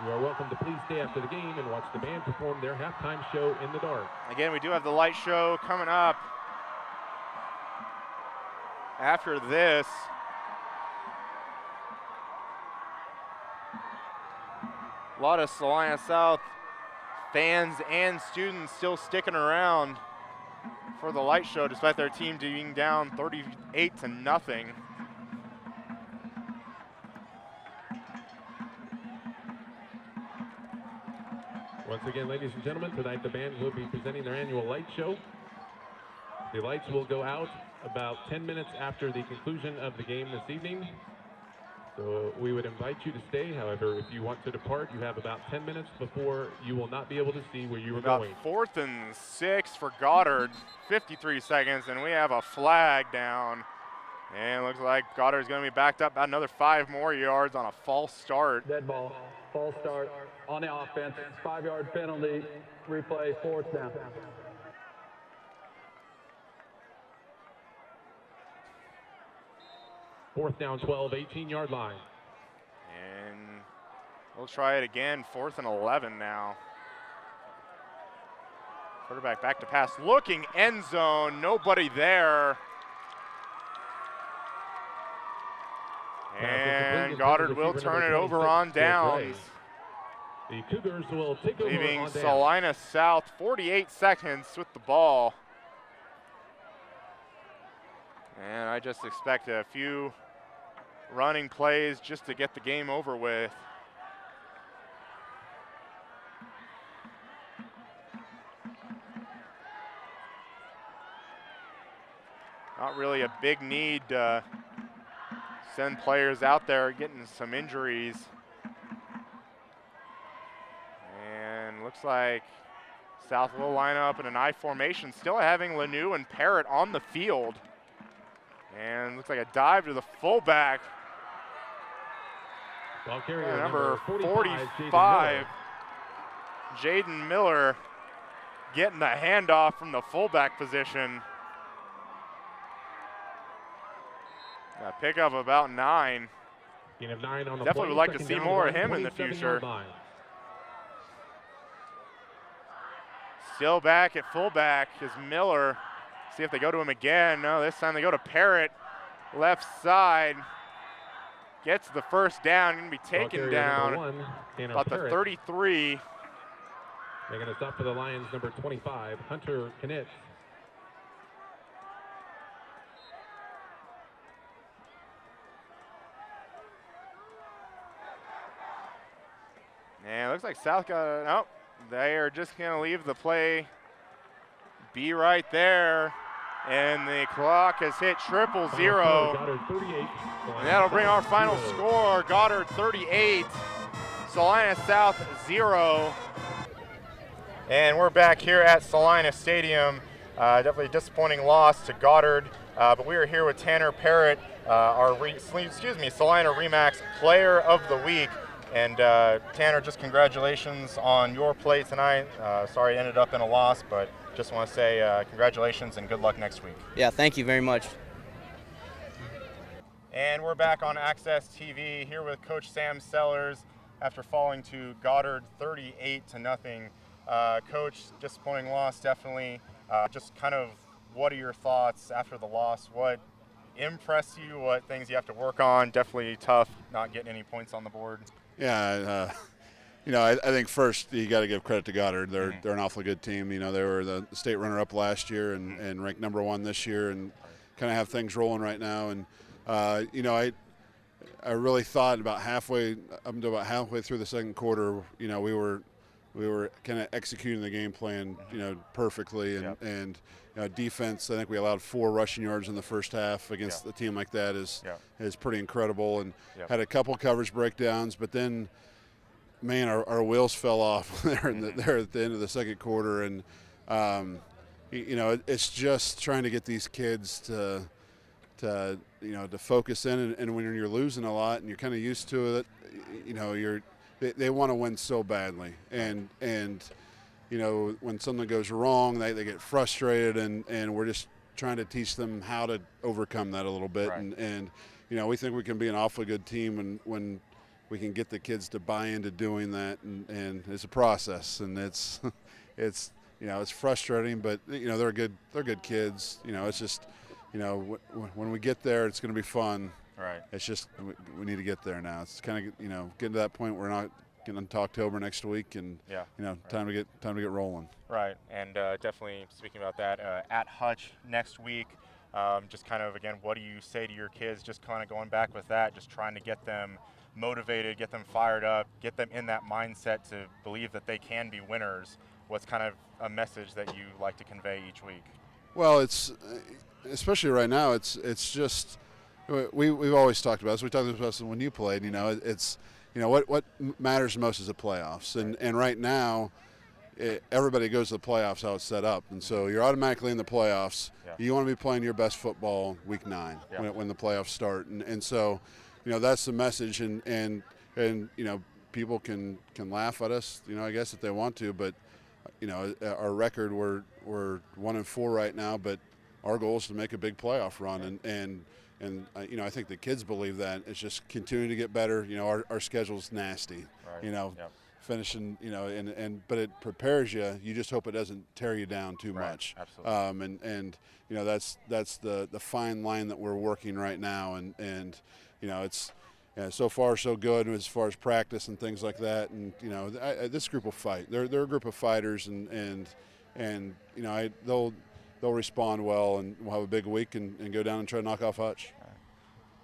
I: You are welcome to please stay after the game and watch the band perform their halftime show in the dark.
H: Again, we do have the light show coming up after this. A lot of Salina South fans and students still sticking around for the light show despite their team being down 38-0.
I: Once again, ladies and gentlemen, tonight the band will be presenting their annual light show. The lights will go out about 10 minutes after the conclusion of the game this evening. So we would invite you to stay. However, if you want to depart, you have about 10 minutes before you will not be able to see where you were going.
H: About 4th and 6 for Goddard, 53 seconds, and we have a flag down. And it looks like Goddard's going to be backed up about another 5 more yards on a false start.
J: Dead ball, false start on the offense, 5-yard penalty, replay, 4th down.
I: Fourth down, 12, 18-yard line.
H: And we'll try it again, 4th and 11 now. Quarterback back to pass, looking end zone, nobody there. And Goddard will turn it over on downs.
I: The Cougars will take over
H: leaving
I: on downs.
H: Salina South 48 seconds with the ball. And I just expect a few running plays just to get the game over with. Not really a big need to send players out there getting some injuries. And looks like South will line up in an I formation, still having Lanou and Parrott on the field. And looks like a dive to the fullback.
I: Ball carrier
H: Number 45, Jaden Miller getting the handoff from the fullback position. A pickup of about 9.
I: Gain of 9 on the
H: Definitely
I: play.
H: would like to
I: Second
H: see
I: down,
H: more of him in the
I: 27-yard
H: future.
I: line.
H: Still back at fullback is Miller. See if they go to him again. No, this time they go to Parrott. Left side. Gets the first down. Going to be
I: Ball
H: taken
I: carrier
H: down
I: number 1, Tanner
H: about the
I: Parrott.
H: 33.
I: Making a stop for the Lions, number 25, Hunter Knitz.
H: And it looks like South got, nope, they are just going to leave the play be right there. And the clock has hit 000.
I: Goddard 38.
H: And that'll bring our final score, Goddard 38, Salina South 0. And we're back here at Salina Stadium. Definitely a disappointing loss to Goddard, but we are here with Tanner Parrott, our Salina Remax Player of the Week. And Tanner, just congratulations on your play tonight. Sorry it ended up in a loss, but just want to say congratulations and good luck next week.
K: Yeah, thank you very much.
H: And we're back on Access TV here with Coach Sam Sellers after falling to Goddard 38-0. Coach, disappointing loss, definitely. Just kind of what are your thoughts after the loss? What impressed you? What things you have to work on? Definitely tough not getting any points on the board.
L: Yeah, I think first you got to give credit to Goddard. They're an awfully good team. You know, they were the state runner-up last year and ranked number 1 this year, and kind of have things rolling right now. And I really thought about halfway through the second quarter, we were kind of executing the game plan, perfectly. And defense, I think we allowed 4 rushing yards in the first half against a team like that is pretty incredible. And had a couple coverage breakdowns, but then, man, our wheels fell off there at the end of the second quarter. And, it's just trying to get these kids to focus in. And when you're losing a lot and you're kind of used to it, they want to win so badly. And when something goes wrong, they get frustrated, and we're just trying to teach them how to overcome that a little bit. Right. And we think we can be an awfully good team when we can get the kids to buy into doing that, and it's a process, and it's frustrating, but they're good kids. It's just when we get there, it's going to be fun.
H: Right.
L: It's just we need to get there now. It's kind of getting to that point where we're not getting into October next week, and time to get rolling.
H: Right, and definitely speaking about that, at Hutch next week. Just kind of again, what do you say to your kids? Just kind of going back with that, just trying to get them motivated, get them fired up, get them in that mindset to believe that they can be winners? What's kind of a message that you like to convey each week?
L: Well, it's especially right now. It's just we've always talked about this. We talked about this when you played. It's what matters most is the playoffs, and right now everybody goes to the playoffs how it's set up, and so you're automatically in the playoffs.
H: Yeah.
L: You want to be playing your best football week 9 when the playoffs start, and so that's the message, and people can laugh at us, I guess if they want to, but our record we're 1-4 right now, but our goal is to make a big playoff run, and I think the kids believe that. It's just continuing to get better. Our schedule's nasty.
H: Right.
L: Finishing, but it prepares you. You just hope it doesn't tear you down too much.
H: Absolutely.
L: That's the fine line that we're working right now, and it's so far so good as far as practice and things like that. And this group will fight. They're a group of fighters, and they'll respond well, and we'll have a big week and go down and try to knock off Hutch.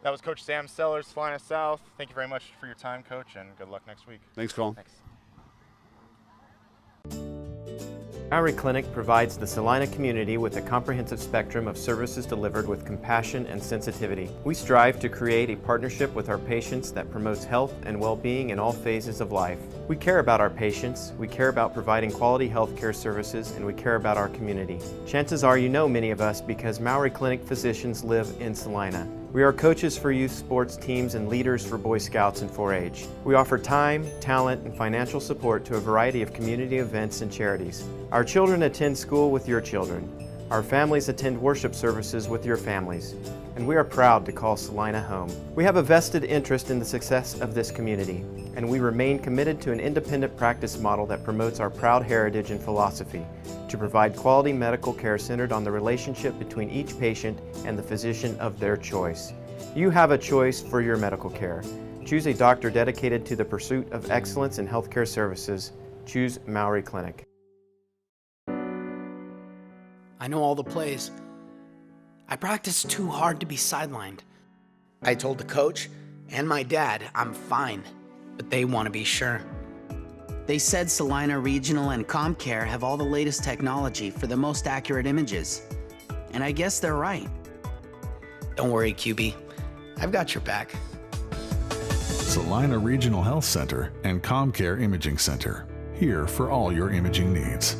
H: That was Coach Sam Sellers, Salina South. Thank you very much for your time, Coach, and good luck next week.
L: Thanks, Collin.
H: Thanks.
A: Mowry Clinic provides the Salina community with a comprehensive spectrum of services delivered with compassion and sensitivity. We strive to create a partnership with our patients that promotes health and well-being in all phases of life. We care about our patients, we care about providing quality health care services, and we care about our community. Chances are you know many of us because Mowry Clinic physicians live in Salina. We are coaches for youth sports teams and leaders for Boy Scouts and 4-H. We offer time, talent, and financial support to a variety of community events and charities. Our children attend school with your children. Our families attend worship services with your families. And we are proud to call Salina home. We have a vested interest in the success of this community, and we remain committed to an independent practice model that promotes our proud heritage and philosophy to provide quality medical care centered on the relationship between each patient and the physician of their choice. You have a choice for your medical care. Choose a doctor dedicated to the pursuit of excellence in healthcare services. Choose Mowry Clinic.
B: I know all the plays. I practice too hard to be sidelined. I told the coach and my dad I'm fine, but they want to be sure.
K: They said Salina Regional and ComCare have all the latest technology for the most accurate images. And I guess they're right.
B: Don't worry, QB. I've got your back.
C: Salina Regional Health Center and ComCare Imaging Center, here for all your imaging needs.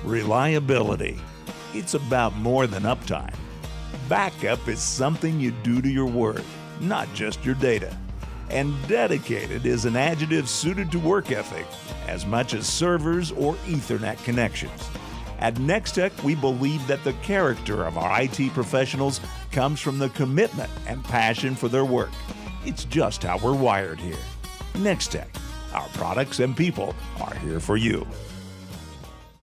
D: Reliability. It's about more than uptime. Backup is something you do to your work, not just your data. And dedicated is an adjective suited to work ethic as much as servers or Ethernet connections. At Nextech, we believe that the character of our IT professionals comes from the commitment and passion for their work. It's just how we're wired here. Nextech, our products and people are here for you.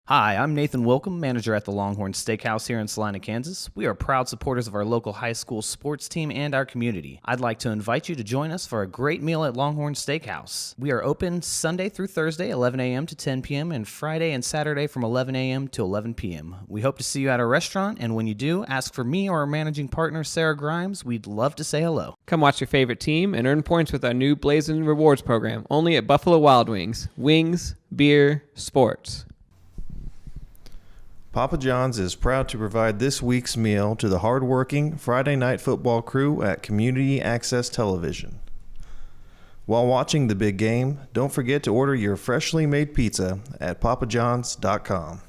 E: Hi, I'm Nathan Wilcom, manager at the Longhorn Steakhouse here in Salina, Kansas. We are proud supporters of our local high school sports team and our community. I'd like to invite you to join us for a great meal at Longhorn Steakhouse. We are open Sunday through Thursday, 11 a.m. to 10 p.m., and Friday and Saturday from 11 a.m. to 11 p.m. We hope to see you at our restaurant, and when you do, ask for me or our managing partner, Sarah Grimes. We'd love to say hello.
F: Come watch your favorite team and earn points with our new Blazing Rewards program, only at Buffalo Wild Wings. Wings, beer, sports.
G: Papa John's is proud to provide this week's meal to the hardworking Friday night football crew at Community Access Television. While watching the big game, don't forget to order your freshly made pizza at papajohns.com.